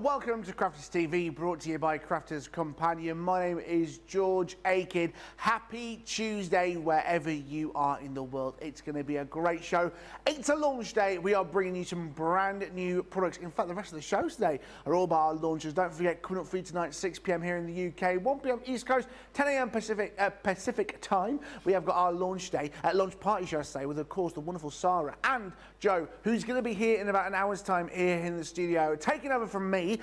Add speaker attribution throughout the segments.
Speaker 1: welcome to Crafters TV, brought to you by Crafters Companion. My name is George Akid. Happy Tuesday wherever you are in the world. It's going to be a great show. It's a launch day. We are bringing you some brand new products. In fact, the rest of the shows today are all about our launches. Don't forget, coming up for you tonight, 6 p.m. here in the UK, 1 p.m. East Coast, 10 a.m. Pacific time. We have got our launch day, launch party, shall I say, with, of course, the wonderful Sarah and Joe, who's going to be here in about an hour's time here in the studio, taking over from me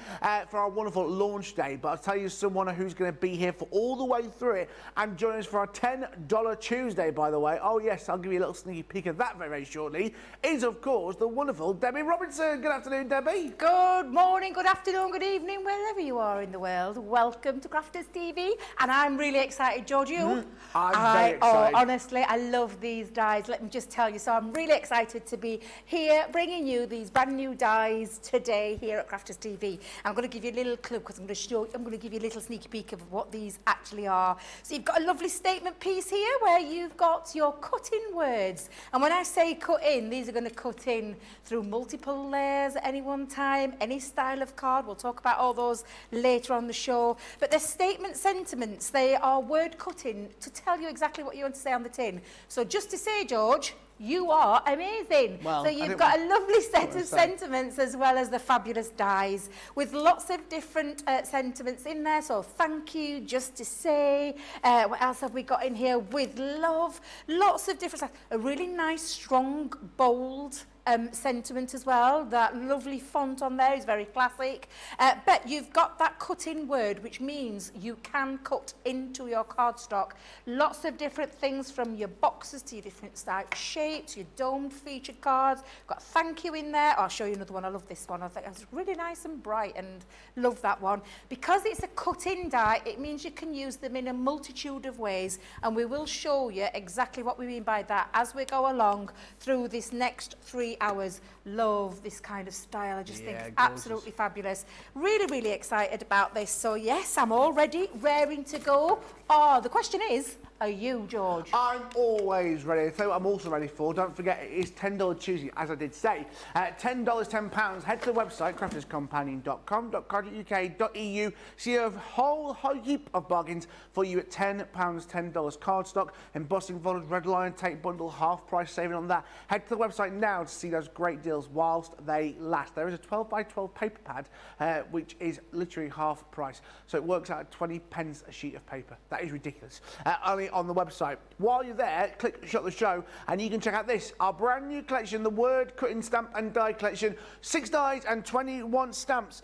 Speaker 1: for our wonderful launch day. But I'll tell you someone who's going to be here for all the way through it and join us for our $10 Tuesday, by the way. Oh yes, I'll give you a little sneaky peek of that very, very shortly, is of course the wonderful Debbie Robinson. Good afternoon, Debbie.
Speaker 2: Good morning, good afternoon, good evening, wherever you are in the world. Welcome to Crafters TV, and I'm really excited, George. You?
Speaker 1: I'm very excited.
Speaker 2: Oh, honestly, I love these dies. Let me just tell you. So I'm really excited to be here, bringing you these brand new dies today here at Crafters TV. I'm going to give you a little clue because I'm going to give you a little sneaky peek of what these actually are. So you've got a lovely statement piece here where you've got your cut-in words. And when I say cut in, these are going to cut in through multiple layers at any one time, any style of card. We'll talk about all those later on the show. But they're statement sentiments. They are word cut-in to tell you exactly what you want to say on the tin. So just to say, George, you are amazing. Well, so you've got a lovely set of sentiments as well as the fabulous dies with lots of different sentiments in there. So thank you, just to say. What else have we got in here? With love, lots of different stuff. A really nice, strong, bold sentiment as well. That lovely font on there is very classic. But you've got that cut-in word, which means you can cut into your cardstock. Lots of different things, from your boxes to your different style shapes, your domed featured cards. Got thank you in there. I'll show you another one. I love this one. I think it's really nice and bright and love that one. Because it's a cut-in die, it means you can use them in a multitude of ways, and we will show you exactly what we mean by that as we go along through this next 3 hours. Love this kind of style. I just think it's absolutely fabulous. Really, really excited about this. So yes, I'm all ready, raring to go. Oh, the question is, are you, George? I'm
Speaker 1: always ready. So I'm also ready for, don't forget, it is $10 Tuesday, as I did say. $10, £10. Head to the website, crafterscompanion.com.co.uk.eu. See a whole heap of bargains for you at £10, $10 cardstock, embossing folded red line tape bundle, half price saving on that. Head to the website now to see those great deals whilst they last. There is a 12 by 12 paper pad, which is literally half price. So it works out at 20 pence a sheet of paper. That is ridiculous. Only on the website. While you're there, click Shut the Show and you can check out this, our brand new collection, the word cutting stamp and die collection. 6 dies and 21 stamps.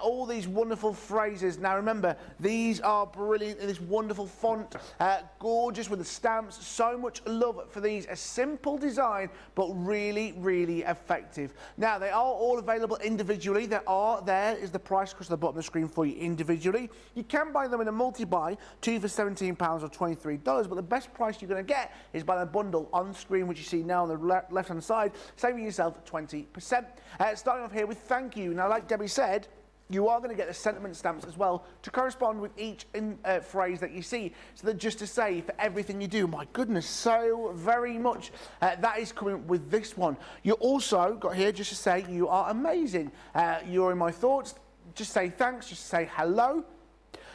Speaker 1: All these wonderful phrases. Now remember, these are brilliant in this wonderful font, gorgeous with the stamps. So much love for these. A simple design, but really, really effective. Now they are all available individually. There is the price across the bottom of the screen for you individually. You can buy them in a multi-buy, 2 for £17 or $23. But the best price you're going to get is by the bundle on screen, which you see now on the left-hand side, saving yourself 20%. Starting off here with thank you. Now, like Debbie said, you are going to get the sentiment stamps as well to correspond with each phrase that you see. So that just to say, for everything you do, my goodness, so very much. That is coming with this one. You also got here just to say you are amazing. You're in my thoughts. Just say thanks. Just say hello.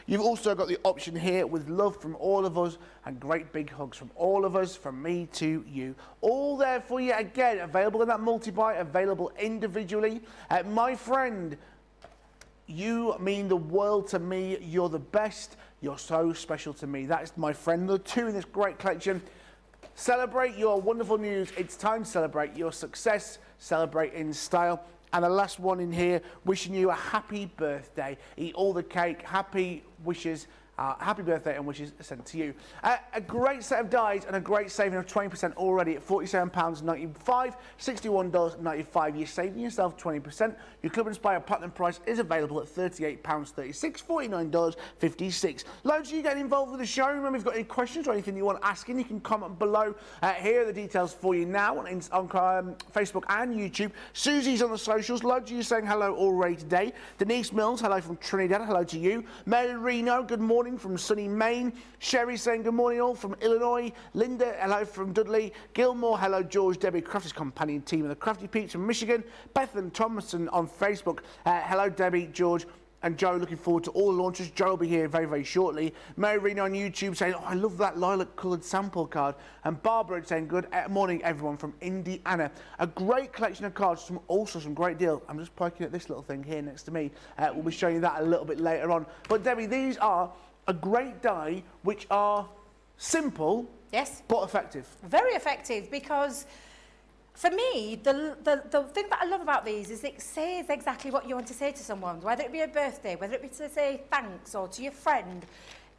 Speaker 1: You've also got the option here with love from all of us and great big hugs from all of us, from me to you. All there for you, again, available in that multi-buy, available individually. My friend, you mean the world to me. You're the best. You're so special to me. That is my friend. The two in this great collection. Celebrate your wonderful news. It's time to celebrate your success. Celebrate in style. And the last one in here, wishing you a happy birthday. Eat all the cake. Happy wishes. Happy birthday and wishes sent to you. A great set of dies and a great saving of 20% already at £47.95, $61.95. You're saving yourself 20%. Your Club Inspire Platinum price is available at £38.36, $49.56. Loads of you getting involved with the show. Remember, if you've got any questions or anything you want asking, you can comment below. Here are the details for you now on Facebook and YouTube. Susie's on the socials. Loads of you saying hello already today. Denise Mills, hello from Trinidad. Hello to you. Mary Reno, good morning. morning from sunny Maine. Sherry saying good morning all from Illinois. Linda, hello from Dudley. Gilmore, hello George, Debbie, Crafty's companion team and the Crafty Peeps from Michigan. Bethan Thomason on Facebook. Hello Debbie, George and Joe, looking forward to all the launches. Joe will be here very, very shortly. Mary Rena on YouTube saying, oh, I love that lilac-coloured sample card. And Barbara saying, good morning, everyone, from Indiana. A great collection of cards, also some great deals. I'm just poking at this little thing here next to me. We'll be showing you that a little bit later on. But, Debbie, these are a great die which are simple,
Speaker 2: yes,
Speaker 1: but effective. Very effective,
Speaker 2: because for me, the thing that I love about these is it says exactly what you want to say to someone, whether it be a birthday, whether it be to say thanks or to your friend.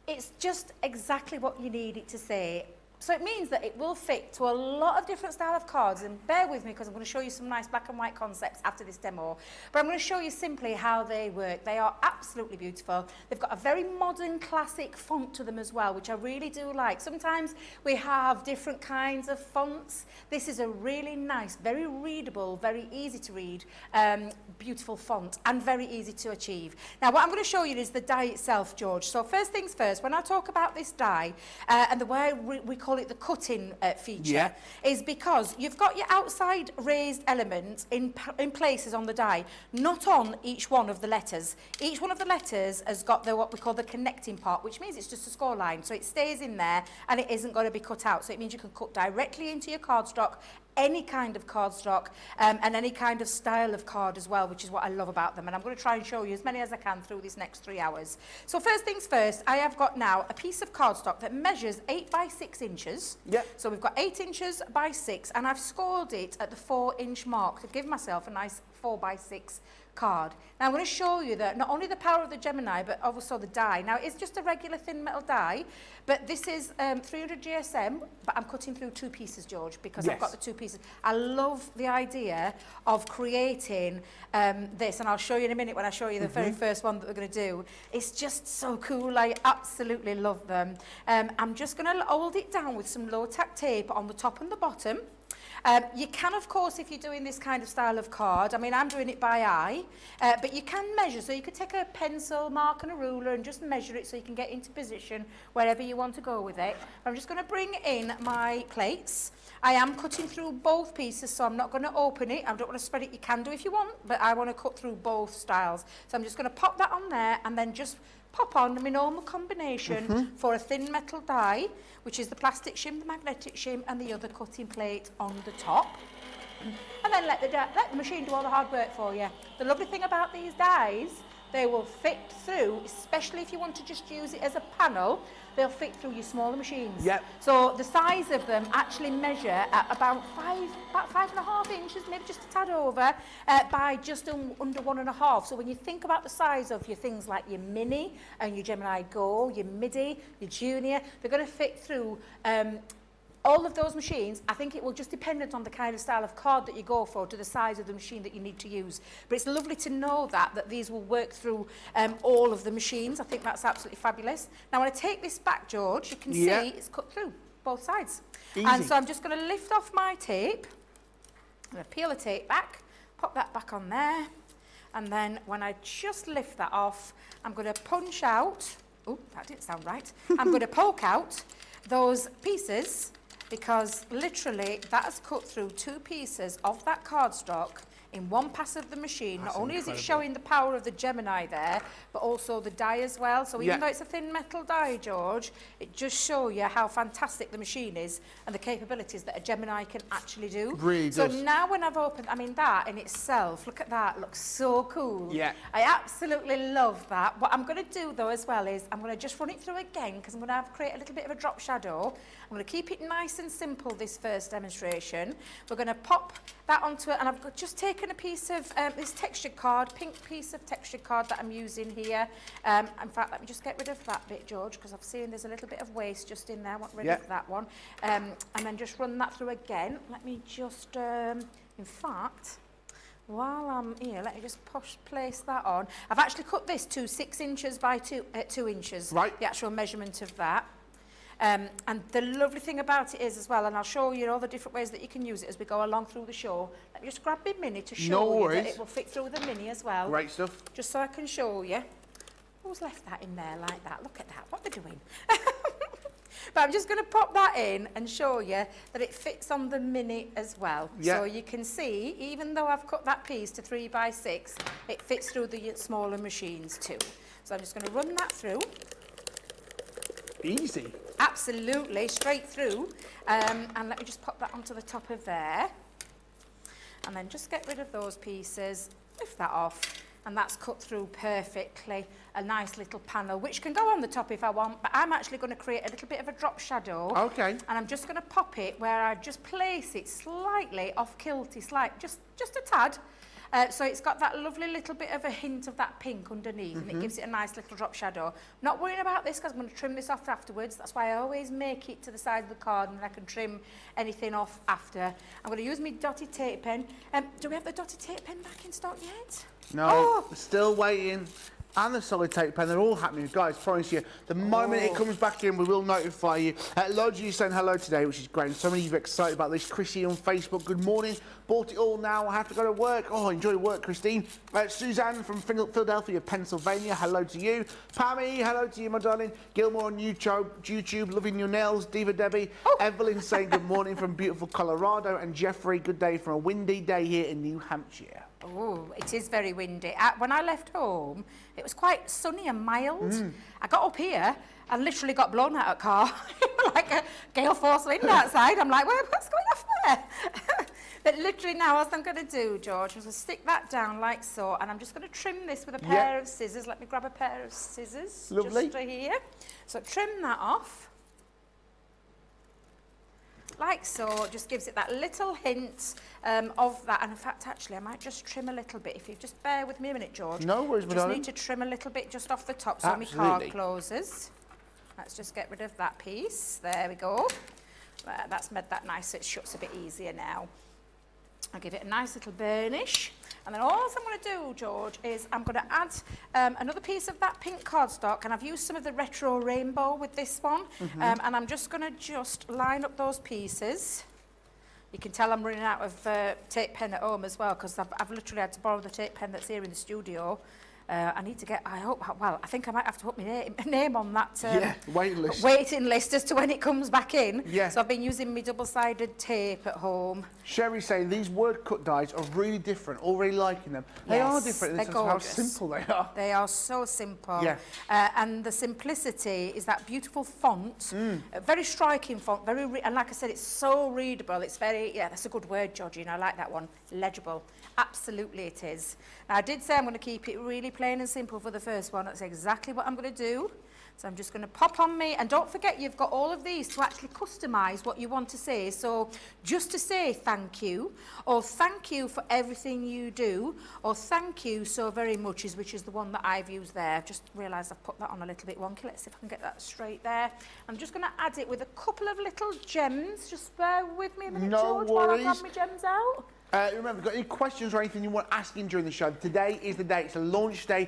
Speaker 2: It's just exactly what you need it to say. So it means that it will fit to a lot of different style of cards, and bear with me because I'm going to show you some nice black and white concepts after this demo, but I'm going to show you simply how they work. They are absolutely beautiful. They've got a very modern classic font to them as well, which I really do like. Sometimes we have different kinds of fonts. This is a really nice, very readable, very easy to read, beautiful font, and very easy to achieve. Now what I'm going to show you is the die itself, George. So first things first, when I talk about this die and the way we call it the cut-in feature, is because you've got your outside raised element in places on the die, not on each one of the letters. Each one of the letters has got what we call the connecting part, which means it's just a score line, so it stays in there and it isn't going to be cut out. So it means you can cut directly into your cardstock, any kind of cardstock, and any kind of style of card as well, which is what I love about them. And I'm going to try and show you as many as I can through these next 3 hours. So first things first, I have got now a piece of cardstock that measures 8 by 6 inches.
Speaker 1: Yeah.
Speaker 2: So we've got 8 inches by 6, and I've scored it at the 4-inch mark to give myself a nice 4 by 6 card. Now I'm going to show you that not only the power of the Gemini, but also the die. Now it's just a regular thin metal die, but this is 300 GSM, but I'm cutting through 2 pieces, George, because I've got the 2 pieces. I love the idea of creating this, and I'll show you in a minute when I show you the very first one that we're going to do. It's just so cool. I absolutely love them. I'm just going to hold it down with some low-tack tape on the top and the bottom. You can, of course, if you're doing this kind of style of card, I mean, I'm doing it by eye, but you can measure. So you could take a pencil, mark and a ruler and just measure it so you can get into position wherever you want to go with it. I'm just going to bring in my plates. I am cutting through both pieces, so I'm not going to open it. I don't want to spread it. You can do if you want, but I want to cut through both styles. So I'm just going to pop that on there and then just pop on my normal combination for a thin metal die, which is the plastic shim, the magnetic shim, and the other cutting plate on the top. And then let the machine do all the hard work for you. The lovely thing about these dies, they will fit through, especially if you want to just use it as a panel, they'll fit through your smaller machines.
Speaker 1: Yep.
Speaker 2: So the size of them actually measure at about 5.5 inches, maybe just a tad over, by just under 1.5. So when you think about the size of your things like your Mini and your Gemini Go, your Midi, your Junior, they're going to fit through all of those machines. I think it will just depend on the kind of style of card that you go for to the size of the machine that you need to use. But it's lovely to know that these will work through all of the machines. I think that's absolutely fabulous. Now, when I take this back, George, you can see it's cut through both sides.
Speaker 1: Easy.
Speaker 2: And so I'm just going to lift off my tape. I'm going to peel the tape back, pop that back on there. And then when I just lift that off, I'm going to punch out. Oh, that didn't sound right. I'm going to poke out those pieces, because literally that has cut through 2 pieces of that cardstock in one pass of the machine.
Speaker 1: That's
Speaker 2: not only
Speaker 1: incredible.
Speaker 2: is it showing the power of the Gemini there, but also the die as well. So even though it's a thin metal die, George, it just shows you how fantastic the machine is and the capabilities that a Gemini can actually do.
Speaker 1: Really
Speaker 2: so
Speaker 1: does.
Speaker 2: now when I've opened, I mean, that in itself, look at that, looks so cool.
Speaker 1: Yeah.
Speaker 2: I absolutely love that. What I'm going to do though as well is I'm going to just run it through again, because I'm going to create a little bit of a drop shadow. I'm going to keep it nice and simple this first demonstration. We're going to pop that onto it, and I've just taken a piece of this textured card, pink piece of textured card that I'm using here. In fact, let me just get rid of that bit, George, because I've seen there's a little bit of waste just in there. I want rid of that one. And then just run that through again. Let me just, in fact, while I'm here, let me just place that on. I've actually cut this to 6 inches by 2 inches,
Speaker 1: right.
Speaker 2: The actual measurement of that. And the lovely thing about it is as well, and I'll show you all the different ways that you can use it as we go along through the show. Let me just grab my Mini to show you that it will fit through the Mini as well.
Speaker 1: Great stuff.
Speaker 2: Just so I can show you. Who's left that in there like that? Look at that, what they're doing. But I'm just going to pop that in and show you that it fits on the Mini as well.
Speaker 1: Yeah.
Speaker 2: So you can see, even though I've cut that piece to 3 by 6, it fits through the smaller machines too. So I'm just going to run that through.
Speaker 1: Easy.
Speaker 2: Absolutely, straight through. And let me just pop that onto the top of there. And then just get rid of those pieces, lift that off. And that's cut through perfectly, a nice little panel, which can go on the top if I want, but I'm actually going to create a little bit of a drop shadow.
Speaker 1: Okay.
Speaker 2: And I'm just going to pop it where I just place it slightly off kilty, just a tad. So it's got that lovely little bit of a hint of that pink underneath, and it gives it a nice little drop shadow. Not worrying about this because I'm going to trim this off afterwards. That's why I always make it to the side of the card, and then I can trim anything off after. I'm going to use my dotted tape pen. Do we have the dotted tape pen back in stock yet?
Speaker 1: No, still waiting. And the solid tape pen, they're all happening. Guys, promise you, the moment it comes back in, we will notify you. Loads of you saying hello today, which is great. And so many of you are excited about this. Chrissy on Facebook, good morning. Bought it all now, I have to go to work. Oh, enjoy work, Christine. Suzanne from Philadelphia, Pennsylvania, hello to you. Pammy, hello to you, my darling. Gilmore on YouTube, loving your nails. Diva Debbie. Evelyn saying good morning from beautiful Colorado. And Jeffrey, good day from a windy day here in New Hampshire.
Speaker 2: Oh, it is very windy. When I left home, it was quite sunny and mild. I got up here and literally got blown out of the car. Like a gale force wind outside. I'm like, what's going off there? But literally now, what I'm going to do, George, is I'll stick that down like so, and I'm just going to trim this with a pair of scissors. Let me grab a pair of scissors.
Speaker 1: Lovely.
Speaker 2: Just here. So trim that off. Like so, just gives it that little hint of that. And in fact, actually, I might just trim a little bit. If you just bear with me a minute, George.
Speaker 1: No worries,
Speaker 2: just
Speaker 1: darling.
Speaker 2: need to trim a little bit just off the top so my card closes. Let's just get rid of that piece. There we go. That's made that nice so it shuts a bit easier now. I'll give it a nice little burnish. And then all I'm going to do, George, is I'm going to add another piece of that pink cardstock, and I've used some of the retro rainbow with this one. And I'm just going to line up those pieces. You can tell I'm running out of tape pen at home as well, because I've literally had to borrow the tape pen that's here in the studio. I need to get, I think I might have to put my name on that waiting list as to when it comes back in.
Speaker 1: Yeah.
Speaker 2: So I've been using my double-sided tape at home.
Speaker 1: Sherry's saying these word cut dies are really different, already liking them. They are different in the sense of how simple they are.
Speaker 2: They are so simple.
Speaker 1: Yeah.
Speaker 2: And the simplicity is that beautiful font, a very striking font, and like I said, it's so readable. It's very, that's a good word, Georgina, I like that one, legible. Absolutely it is. Now, I did say I'm going to keep it really plain and simple for the first one. That's exactly what I'm going to do. So I'm just going to pop on me, and don't forget you've got all of these to actually customise what you want to say. So just to say thank you, or thank you for everything you do, or thank you so very much, which is the one that I've used there. I've just realised I've put that on a little bit wonky. Let's see if I can get that straight there. I'm just going to add it with a couple of little gems. Just bear with me a minute, George, while I grab my gems out.
Speaker 1: Remember, if you've got any questions or anything you want asking during the show, today is the day. It's a launch day.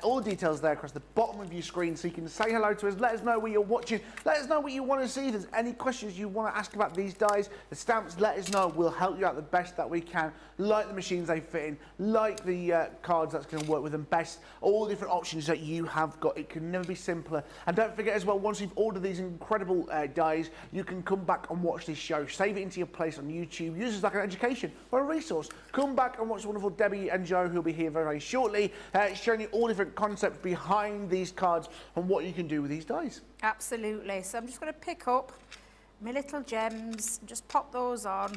Speaker 1: All the details there across the bottom of your screen, so you can say hello to us. Let us know where you're watching. Let us know what you want to see. If there's any questions you want to ask about these dies, the stamps, let us know. We'll help you out the best that we can. Like the machines they fit in, like the cards that's going to work with them best. All the different options that you have got. It can never be simpler. And don't forget as well, once you've ordered these incredible dies, you can come back and watch this show. Save it into your place on YouTube. Use it as like an education or a resource. Come back and watch the wonderful Debbie and Joe, who'll be here very, very shortly, showing you all different concepts behind these cards and what you can do with these dies.
Speaker 2: Absolutely. So I'm just going to pick up my little gems, just pop those on.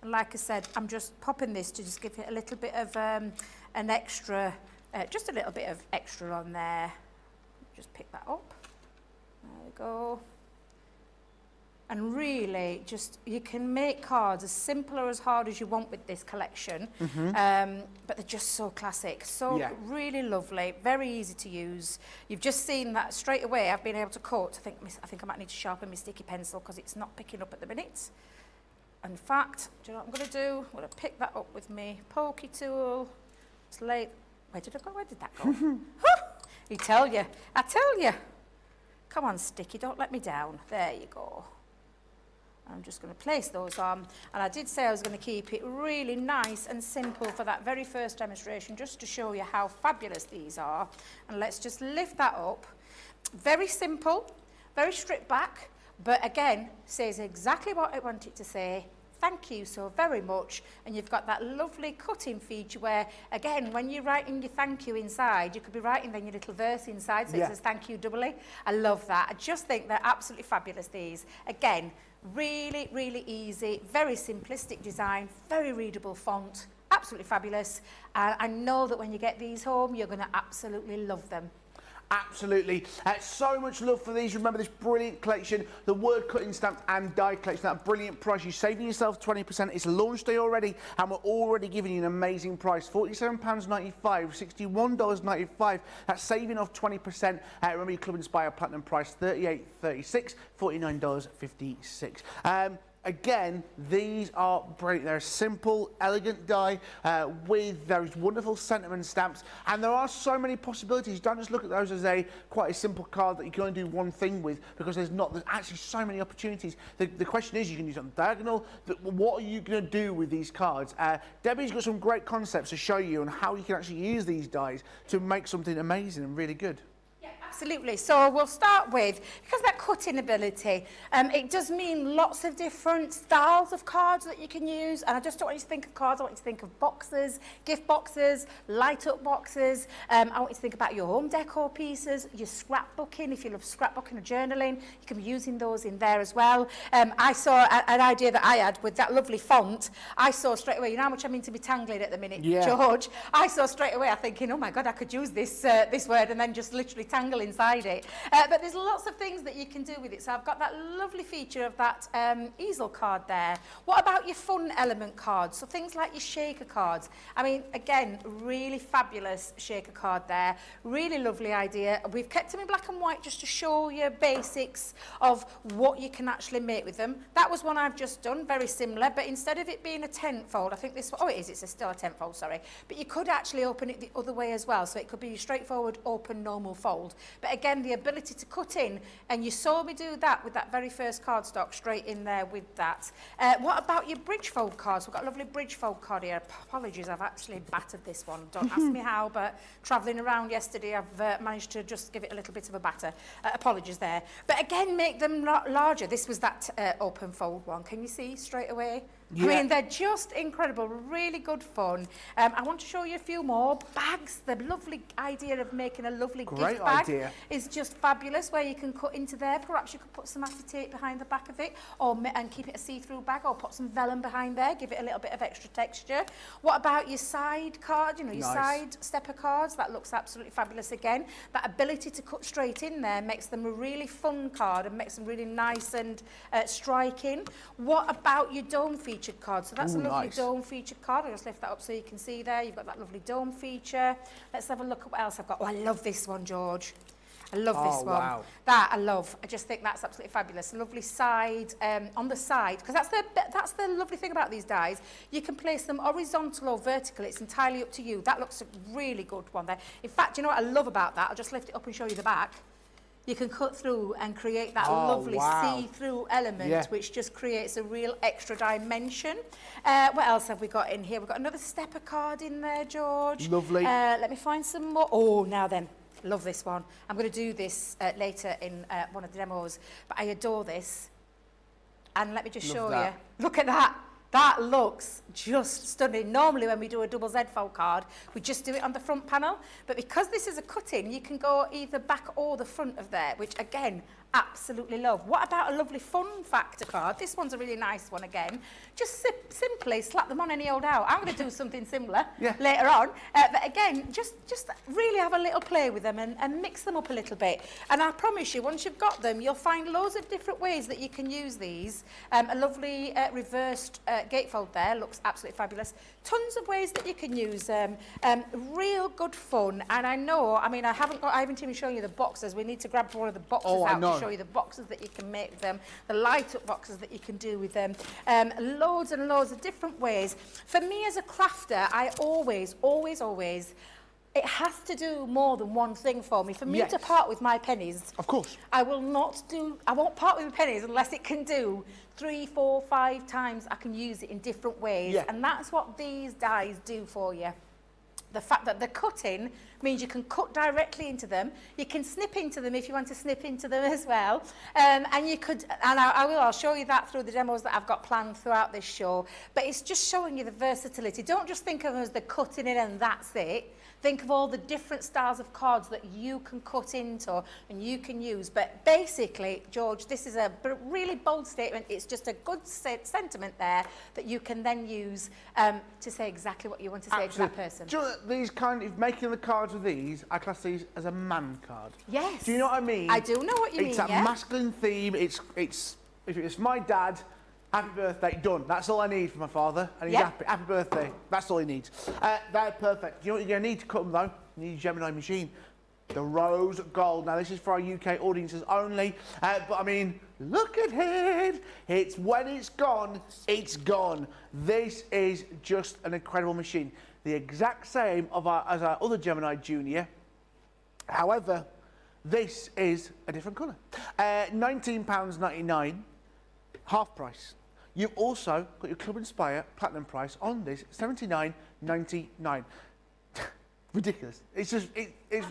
Speaker 2: And like I said, I'm just popping this to just give it a little bit of an extra, just a little bit of extra on there. Just pick that up. There we go. And really, just, you can make cards as simple or as hard as you want with this collection, but they're just so classic, so really lovely, very easy to use. You've just seen that straight away. I've been able to cut. I think I might need to sharpen my sticky pencil because it's not picking up at the minute. In fact, do you know what I'm going to do? I'm going to pick that up with me pokey tool. It's late. Where did it go? Where did that go? I tell you. Come on, Sticky, don't let me down. There you go. I'm just going to place those on, and I did say I was going to keep it really nice and simple for that very first demonstration, just to show you how fabulous these are. And let's just lift that up. Very simple, very stripped back, but again, says exactly what I want it to say. Thank you so very much. And you've got that lovely cutting feature where, again, when you're writing your thank you inside, you could be writing then your little verse inside, so it says thank you doubly. I love that. I just think they're absolutely fabulous, these. Again, really, really easy, very simplistic design, very readable font, absolutely fabulous. And I know that when you get these home, you're going to absolutely love them.
Speaker 1: Absolutely. So much love for these. Remember this brilliant collection, the word cutting stamps and die collection, that brilliant price. You're saving yourself 20%. It's launch day already, and we're already giving you an amazing price. £47.95, $61.95. That's saving off 20%. Remember your Club Inspire Platinum price, $38.36, $49.56. Again, these are brilliant. They're a simple, elegant die with those wonderful sentiment stamps, and there are so many possibilities. Don't just look at those as quite a simple card that you can only do one thing with, because there's actually so many opportunities. The question is, you can use it on diagonal. What are you going to do with these cards? Debbie's got some great concepts to show you on how you can actually use these dies to make something amazing and really good.
Speaker 2: Absolutely. So we'll start with, because that cutting ability, it does mean lots of different styles of cards that you can use. And I just don't want you to think of cards, I want you to think of boxes, gift boxes, light up boxes. I want you to think about your home decor pieces, your scrapbooking. If you love scrapbooking or journaling, you can be using those in there as well. I saw an idea that I had with that lovely font. I saw straight away, you know how much I'm into be tangling at the minute, George? I saw straight away, I'm thinking, oh my God, I could use this this word and then just literally tangle inside it. But there's lots of things that you can do with it. So I've got that lovely feature of that easel card there. What about your fun element cards? So things like your shaker cards. I mean, again, really fabulous shaker card there. Really lovely idea. We've kept them in black and white just to show you basics of what you can actually make with them. That was one I've just done, very similar, but instead of it being a 10-fold, I think this one, oh it is, it's still a 10-fold, sorry. But you could actually open it the other way as well. So it could be a straightforward, open, normal fold. But again, the ability to cut in, and you saw me do that with that very first cardstock straight in there with that. What about your bridge fold cards? We've got a lovely bridge fold card here. Apologies, I've actually battered this one. Don't ask me how, but travelling around yesterday, I've managed to just give it a little bit of a batter. Apologies there. But again, make them larger. This was that open fold one. Can you see straight away? Yeah. I mean, they're just incredible, really good fun. I want to show you a few more bags. The lovely idea of making a lovely gift bag is just fabulous, where you can cut into there. Perhaps you could put some acetate behind the back of it, and keep it a see-through bag, or put some vellum behind there, give it a little bit of extra texture. What about your side card, you know, your side stepper cards? That looks absolutely fabulous again. That ability to cut straight in there makes them a really fun card and makes them really nice and striking. What about your dome feature card? So that's a lovely dome featured card. I'll just lift that up so you can see there. You've got that lovely dome feature. Let's have a look at what else I've got. Oh, I love this one, George. I love this one. Wow. That I love. I just think that's absolutely fabulous. Lovely side on the side, because that's the lovely thing about these dies. You can place them horizontal or vertical. It's entirely up to you. That looks a really good one there. In fact, you know what I love about that? I'll just lift it up and show you the back. You can cut through and create that lovely see-through element, which just creates a real extra dimension. What else have we got in here? We've got another stepper card in there, George.
Speaker 1: Lovely.
Speaker 2: Let me find some more. Oh, now then. Love this one. I'm going to do this later in one of the demos, but I adore this. And let me just show you. Look at that. That looks just stunning. Normally when we do a double Z fold card, we just do it on the front panel. But because this is a cut-in, you can go either back or the front of there, which again, absolutely love. What about a lovely fun factor card? This one's a really nice one again. Just simply slap them on any old out. I'm going to do something similar later on. But again, just really have a little play with them and mix them up a little bit. And I promise you, once you've got them, you'll find loads of different ways that you can use these. A lovely reversed gatefold there looks absolutely fabulous. Tons of ways that you can use them. Real good fun. And I know, I mean, I haven't even shown you the boxes. We need to grab one of the boxes out to show you the boxes that you can make with them, the light up boxes that you can do with them. Loads and loads of different ways. For me as a crafter, I always it has to do more than one thing for me. For me
Speaker 1: Yes.
Speaker 2: to part with my pennies,
Speaker 1: Of course.
Speaker 2: I won't part with my pennies unless it can do 3, 4, 5 times. I can use it in different ways.
Speaker 1: Yeah.
Speaker 2: And that's what these dies do for you. The fact that they're cutting means you can cut directly into them. You can snip into them if you want to snip into them as well. And you could, and I'll show you that through the demos that I've got planned throughout this show. But it's just showing you the versatility. Don't just think of them as the cutting in and that's it. Think of all the different styles of cards that you can cut into and you can use. But basically, George, this is a really bold statement. It's just a good sentiment there that you can then use to say exactly what you want to say to that person.
Speaker 1: Do you know that these kind of, making the cards with these, I class these as a man card.
Speaker 2: Yes.
Speaker 1: Do you know what I mean?
Speaker 2: I do know what you mean,
Speaker 1: It's that
Speaker 2: yeah.
Speaker 1: masculine theme. If it's my dad, happy birthday, done. That's all I need from my father. And he's
Speaker 2: Yep.
Speaker 1: happy birthday. That's all he needs. They're perfect. Do you know what you're going to need to cut them, though? You need a Gemini machine. The rose gold. Now, this is for our UK audiences only. But, I mean, look at it. It's when it's gone, it's gone. This is just an incredible machine. The exact same as our other Gemini Junior. However, this is a different colour. £19.99, half price. You've also got your Club Inspire Platinum price on this, $79.99. Ridiculous. It's just, it's...
Speaker 2: Did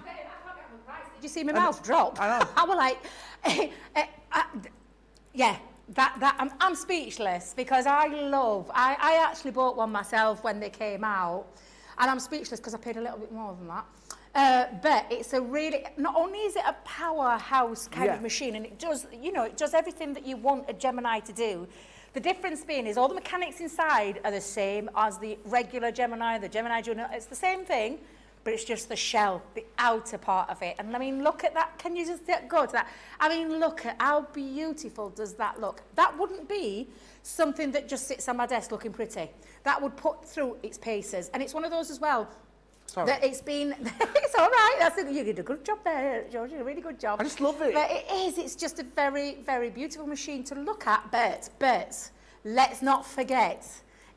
Speaker 2: you see my mouth drop?
Speaker 1: I know.
Speaker 2: I was like, yeah, I'm speechless because I actually bought one myself when they came out, and I'm speechless because I paid a little bit more than that. But it's a really, not only is it a powerhouse kind of machine, and it does, it does everything that you want a Gemini to do. The difference being is all the mechanics inside are the same as the regular Gemini, the Gemini Junior. It's the same thing, but it's just the shell, the outer part of it. And I mean, look at that. Can you just go to that? I mean, look at how beautiful does that look? That wouldn't be something that just sits on my desk looking pretty. That would put through its paces. And it's one of those as well.
Speaker 1: Sorry.
Speaker 2: That it's been, it's all right. You did a good job there, George. You did a really good job.
Speaker 1: I just love it.
Speaker 2: But it is. It's just a very, very beautiful machine to look at. But let's not forget,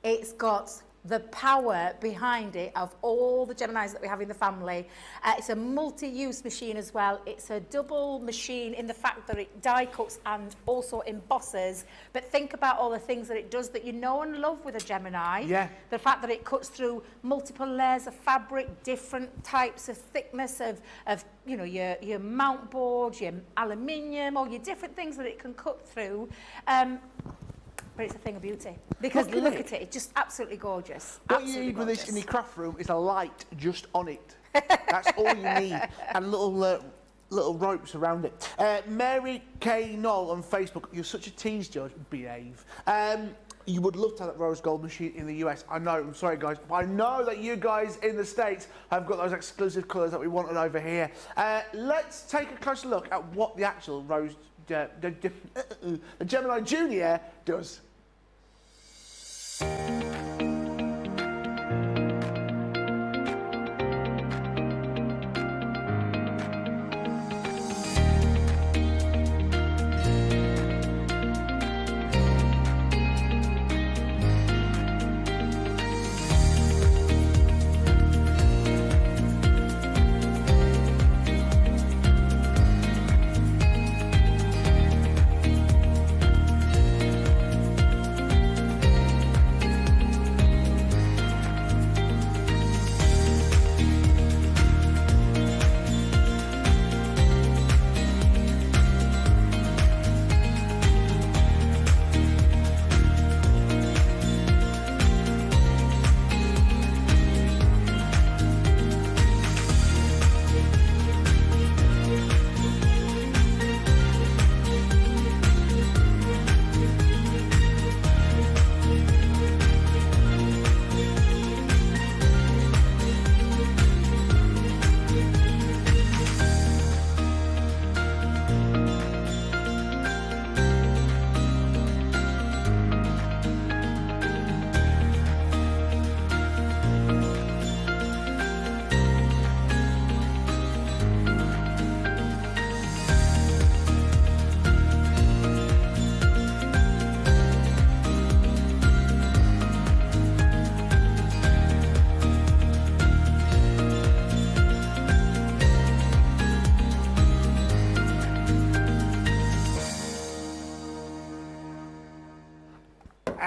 Speaker 2: it's got the power behind it of all the Geminis that we have in the family. It's a multi-use machine as well. It's a double machine in the fact that it die cuts and also embosses. But think about all the things that it does that you know and love with a Gemini.
Speaker 1: Yeah.
Speaker 2: The fact that it cuts through multiple layers of fabric, different types of thickness of your mount board, your aluminium, all your different things that it can cut through. But it's a thing of beauty. Because look at it, it's just absolutely gorgeous.
Speaker 1: What you need with this in your craft room is a light just on it. That's all you need. And little ropes around it. Mary K. Knoll on Facebook. You're such a tease, George. Behave. You would love to have that rose gold machine in the US. I know, I'm sorry, guys. But I know that you guys in the States have got those exclusive colours that we wanted over here. Let's take a closer look at what the actual the Gemini Junior does.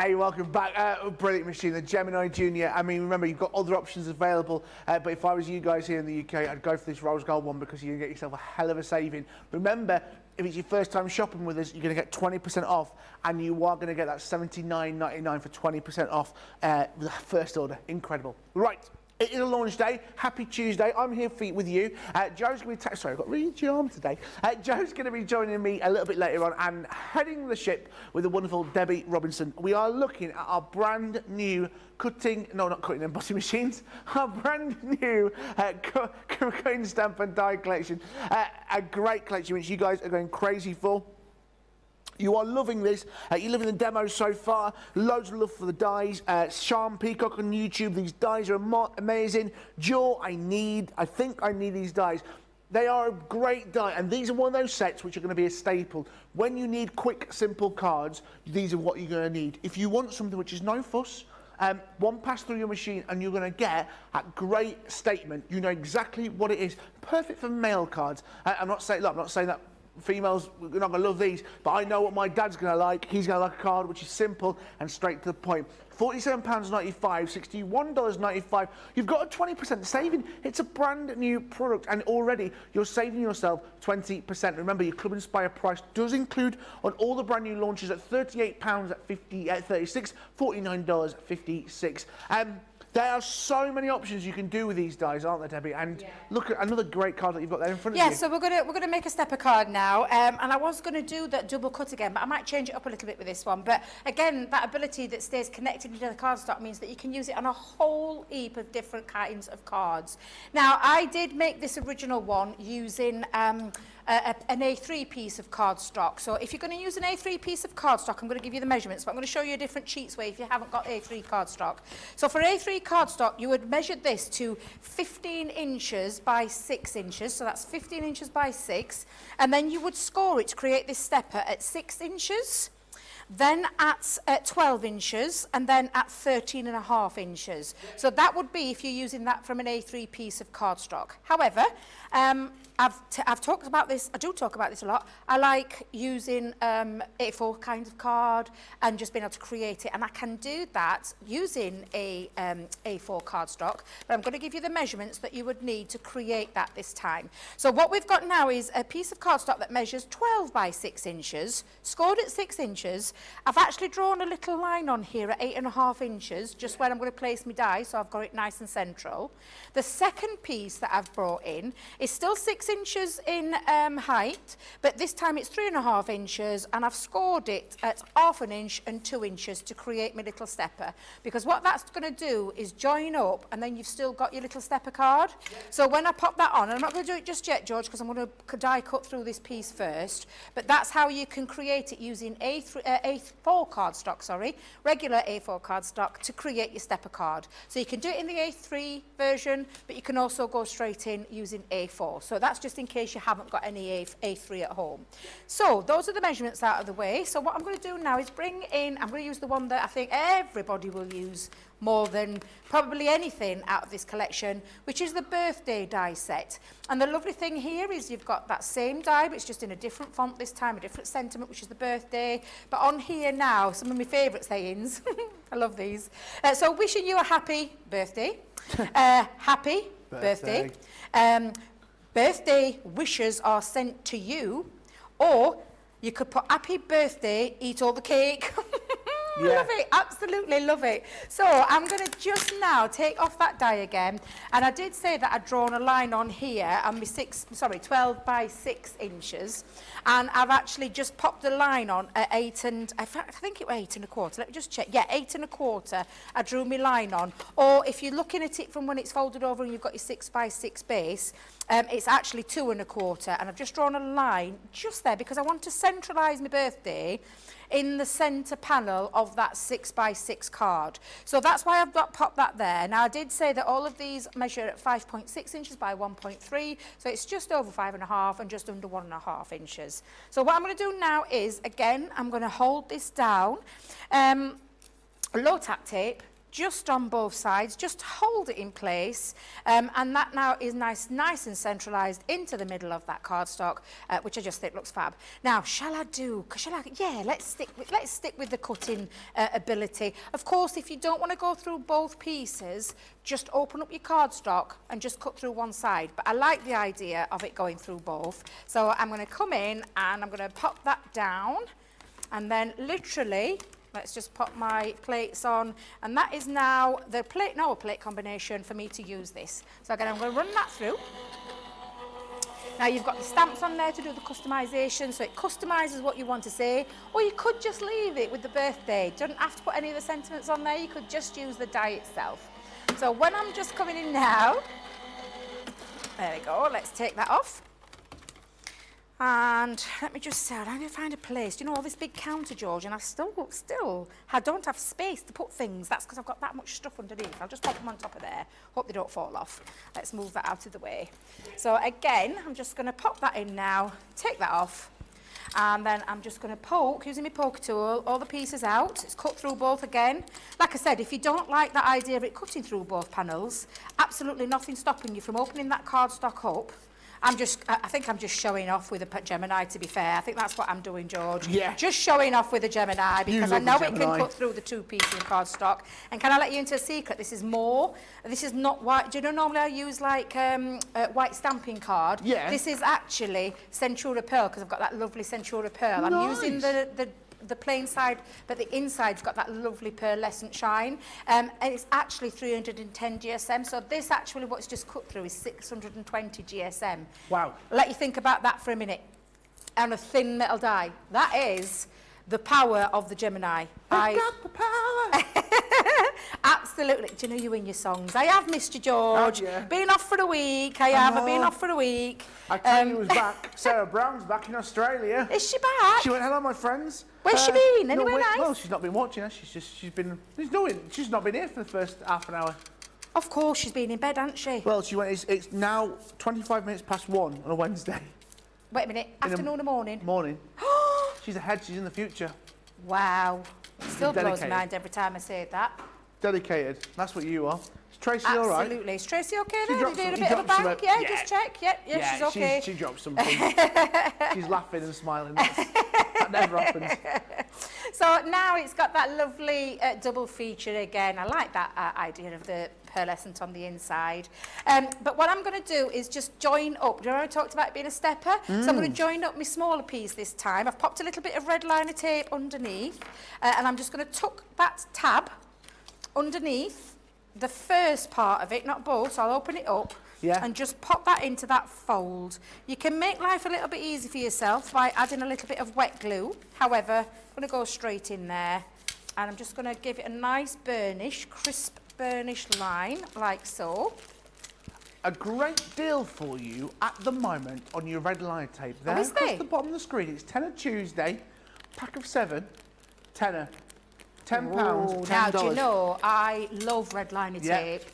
Speaker 1: Hey, welcome back. Brilliant machine, the Gemini Junior. I mean, remember, you've got other options available, but if I was you guys here in the UK, I'd go for this rose gold one because you're going to get yourself a hell of a saving. Remember, if it's your first time shopping with us, you're going to get 20% off, and you are going to get that $79.99 for 20% off the first order. Incredible. Right. It is a launch day. Happy Tuesday. I'm here with you. Joe's going to be... Sorry, I've got really itchy arm today. Joe's going to be joining me a little bit later on and heading the ship with the wonderful Debbie Robinson. We are looking at our brand new embossing machines. Our brand new cutting, stamp and die collection. A great collection which you guys are going crazy for. You are loving this. You're loving the demos so far. Loads of love for the dies. Sean Peacock on YouTube. These dies are amazing. Joe, I think I need these dies. They are a great die, and these are one of those sets which are going to be a staple. When you need quick, simple cards, these are what you're going to need. If you want something which is no fuss, one pass through your machine and you're going to get a great statement. You know exactly what it is. Perfect for mail cards. I'm not saying that females are not going to love these, but I know what my dad's going to like. He's going to like a card which is simple and straight to the point. £47.95, $61.95. You've got a 20% saving. It's a brand new product, and already you're saving yourself 20%. Remember, your Club Inspire price does include on all the brand new launches at £38 at 36, $49.56. There are so many options you can do with these dies, aren't there, Debbie? And look at another great card that you've got there in front of you.
Speaker 2: Yeah, so we're gonna make a stepper card now, and I was gonna do that double cut again, but I might change it up a little bit with this one. But again, that ability that stays connected to the cardstock means that you can use it on a whole heap of different kinds of cards. Now, I did make this original one using an A3 piece of cardstock. So if you're going to use an A3 piece of cardstock, I'm going to give you the measurements, but I'm going to show you a different cheats way if you haven't got A3 cardstock. So for A3 cardstock, you would measure this to 15 inches by 6 inches. So that's 15 inches by 6. And then you would score it to create this stepper at 6 inches. Then at 12 inches, and then at 13.5 inches. So that would be if you're using that from an A3 piece of cardstock. However, I've talked about this, I do talk about this a lot. I like using A4 kind of card and just being able to create it. And I can do that using a A4 cardstock, but I'm going to give you the measurements that you would need to create that this time. So what we've got now is a piece of cardstock that measures 12 by 6 inches, scored at 6 inches. I've actually drawn a little line on here at 8.5 inches, just where I'm going to place my die, so I've got it nice and central. The second piece that I've brought in is still 6 inches in height, but this time it's 3.5 inches, and I've scored it at 1/2 inch and 2 inches to create my little stepper. Because what that's going to do is join up, and then you've still got your little stepper card. So when I pop that on, and I'm not going to do it just yet, George, because I'm going to die cut through this piece first, but that's how you can create it using A4 cardstock, regular A4 cardstock to create your stepper card. So you can do it in the A3 version, but you can also go straight in using A4. So that's just in case you haven't got any A3 at home. So those are the measurements out of the way. So what I'm going to do now is bring in, I'm going to use the one that I think everybody will use more than probably anything out of this collection, which is the birthday die set. And the lovely thing here is you've got that same die, but it's just in a different font this time, a different sentiment, which is the birthday. But on here now, some of my favourite sayings. I love these. So wishing you a happy birthday. Happy birthday. Birthday wishes are sent to you. Or you could put happy birthday, eat all the cake. Yeah. Love it, absolutely love it. So I'm going to just now take off that die again, and I did say that I'd drawn a line on here on my 12 by 6 inches, and I've actually just popped the line on at 8 and I think it was 8 1/4. Let me just check. Yeah, 8 1/4. I drew my line on. Or if you're looking at it from when it's folded over and you've got your 6 by 6 base, it's actually 2 1/4, and I've just drawn a line just there because I want to centralise my birthday in the centre panel of that 6 by 6 card. So that's why I've popped that there. Now I did say that all of these measure at 5.6 inches by 1.3, so it's just over 5.5 and just under 1.5 inches. So what I'm going to do now is, again, I'm going to hold this down. Low tack tape, just on both sides, just hold it in place, and that now is nice and centralised into the middle of that cardstock, which I just think looks fab. Now, yeah, let's stick with the cutting ability. Of course, if you don't want to go through both pieces, just open up your cardstock and just cut through one side. But I like the idea of it going through both. So I'm going to come in and I'm going to pop that down, and then literally, let's just pop my plates on, and that is now the plate combination for me to use this. So again, I'm going to run that through. Now you've got the stamps on there to do the customisation, so it customises what you want to say, or you could just leave it with the birthday. You don't have to put any of the sentiments on there, you could just use the die itself. So when I'm just coming in now, there we go, let's take that off. And let me just say, I need to find a place. Do you know all this big counter, George? And I I don't have space to put things. That's because I've got that much stuff underneath. I'll just pop them on top of there. Hope they don't fall off. Let's move that out of the way. So again, I'm just going to pop that in now, take that off. And then I'm just going to poke, using my poker tool, all the pieces out. It's cut through both again. Like I said, if you don't like the idea of it cutting through both panels, absolutely nothing stopping you from opening that cardstock up. I think I'm just showing off with a Gemini, to be fair. I think that's what I'm doing, George.
Speaker 1: Yeah.
Speaker 2: Just showing off with a Gemini, because I know it can cut through the two pieces of cardstock. And can I let you into a secret? This is not white. Do you know normally I use like a white stamping card?
Speaker 1: Yeah.
Speaker 2: This is actually Centura Pearl, because I've got that lovely Centura Pearl.
Speaker 1: Nice.
Speaker 2: I'm using the plain side, but the inside's got that lovely pearlescent shine, and it's actually 310 GSM. So this actually, what's just cut through, is 620 GSM.
Speaker 1: Wow.
Speaker 2: Let you think about that for a minute. On a thin metal die, that is the power of the Gemini.
Speaker 1: I got the power.
Speaker 2: Absolutely. Do you know you in your songs? I have missed you, George.
Speaker 1: Oh, yeah.
Speaker 2: Been off for a week. I've been off for a week.
Speaker 1: I tell you, who's back? Sarah Brown's back in Australia.
Speaker 2: Is she back?
Speaker 1: She went, hello, my friends.
Speaker 2: Where's she been? Anywhere nice?
Speaker 1: Well, she's not been watching us. She's not been here for the first half an hour.
Speaker 2: Of course, she's been in bed, hasn't she?
Speaker 1: Well, she went, it's now 25 minutes past 1 on a Wednesday.
Speaker 2: Wait a minute, afternoon or morning?
Speaker 1: Morning. She's ahead, she's in the future.
Speaker 2: Wow. It still blows my
Speaker 1: Dedicated.
Speaker 2: mind every time I say that.
Speaker 1: Dedicated. That's what you are. Is Tracy all right?
Speaker 2: Absolutely. Is Tracy okay
Speaker 1: She
Speaker 2: there?
Speaker 1: dropped
Speaker 2: Did you
Speaker 1: some-
Speaker 2: do a bit of a
Speaker 1: dropped some-
Speaker 2: bang? Yeah,
Speaker 1: yeah.
Speaker 2: just check. Yeah, she's okay.
Speaker 1: She dropped something. She's laughing and smiling. That never happens.
Speaker 2: So now it's got that lovely double feature again. I like that idea of the pearlescent on the inside. But what I'm going to do is just join up. Do you know I talked about it being a stepper? So I'm going to join up my smaller piece this time. I've popped a little bit of red liner tape underneath, and I'm just going to tuck that tab underneath the first part of it, not both. So I'll open it up.
Speaker 1: Yeah.
Speaker 2: And just pop that into that fold. You can make life a little bit easy for yourself by adding a little bit of wet glue. However, I'm going to go straight in there, and I'm just going to give it a nice burnish, crisp burnish line, like so.
Speaker 1: A great deal for you at the moment on your red line tape. There
Speaker 2: is
Speaker 1: across
Speaker 2: there?
Speaker 1: the bottom of the screen, it's tenner Tuesday, pack of 7, tenner, £10, $10.
Speaker 2: Now, do you know, I love red liner
Speaker 1: Yeah.
Speaker 2: tape.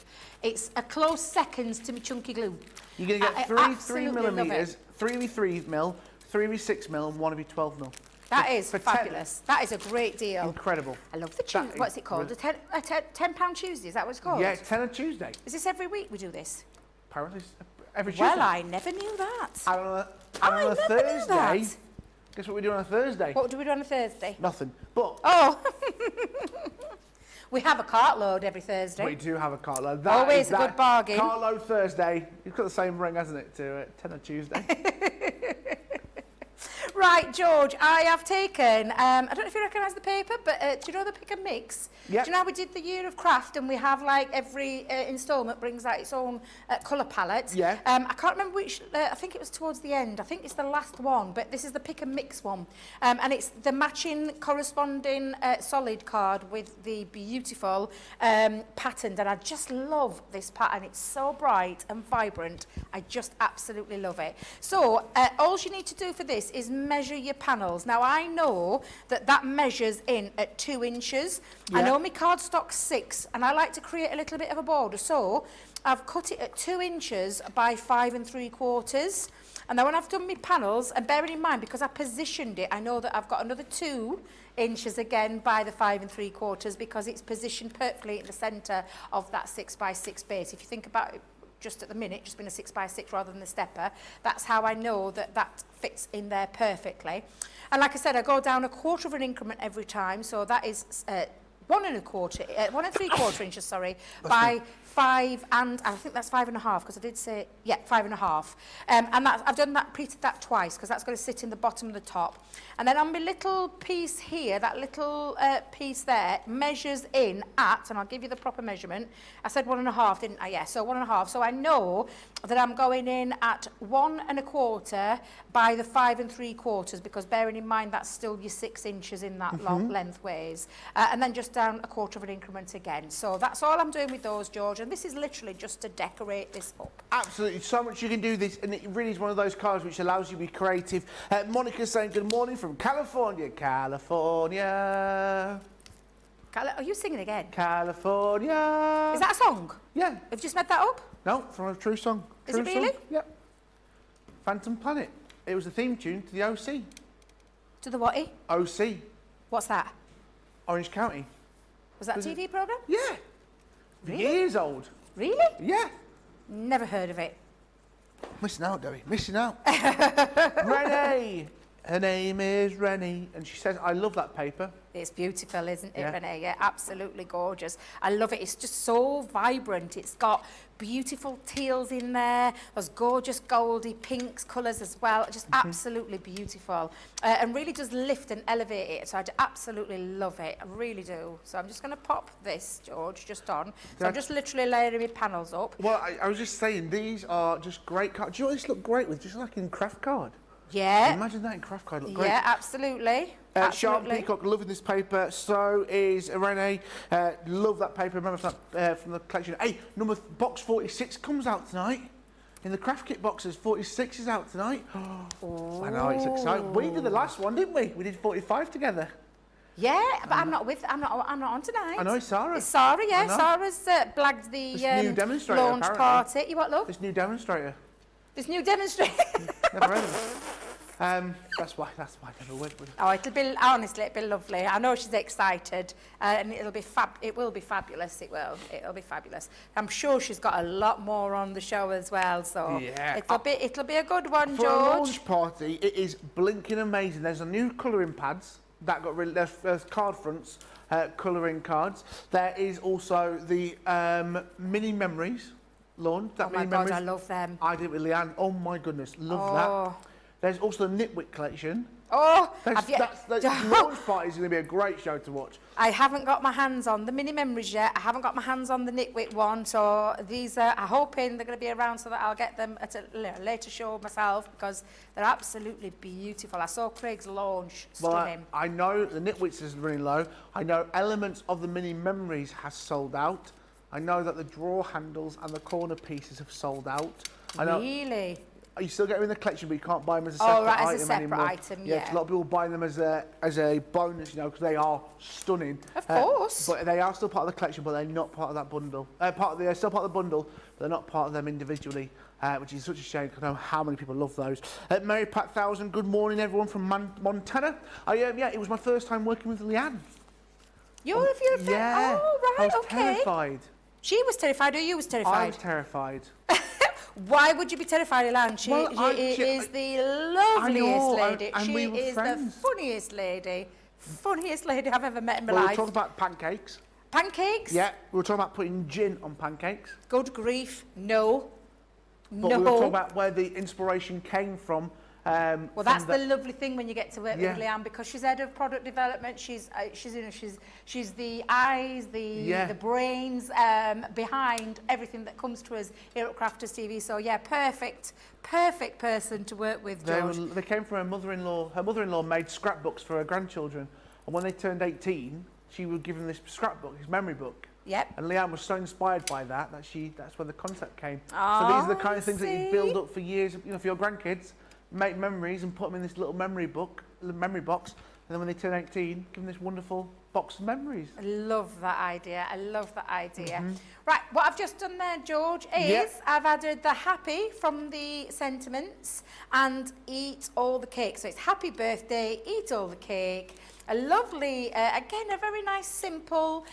Speaker 2: It's a close seconds to my chunky glue.
Speaker 1: You're going to get
Speaker 2: I
Speaker 1: three
Speaker 2: absolutely love
Speaker 1: millimetres,
Speaker 2: it.
Speaker 1: 3v3mm, 3v6mm, and 1v12mm.
Speaker 2: That is
Speaker 1: for
Speaker 2: fabulous. That is a great deal.
Speaker 1: Incredible.
Speaker 2: I love the Tuesday.
Speaker 1: That
Speaker 2: What's
Speaker 1: is
Speaker 2: it called? A £10 Tuesday, is that what it's called?
Speaker 1: Yeah, tenner Tuesday.
Speaker 2: Is this every week we do this?
Speaker 1: Apparently, it's every Tuesday.
Speaker 2: Well, I never knew that.
Speaker 1: And on
Speaker 2: I
Speaker 1: a
Speaker 2: never knew
Speaker 1: Thursday,
Speaker 2: that.
Speaker 1: guess what we do on a Thursday?
Speaker 2: What do we do on a Thursday?
Speaker 1: Nothing. But
Speaker 2: Oh, we have a cartload every Thursday.
Speaker 1: we do have a cartload.
Speaker 2: Always a good bargain.
Speaker 1: Cartload Thursday. You've got the same ring, hasn't it, to tenner Tuesday?
Speaker 2: Right, George, I have taken, I don't know if you recognise the paper, but do you know the Pick and Mix?
Speaker 1: Yep.
Speaker 2: Do you know how we did the Year of Craft, and we have like every instalment brings out its own colour palette?
Speaker 1: Yeah.
Speaker 2: I can't remember which, I think it was towards the end. I think it's the last one, but this is the Pick and Mix one. And it's the matching corresponding solid card with the beautiful pattern. And I just love this pattern. It's so bright and vibrant. I just absolutely love it. So all you need to do for this is measure your panels. Now I know that measures in at 2 inches. I
Speaker 1: Yeah.
Speaker 2: know my cardstock's 6, and I like to create a little bit of a border. So I've cut it at 2 inches by 5 3/4. And then when I've done my panels, and bearing in mind, because I positioned it, I know that I've got another 2 inches again by the 5 3/4 because it's positioned perfectly in the centre of that 6x6 base. If you think about it, just at the minute, just been a 6x6 rather than the stepper, that's how I know that that fits in there perfectly. And like I said, I go down 1/4 of an increment every time, so that is 1 3/4 inches, sorry, by 5 and I think that's 5 1/2 because I did say 5 1/2. And that's, I've repeated that twice because that's going to sit in the bottom of the top. And then on my little piece here, that little piece there measures in at, and I'll give you the proper measurement. I said 1 1/2, didn't I? Yeah, so 1 1/2. So I know that I'm going in at 1 1/4 by the 5 3/4 because bearing in mind that's still your 6 inches in that long lengthways. And then just down 1/4 of an increment again. So that's all I'm doing with those, George. And this is literally just to decorate this up.
Speaker 1: Absolutely, so much you can do this, and it really is one of those cards which allows you to be creative. Monica's saying good morning from California. California.
Speaker 2: Are you singing again?
Speaker 1: California.
Speaker 2: Is that a song?
Speaker 1: Yeah.
Speaker 2: Have you just made that up?
Speaker 1: No, from a true song.
Speaker 2: Is it really?
Speaker 1: Yep. Phantom Planet. It was the theme tune to the OC.
Speaker 2: To the what?
Speaker 1: OC.
Speaker 2: What's that?
Speaker 1: Orange County.
Speaker 2: Was that a TV programme?
Speaker 1: Yeah.
Speaker 2: Really?
Speaker 1: Years old.
Speaker 2: Really?
Speaker 1: Yeah.
Speaker 2: Never heard of it.
Speaker 1: Missing out, Debbie. Missing out. Renee. Her name is Rennie, and she says, I love that paper.
Speaker 2: It's beautiful, isn't it,
Speaker 1: Yeah.
Speaker 2: Renee? Yeah, absolutely gorgeous. I love it. It's just so vibrant. It's got beautiful teals in there, those gorgeous goldy pinks colours as well. Just absolutely beautiful. And really does lift and elevate it. So I absolutely love it. I really do. So I'm just going to pop this, George, just on. So I'm just literally layering my panels up.
Speaker 1: Well, I was just saying, these are just great cards. Do you know what this look great with? Just like in craft card.
Speaker 2: Yeah.
Speaker 1: Imagine that in craft card. Look great.
Speaker 2: Yeah, absolutely.
Speaker 1: Sharp Peacock, loving this paper. So is Renee. Love that paper. Remember from the collection. Hey, box 46 comes out tonight. In the craft kit boxes, 46 is out tonight. Oh. I know, it's exciting. We did the last one, didn't we? We did 45 together.
Speaker 2: Yeah, but I'm not on tonight.
Speaker 1: I know, it's Sarah.
Speaker 2: It's Sarah, yeah. Sarah's blagged the
Speaker 1: new demonstrator,
Speaker 2: launch
Speaker 1: apparently.
Speaker 2: party. You what, love?
Speaker 1: This new demonstrator.
Speaker 2: This new demonstrator.
Speaker 1: Never heard of it. That's why I never went with it.
Speaker 2: Oh, honestly, it'll be lovely. I know she's excited, and it will be fabulous. It'll be fabulous. I'm sure she's got a lot more on the show as well. So
Speaker 1: yeah.
Speaker 2: it'll be a good one,
Speaker 1: For
Speaker 2: George.
Speaker 1: a launch party, it is blinking amazing. There's a new colouring pads that got there's card fronts, colouring cards. There is also the mini memories launch.
Speaker 2: Oh my God, I love them.
Speaker 1: I did it with Leanne. Oh my goodness, love that. There's also the Nitwit collection.
Speaker 2: Oh,
Speaker 1: the launch party is going to be a great show to watch.
Speaker 2: I haven't got my hands on the mini memories yet. I haven't got my hands on the Nitwit one, so these are, I'm hoping they're going to be around so that I'll get them at a later show myself because they're absolutely beautiful. I saw Craig's launch, stunning.
Speaker 1: Well, I know the Nitwits is running low. I know elements of the mini memories has sold out. I know that the drawer handles and the corner pieces have sold out. I know,
Speaker 2: really?
Speaker 1: You still get them in the collection, but you can't buy them as a separate item anymore.
Speaker 2: as a separate item, yeah.
Speaker 1: 'Cause a lot of people buy them as a bonus, you know, because they are stunning.
Speaker 2: Of course.
Speaker 1: But they are still part of the collection, but they're not part of that bundle. They're still part of the bundle, but they're not part of them individually, which is such a shame because I know how many people love those. Mary Pat 1000, good morning, everyone from Montana. Yeah, it was my first time working with Leanne.
Speaker 2: You're a fan?
Speaker 1: Yeah.
Speaker 2: Oh, right,
Speaker 1: I was
Speaker 2: okay.
Speaker 1: terrified.
Speaker 2: She was terrified, or you was terrified?
Speaker 1: I was terrified.
Speaker 2: Why would you be terrified, Elan? She is the loveliest lady.
Speaker 1: And
Speaker 2: she
Speaker 1: we were
Speaker 2: is
Speaker 1: friends.
Speaker 2: the funniest lady I've ever met in my
Speaker 1: We were
Speaker 2: life.
Speaker 1: talking about pancakes.
Speaker 2: Pancakes?
Speaker 1: Yeah, we were talking about putting gin on pancakes.
Speaker 2: Good grief, no.
Speaker 1: But we were talking about where the inspiration came from.
Speaker 2: Well, that's the lovely thing when you get to work
Speaker 1: Yeah.
Speaker 2: with Leanne, because she's head of product development. She's the eyes, the brains behind everything that comes to us here at Crafters TV. So yeah, perfect person to work with, George.
Speaker 1: They came from her mother-in-law. Her mother-in-law made scrapbooks for her grandchildren, and when they turned 18, she would give them this scrapbook, this memory book.
Speaker 2: Yep.
Speaker 1: And Leanne was so inspired by that's where the concept came.
Speaker 2: Oh,
Speaker 1: so these are the kind of things that you
Speaker 2: see?
Speaker 1: build up for years, you know, for your grandkids. Make memories and put them in this little memory box, and then when they turn 18, give them this wonderful box of memories.
Speaker 2: I love that idea. I love that idea. Right, what I've just done there, George, is
Speaker 1: Yep.
Speaker 2: I've added the happy from the sentiments and eat all the cake. So it's happy birthday, eat all the cake. A lovely, again, a very nice, simple,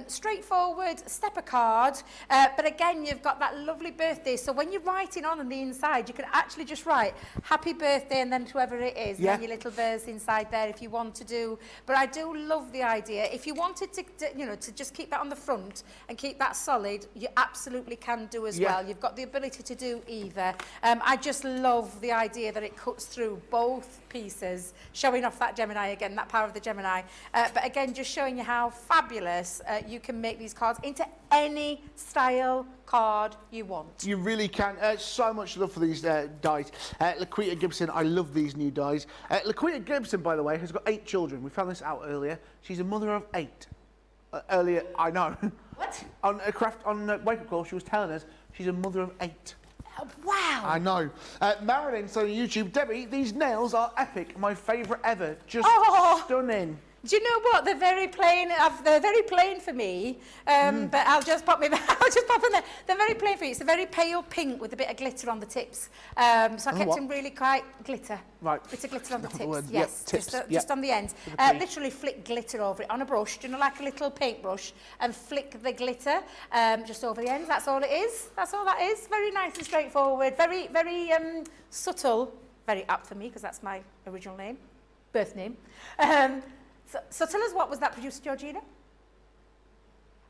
Speaker 2: straightforward stepper card. But again, you've got that lovely birthday. So when you're writing on the inside, you can actually just write happy birthday and then whoever it is.
Speaker 1: Yeah.
Speaker 2: And then your little verse inside there if you want to do. But I do love the idea. If you wanted to you know, to just keep that on the front and keep that solid, you absolutely can do as
Speaker 1: Yeah.
Speaker 2: well. You've got the ability to do either. I just love the idea that it cuts through both pieces, showing off that Gemini again, that power of the Gemini. But again, just showing you how fabulous you can make these cards into any style card you want.
Speaker 1: You really can. So much love for these dies. Laquita Gibson, I love these new dies. Laquita Gibson, by the way, has got 8 children. We found this out earlier. She's a mother of 8. Earlier, I know.
Speaker 2: What?
Speaker 1: On Wake Up Call, she was telling us she's a mother of 8.
Speaker 2: Oh, wow.
Speaker 1: I know. Marilyn, so on YouTube, Debbie, these nails are epic. My favourite ever. Just stunning.
Speaker 2: Do you know what? They're very plain. They're very plain for me. But I'll just pop them. I'll just pop them there. They're very plain for you. It's a very pale pink with a bit of glitter on the tips. So I kept them really quite glitter.
Speaker 1: Right.
Speaker 2: Bit of glitter on the tips.
Speaker 1: word.
Speaker 2: Yes.
Speaker 1: Yep, tips.
Speaker 2: Just on the ends.
Speaker 1: pretty.
Speaker 2: Literally flick glitter over it on a brush. You know, like a little paintbrush, and flick the glitter just over the ends. That's all it is. That's all that is. Very nice and straightforward. Very, very subtle. Very apt for me because that's my original name, birth name. So tell us, what was that produced, Georgina?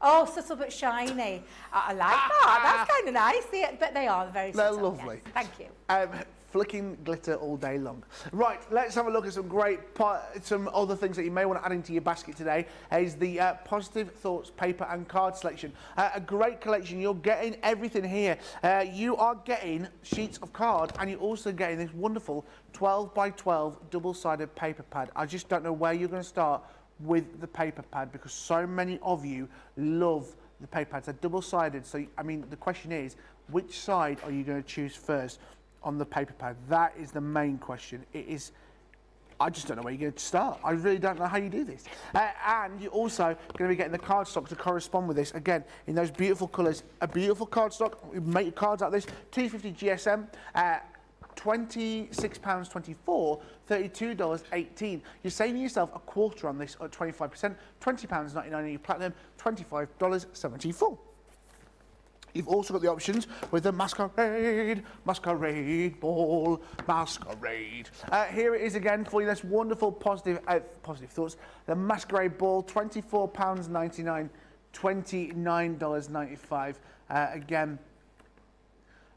Speaker 2: Oh, subtle but shiny. I like that. That's kind of nice. But they are very
Speaker 1: They're
Speaker 2: subtle.
Speaker 1: lovely.
Speaker 2: Yes. Thank you.
Speaker 1: Flicking glitter all day long. Right, let's have a look at some other things that you may want to add into your basket today. Is the Positive Thoughts paper and card selection. A great collection. You're getting everything here. You are getting sheets of card, and you're also getting this wonderful 12 by 12 double-sided paper pad. I just don't know where you're going to start with the paper pad, because so many of you love the paper pads. They're double-sided, so I mean the question is, which side are you going to choose first on the paper pad? That is the main question. It is, I just don't know where you're going to start. I really don't know how you do this. And you're also going to be getting the cardstock to correspond with this, again, in those beautiful colours. A beautiful cardstock. We make your cards out of this. 250 GSM, £26.24, $32.18. You're saving yourself a quarter on this at 25%, £20.99 on your platinum, $25.74. You've also got the options with the Masquerade Ball, Masquerade. Here it is again for you, this wonderful positive thoughts. The Masquerade Ball, £24.99, $29.95. Again,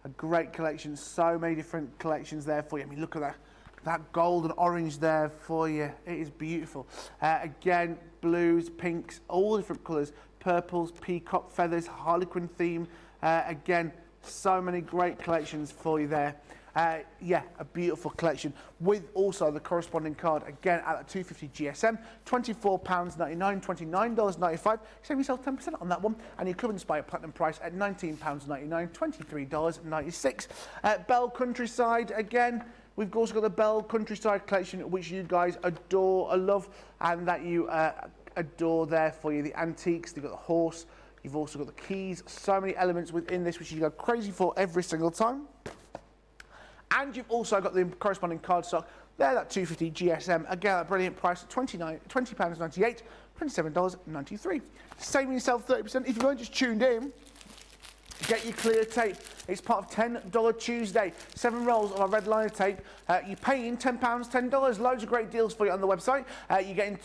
Speaker 1: a great collection, so many different collections there for you. I mean, look at that gold and orange there for you. It is beautiful. Again, blues, pinks, all different colours, purples, peacock feathers, harlequin theme. Again, so many great collections for you there. Yeah, a beautiful collection with also the corresponding card, again at the 250 GSM, £24.99, $29.95. Save yourself 10% on that one, and your Club Inspire Platinum price at £19.99, $23.96. Bell Countryside, again, we've also got the Bell Countryside collection, which you guys adore, love, and that you adore there for you. The antiques, they've got the horse, you've also got the keys, so many elements within this which you go crazy for every single time. And you've also got the corresponding cardstock there, that 250 GSM, again at a brilliant price, £20.98, $27.93. Saving yourself 30%. If you've only just tuned in, get your clear tape. It's part of $10 Tuesday. 7 rolls of our red liner tape. You're paying £10, $10. Loads of great deals for you on the website. You're getting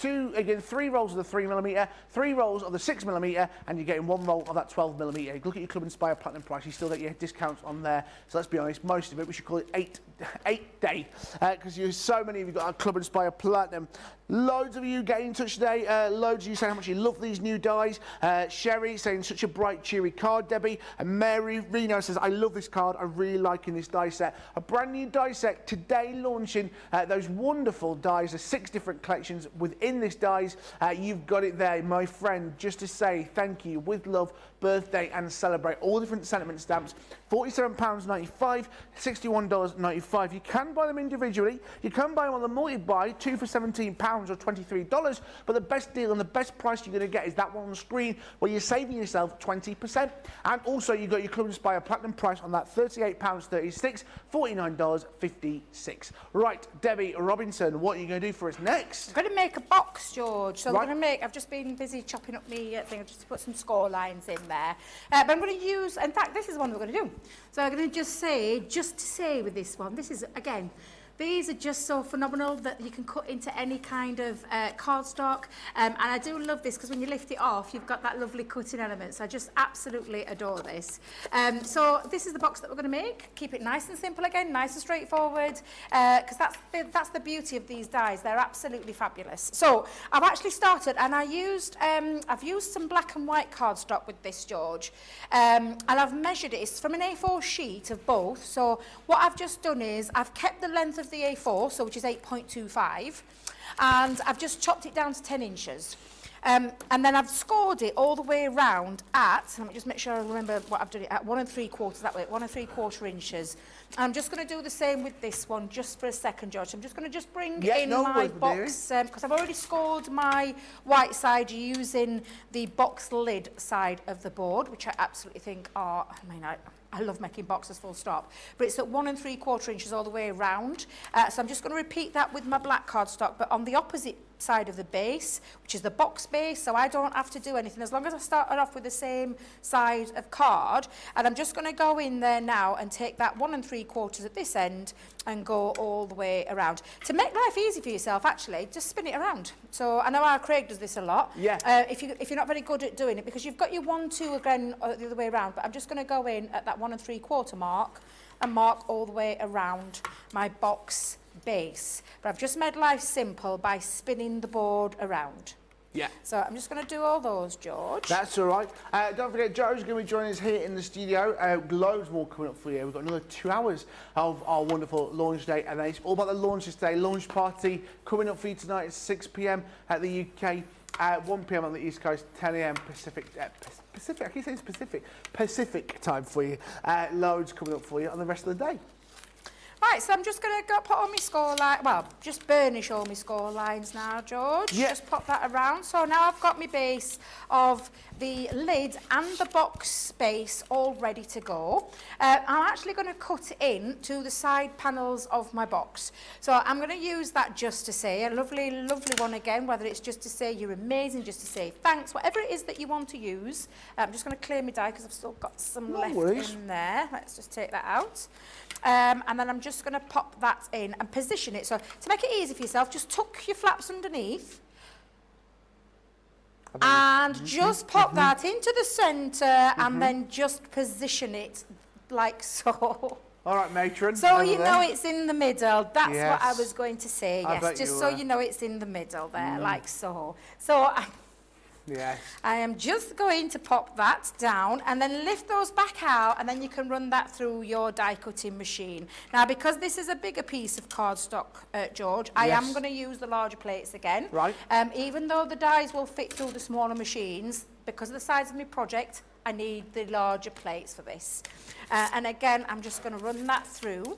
Speaker 1: 3 rolls of the 3mm, 3 rolls of the 6mm, and you're getting 1 roll of that 12mm. Look at your Club Inspire Platinum price. You still get your discounts on there. So let's be honest, most of it, we should call it 8 day, because so many of you got our Club Inspire Platinum. Loads of you getting in touch today. Loads of you saying how much you love these new dies. Sherry saying such a bright, cheery card, Debbie. And Mary Reno says, I love this card. I'm really liking this die set. A brand new die set today launching those wonderful dies. There's 6 different collections within this dies. You've got it there, my friend, just to say thank you with love, birthday and celebrate. All different sentiment stamps. £47.95, $61.95. You can buy them individually. You can buy them on the multi-buy, 2 for £17 or $23. But the best deal and the best price you're going to get is that one on the screen where you're saving yourself 20%. And also you've got your Club Inspire Platinum price on that £38.36, $49.56. Right, Debbie Robinson, what are you going to do for us next?
Speaker 2: I'm going to make a box, George. So
Speaker 1: Right.
Speaker 2: I'm going to make, I've just been busy chopping up my thing, just to put some score lines in there. But I'm going to use, in fact, this is the one we're going to do. So I'm going to just to say with this one, this is, again, these are just so phenomenal that you can cut into any kind of cardstock. And I do love this because when you lift it off, you've got that lovely cutting element. So I just absolutely adore this. So this is the box that we're going to make. Keep it nice and simple again, nice and straightforward, because that's the beauty of these dies. They're absolutely fabulous. So I've actually started, and I've used some black and white cardstock with this, George. And I've measured it. It's from an A4 sheet of both. So what I've just done is I've kept the length of the A4, so which is 8.25, and I've just chopped it down to 10 inches. And then I've scored it all the way around at, let me just make sure I remember what I've done it at, 1 3/4, that way, 1 3/4 inches. And I'm just going to do the same with this one just for a second, George. I'm just going to just bring in my box, because I've already scored my white side using the box lid side of the board, which I absolutely think are, I love making boxes full stop, but it's at 1 3/4 inches all the way around. So I'm just going to repeat that with my black cardstock, but on the opposite side of the base, which is the box base, so I don't have to do anything as long as I started off with the same size of card. And I'm just going to go in there now and take that 1 3/4 at this end and go all the way around. To make life easy for yourself, actually, just spin it around. So I know our Craig does this a lot.
Speaker 1: Yeah.
Speaker 2: If you're not very good at doing it, because you've got your 1 2 again the other way around, but I'm just going to go in at that 1 3/4 mark and mark all the way around my box base. But I've just made life simple by spinning the board around.
Speaker 1: Yeah.
Speaker 2: So I'm just going to do all those, George.
Speaker 1: That's all right. Don't forget, Joe's going to be joining us here in the studio. Loads more coming up for you. We've got another 2 hours of our wonderful launch day, and it's all about the launches today. Launch party coming up for you tonight at 6 p.m. at the UK, 1 p.m. on the East Coast, 10 a.m. Pacific. I keep saying Pacific time for you. Loads coming up for you on the rest of the day.
Speaker 2: Right, so I'm just going to put all my score line, well, just burnish all my score lines now, George.
Speaker 1: Yeah.
Speaker 2: Just pop that around. So now I've got my base of the lid and the box base all ready to go. I'm actually going to cut in to the side panels of my box. So I'm going to use that just to say, a lovely, lovely one again, whether it's just to say you're amazing, just to say thanks, whatever it is that you want to use. I'm just going to clear my die because I've still got some left in there. Let's just take that out. And then I'm just going to pop that in and position it. So to make it easy for yourself, just tuck your flaps underneath and just pop that into the centre and then just position it like so.
Speaker 1: All right, matron.
Speaker 2: So you know it's in the middle. That's
Speaker 1: Yes.
Speaker 2: what I was going to say.
Speaker 1: I
Speaker 2: Yes,
Speaker 1: bet
Speaker 2: just
Speaker 1: you
Speaker 2: so
Speaker 1: were.
Speaker 2: you know it's in the middle there, like so. So
Speaker 1: Yes.
Speaker 2: I am just going to pop that down and then lift those back out, and then you can run that through your die cutting machine. Now, because this is a bigger piece of cardstock, George, I am going to use the larger plates again.
Speaker 1: Right.
Speaker 2: Even though the dies will fit through the smaller machines, because of the size of my project, I need the larger plates for this. And again, I'm just going to run that through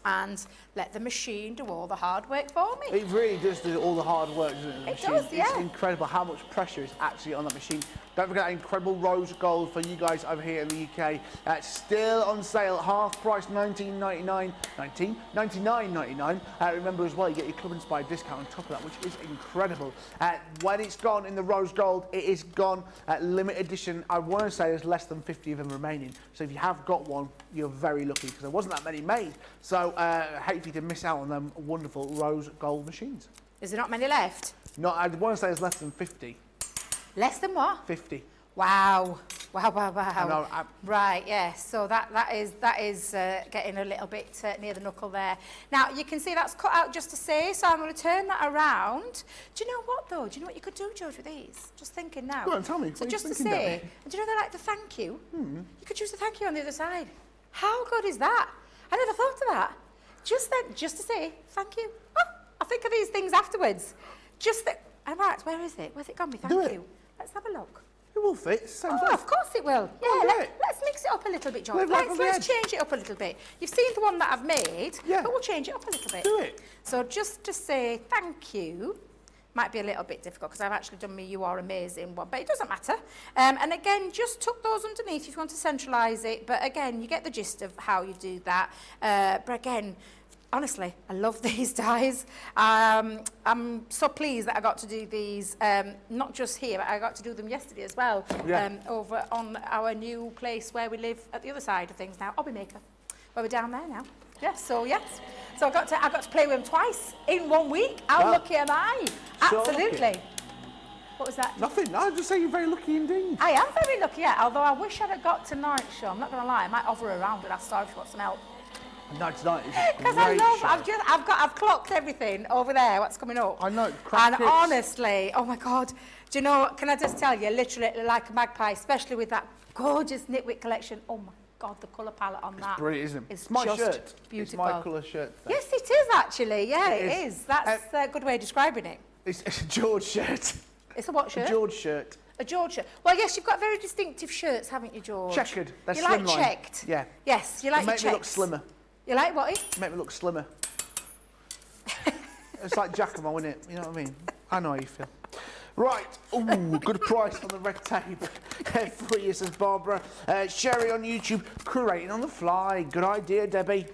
Speaker 2: and let the machine do all the hard work for me.
Speaker 1: It really does do all the hard work, doesn't it? The
Speaker 2: It
Speaker 1: machine?
Speaker 2: does, yeah.
Speaker 1: It's incredible how much pressure is actually on that machine. Don't forget that incredible rose gold for you guys over here in the UK. It's still on sale, half price, $99.99. Remember as well, you get your Club Inspired discount on top of that, which is incredible. When it's gone in the rose gold, it is gone. Limited edition, I want to say there's less than 50 of them remaining. So if you have got one, you're very lucky because there wasn't that many made. So I hate for you to miss out on them wonderful rose gold machines.
Speaker 2: Is there not many left?
Speaker 1: No, I want to say there's less than 50.
Speaker 2: Less than what?
Speaker 1: 50.
Speaker 2: Wow. Wow, wow, wow.
Speaker 1: I know,
Speaker 2: Right, yeah, so that is getting a little bit near the knuckle there. Now, you can see that's cut out just to say, so I'm going to turn that around. Do you know what, though? Do you know what you could do, George, with these? Just thinking now.
Speaker 1: Go on, tell me.
Speaker 2: So
Speaker 1: What are you
Speaker 2: just to
Speaker 1: thinking,
Speaker 2: say,
Speaker 1: Debbie?
Speaker 2: do you know they like the thank you? You could use the thank you on the other side. How good is that? I never thought of that. Just to say, thank you. Oh, I'll think of these things afterwards. All right, where is it? Where's it gone? Me, thank
Speaker 1: Do it.
Speaker 2: you. Let's have a look.
Speaker 1: It will fit. Same
Speaker 2: Oh, of course it will.
Speaker 1: Go on,
Speaker 2: Yeah,
Speaker 1: do it.
Speaker 2: let's mix it up a little bit, George.
Speaker 1: Live life on the
Speaker 2: Let's
Speaker 1: edge.
Speaker 2: change it up a little bit. You've seen the one that I've made,
Speaker 1: Yeah.
Speaker 2: but we'll change it up a little bit.
Speaker 1: Do it.
Speaker 2: So just to say thank you, might be a little bit difficult because I've actually done me You Are Amazing one, but it doesn't matter. And again, just tuck those underneath if you want to centralise it. But again, you get the gist of how you do that. But again, honestly, I love these dies. I'm so pleased that I got to do these, not just here, but I got to do them yesterday as well,
Speaker 1: Yeah.
Speaker 2: over on our new place where we live at the other side of things now, Hobby Maker, where we're down there now. Yes, so yes. So I got to play with them twice in 1 week. How
Speaker 1: Wow.
Speaker 2: lucky am I?
Speaker 1: So
Speaker 2: Absolutely.
Speaker 1: lucky.
Speaker 2: What was that?
Speaker 1: Nothing. No, just say you're very lucky indeed.
Speaker 2: I am very lucky, yeah, although I wish I'd have got to Norwich show. I'm not going to lie, I might hover around and ask Sarah if she wants some help.
Speaker 1: No, tonight is a
Speaker 2: Because I
Speaker 1: great
Speaker 2: love,
Speaker 1: show.
Speaker 2: I've clocked everything over there, what's coming up.
Speaker 1: I know,
Speaker 2: And
Speaker 1: crackers.
Speaker 2: honestly, oh my God, do you know, can I just tell you, literally like a magpie, especially with that gorgeous knitwear collection. Oh my God, the colour palette on that.
Speaker 1: Brilliant, isn't it?
Speaker 2: It's
Speaker 1: my
Speaker 2: just
Speaker 1: shirt.
Speaker 2: beautiful.
Speaker 1: It's my colour shirt. Today.
Speaker 2: Yes, it is actually, yeah,
Speaker 1: It
Speaker 2: it
Speaker 1: is.
Speaker 2: is. That's a good way of describing it.
Speaker 1: It's a George shirt.
Speaker 2: It's a what shirt?
Speaker 1: A George shirt.
Speaker 2: A George shirt. Well, yes, you've got very distinctive shirts, haven't you, George?
Speaker 1: Checkered. They're
Speaker 2: You like
Speaker 1: slimline.
Speaker 2: checked?
Speaker 1: Yeah.
Speaker 2: Yes, you like
Speaker 1: They
Speaker 2: your
Speaker 1: make me look
Speaker 2: checks.
Speaker 1: slimmer.
Speaker 2: You like what?
Speaker 1: Make me look slimmer. It's like Giacomo, isn't it? You know what I mean? I know how you feel. Right. Ooh, good price on the red tape. For you, says Barbara. Sherry on YouTube, curating on the fly. Good idea, Debbie.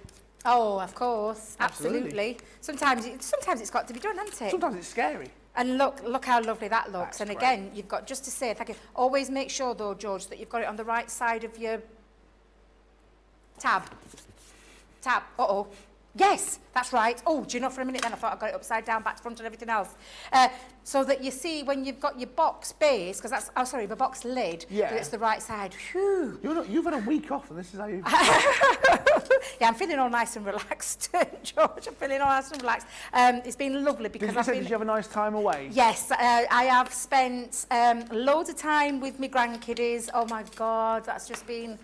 Speaker 2: Oh, of course,
Speaker 1: Absolutely.
Speaker 2: absolutely. Sometimes it's got to be done, hasn't it?
Speaker 1: Sometimes it's scary.
Speaker 2: And look how lovely that looks.
Speaker 1: That's
Speaker 2: And
Speaker 1: great.
Speaker 2: again, you've got, just to say, thank you. Always make sure though, George, that you've got it on the right side of your tab. Uh-oh. Yes, that's right. Oh, do you know, for a minute then I thought I got it upside down, back to front and everything else. So that you see when you've got your box base, because that's, oh sorry, the box lid,
Speaker 1: Yeah.
Speaker 2: that it's the right side. Whew.
Speaker 1: You've had a week off, and this is how you.
Speaker 2: Yeah, I'm feeling all nice and relaxed, George. I'm feeling all nice and relaxed. It's been lovely because
Speaker 1: Did you have a nice time away?
Speaker 2: Yes, I have spent loads of time with my grandkiddies. Oh my God, that's just been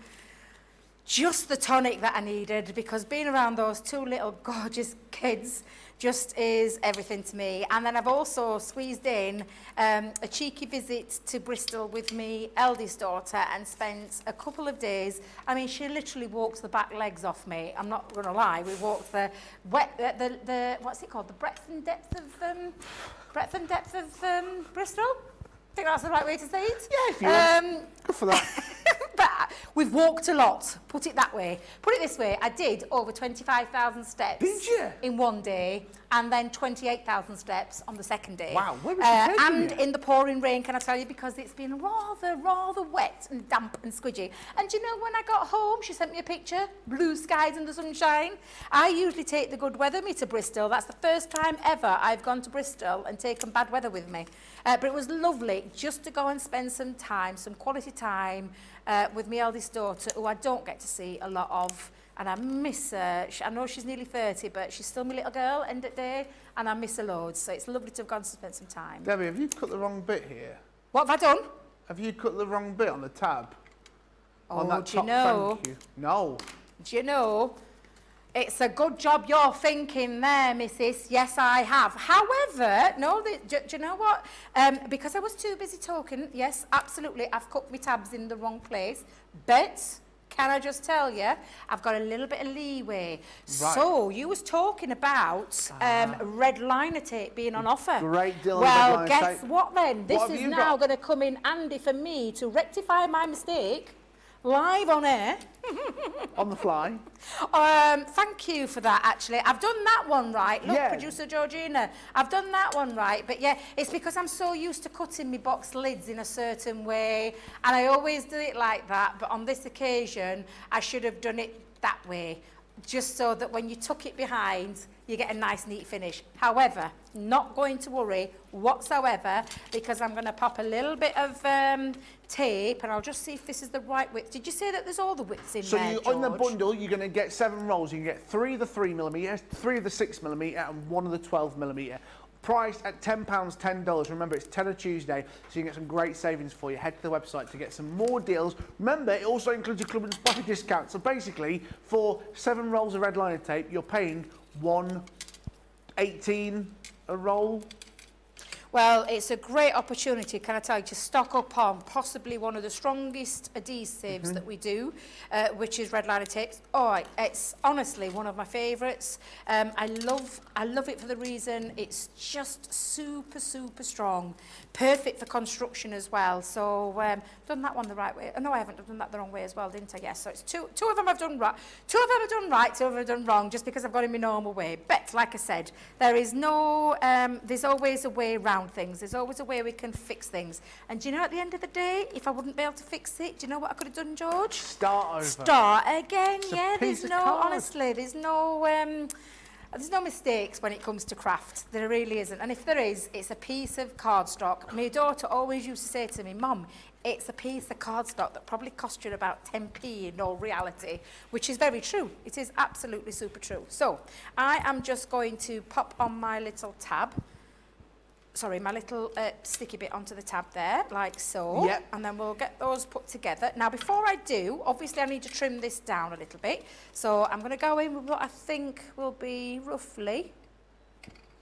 Speaker 2: just the tonic that I needed, because being around those two little gorgeous kids just is everything to me. And then I've also squeezed in a cheeky visit to Bristol with me eldest daughter and spent a couple of days. I mean, she literally walked the back legs off me. I'm not going to lie. We walked the what's it called? The breadth and depth of Bristol. I think that's the right way to say it.
Speaker 1: Yeah, if you want. Good for that.
Speaker 2: But we've walked a lot, put it that way. Put it this way, I did over 25,000 steps.
Speaker 1: Did you?
Speaker 2: In one day, and then 28,000 steps on the second day.
Speaker 1: Wow, where was she taking
Speaker 2: and
Speaker 1: you?
Speaker 2: in the pouring rain, can I tell you, because it's been rather wet and damp and squidgy. And do you know, when I got home, she sent me a picture, blue skies and the sunshine. I usually take the good weather me to Bristol. That's the first time ever I've gone to Bristol and taken bad weather with me. But it was lovely just to go and spend some time, some quality time, with my eldest daughter, who I don't get to see a lot of, and I miss her. I know she's nearly 30, but she's still my little girl, end of the day, and I miss her loads, so it's lovely to have gone to spend some time.
Speaker 1: Debbie, have you cut the wrong bit here?
Speaker 2: What have I done?
Speaker 1: Have you cut the wrong bit on the tab? On
Speaker 2: Oh,
Speaker 1: that
Speaker 2: do you
Speaker 1: top
Speaker 2: know?
Speaker 1: thank you? No.
Speaker 2: Do you know? It's a good job you're thinking there, Mrs. Yes, I have. However, no, do you know what? Because I was too busy talking, yes, absolutely, I've cut my tabs in the wrong place. But, can I just tell you, I've got a little bit of leeway.
Speaker 1: Right.
Speaker 2: So, you was talking about red liner tape being on offer.
Speaker 1: Great deal of red
Speaker 2: Well,
Speaker 1: liner
Speaker 2: guess
Speaker 1: tape.
Speaker 2: what then? This
Speaker 1: What have
Speaker 2: is
Speaker 1: you
Speaker 2: now
Speaker 1: got?
Speaker 2: going to come in handy for me to rectify my mistake, live on air.
Speaker 1: On the fly.
Speaker 2: Thank you for that, actually. I've done that one right. Look,
Speaker 1: Yeah.
Speaker 2: producer Georgina, I've done that one right. But yeah, it's because I'm so used to cutting my box lids in a certain way, and I always do it like that. But on this occasion, I should have done it that way. just so that when you tuck it behind, you get a nice, neat finish. However, not going to worry whatsoever, because I'm going to pop a little bit of tape, and I'll just see if this is the right width. Did you say that there's all the widths in there, George?
Speaker 1: So on the bundle, you're going to get 7 rolls. You can get 3 of the 3mm, 3 of the 6mm, and 1 of the 12mm. Priced at £10, $10. Remember, it's Tenner Tuesday, so you can get some great savings for you. Head to the website to get some more deals. Remember, it also includes a Club and Spotty discount. So basically, for 7 rolls of red liner tape, you're paying $1.18 a roll.
Speaker 2: Well, it's a great opportunity, can I tell you, to stock up on possibly one of the strongest adhesives that we do, which is red liner tapes. Oh, it's honestly one of my favourites. I love it for the reason it's just super, super strong. Perfect for construction as well. So, done that one the right way. Oh, no, I haven't done that the wrong way as well, didn't I? Yes. So it's two of them I've done right. 2 of them I've done right, 2 of them I've done wrong, just because I've got it in my normal way. But like I said, there is no. There's always a way around things. There's always a way we can fix things. And do you know, at the end of the day, if I wouldn't be able to fix it, do you know what I could have done, George?
Speaker 1: Start over.
Speaker 2: Start again.
Speaker 1: It's
Speaker 2: Yeah. There's no.
Speaker 1: card.
Speaker 2: Honestly, there's no. There's no mistakes when it comes to craft. There really isn't. And if there is, it's a piece of cardstock. My daughter always used to say to me, Mum, it's a piece of cardstock that probably cost you about 10p in all reality, which is very true. It is absolutely super true. So I am just going to pop on my little tab. Sorry, my little sticky bit onto the tab there, like so.
Speaker 1: Yep.
Speaker 2: And then we'll get those put together. Now, before I do, obviously I need to trim this down a little bit. So I'm going to go in with what I think will be roughly.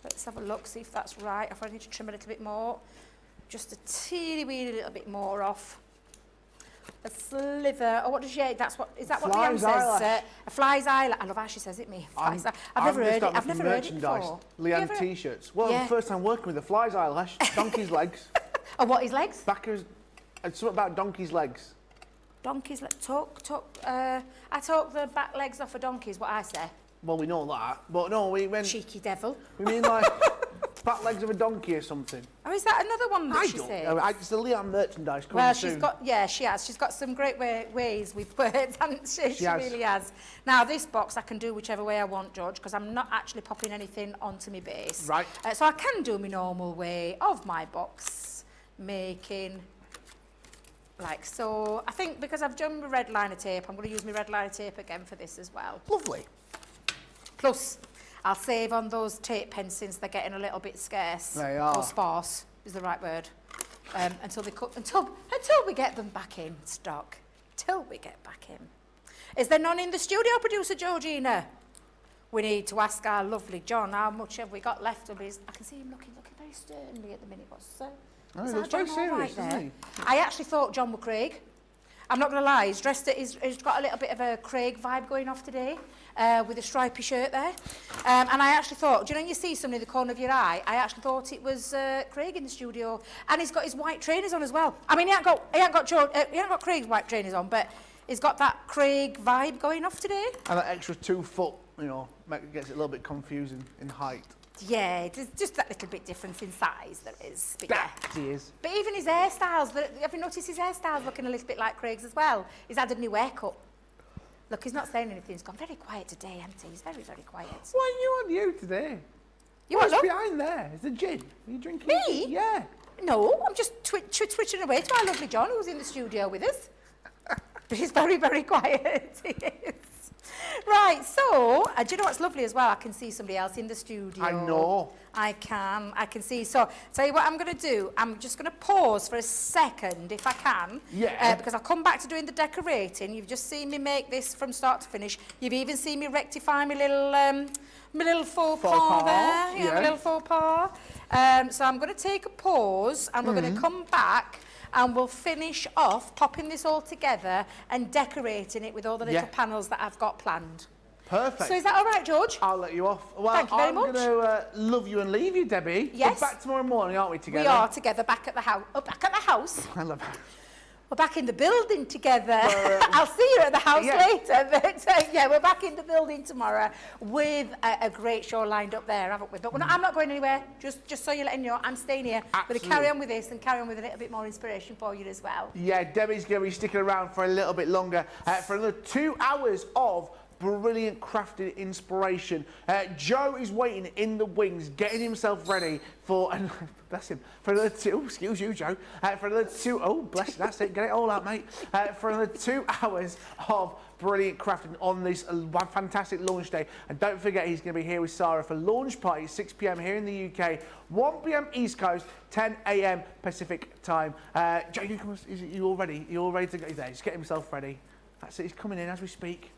Speaker 2: Let's have a look, see if that's right. If I need to trim a little bit more. Just a teeny weeny little bit more off. A sliver. Oh, what does she? That's what. Is that what Leanne says? A fly's eyelash. I love how she says it. Me. I've never heard it. I've never heard it before.
Speaker 1: Leanne T-shirts. Well,
Speaker 2: Yeah.
Speaker 1: the first time working with a fly's eyelash, donkey's legs.
Speaker 2: Oh, what, his legs?
Speaker 1: Backers. It's something about donkey's legs.
Speaker 2: Donkey's legs. I talk the back legs off a donkey is what I say.
Speaker 1: Well, we know that, but no, we meant.
Speaker 2: Cheeky devil.
Speaker 1: We mean like back legs of a donkey or something.
Speaker 2: Oh, is that another one that she says?
Speaker 1: It's the Leanne merchandise coming
Speaker 2: Well,
Speaker 1: soon.
Speaker 2: she has. She's got some great ways with words, hasn't she? She
Speaker 1: has.
Speaker 2: really has. Now, this box I can do whichever way I want, George, because I'm not actually popping anything onto my base.
Speaker 1: Right.
Speaker 2: So I can do my normal way of my box making, like so. I think because I've done my red liner tape, I'm going to use my red liner tape again for this as well.
Speaker 1: Lovely.
Speaker 2: Plus, I'll save on those tape pens since they're getting a little bit scarce.
Speaker 1: They are.
Speaker 2: Or sparse is the right word. Until we get them back in stock. Till we get back in. Is there none in the studio, producer Georgina? We need to ask our lovely John how much have we got left of his. I can see him looking very sternly at the minute. What's
Speaker 1: Oh,
Speaker 2: is
Speaker 1: he looks
Speaker 2: our
Speaker 1: very
Speaker 2: John all
Speaker 1: serious,
Speaker 2: right
Speaker 1: doesn't
Speaker 2: there? I actually thought John were Craig. I'm not going to lie, he's got a little bit of a Craig vibe going off today, with a stripy shirt there. And I actually thought, do you know when you see something in the corner of your eye, I actually thought it was Craig in the studio. And he's got his white trainers on as well. I mean, he ain't got Craig's white trainers on, but he's got that Craig vibe going off today.
Speaker 1: And that extra 2 foot, gets it a little bit confusing in height.
Speaker 2: Yeah, there's just that little bit difference in size there is. But
Speaker 1: That he is.
Speaker 2: But even his hairstyles, have you noticed his hairstyles looking a little bit like Craig's as well? He's had a new haircut. Look, he's not saying anything. He's gone very quiet today, hasn't he? He's very, very quiet.
Speaker 1: Why are you on you today?
Speaker 2: What's
Speaker 1: behind there? Is the gin? Are you drinking?
Speaker 2: Me?
Speaker 1: Yeah.
Speaker 2: No, I'm just twitching away to our lovely John, who's in the studio with us. But he's very, very quiet. He is. Right, so, do you know what's lovely as well? I can see somebody else in the studio.
Speaker 1: I know.
Speaker 2: I can see. So, tell you what I'm going to do. I'm just going to pause for a second, if I can.
Speaker 1: Yeah.
Speaker 2: Because I'll come back to doing the decorating. You've just seen me make this from start to finish. You've even seen me rectify my little faux pas there.
Speaker 1: Yeah,
Speaker 2: my little faux pas. So I'm going to take a pause, and we're going to come back, and we'll finish off popping this all together and decorating it with all the little panels that I've got planned.
Speaker 1: Perfect.
Speaker 2: So is that all right, George?
Speaker 1: I'll let you off. Well,
Speaker 2: Thank you very
Speaker 1: I'm
Speaker 2: much.
Speaker 1: going to love you and leave you, Debbie.
Speaker 2: Yes.
Speaker 1: We're back tomorrow morning, aren't we, together?
Speaker 2: We are together back at the house. Oh, back at the house.
Speaker 1: I love it.
Speaker 2: We're back in the building together. I'll see you at the house later. But yeah, we're back in the building tomorrow with a great show lined up there, haven't we? But I'm not going anywhere. Just so you're letting you know, I'm staying here. I'm going to carry on with this and carry on with a little bit more inspiration for you as well.
Speaker 1: Yeah, Debbie's going to be sticking around for a little bit longer, for another 2 hours of brilliant crafted inspiration. Joe is waiting in the wings, getting himself ready for, and bless him, for another two, excuse you, Joe, for another two, oh, bless you, that's it, get it all out, mate, for another 2 hours of brilliant crafting on this fantastic launch day. And don't forget, he's going to be here with Sarah for launch party, 6 p.m. here in the UK, 1 p.m. East Coast, 10 a.m. Pacific time. Joe, you all ready? You all ready to go there? He's getting himself ready. That's it, he's coming in as we speak.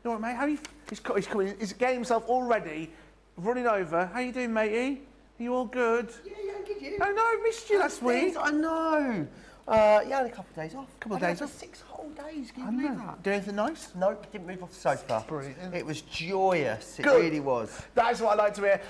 Speaker 1: You all right, mate? How are you? He's coming in, he's getting himself all ready, running over. How you doing, matey? Are you all good?
Speaker 3: Yeah, good, you.
Speaker 1: Oh no, I missed you last week.
Speaker 3: I know. Yeah, I had a couple of days off.
Speaker 1: Couple of days off?
Speaker 3: 6 whole days, can you believe that?
Speaker 1: Do anything nice?
Speaker 3: Nope, didn't move off the sofa.
Speaker 1: Brilliant.
Speaker 3: It was joyous, it
Speaker 1: Good.
Speaker 3: really was.
Speaker 1: That is what I like to hear.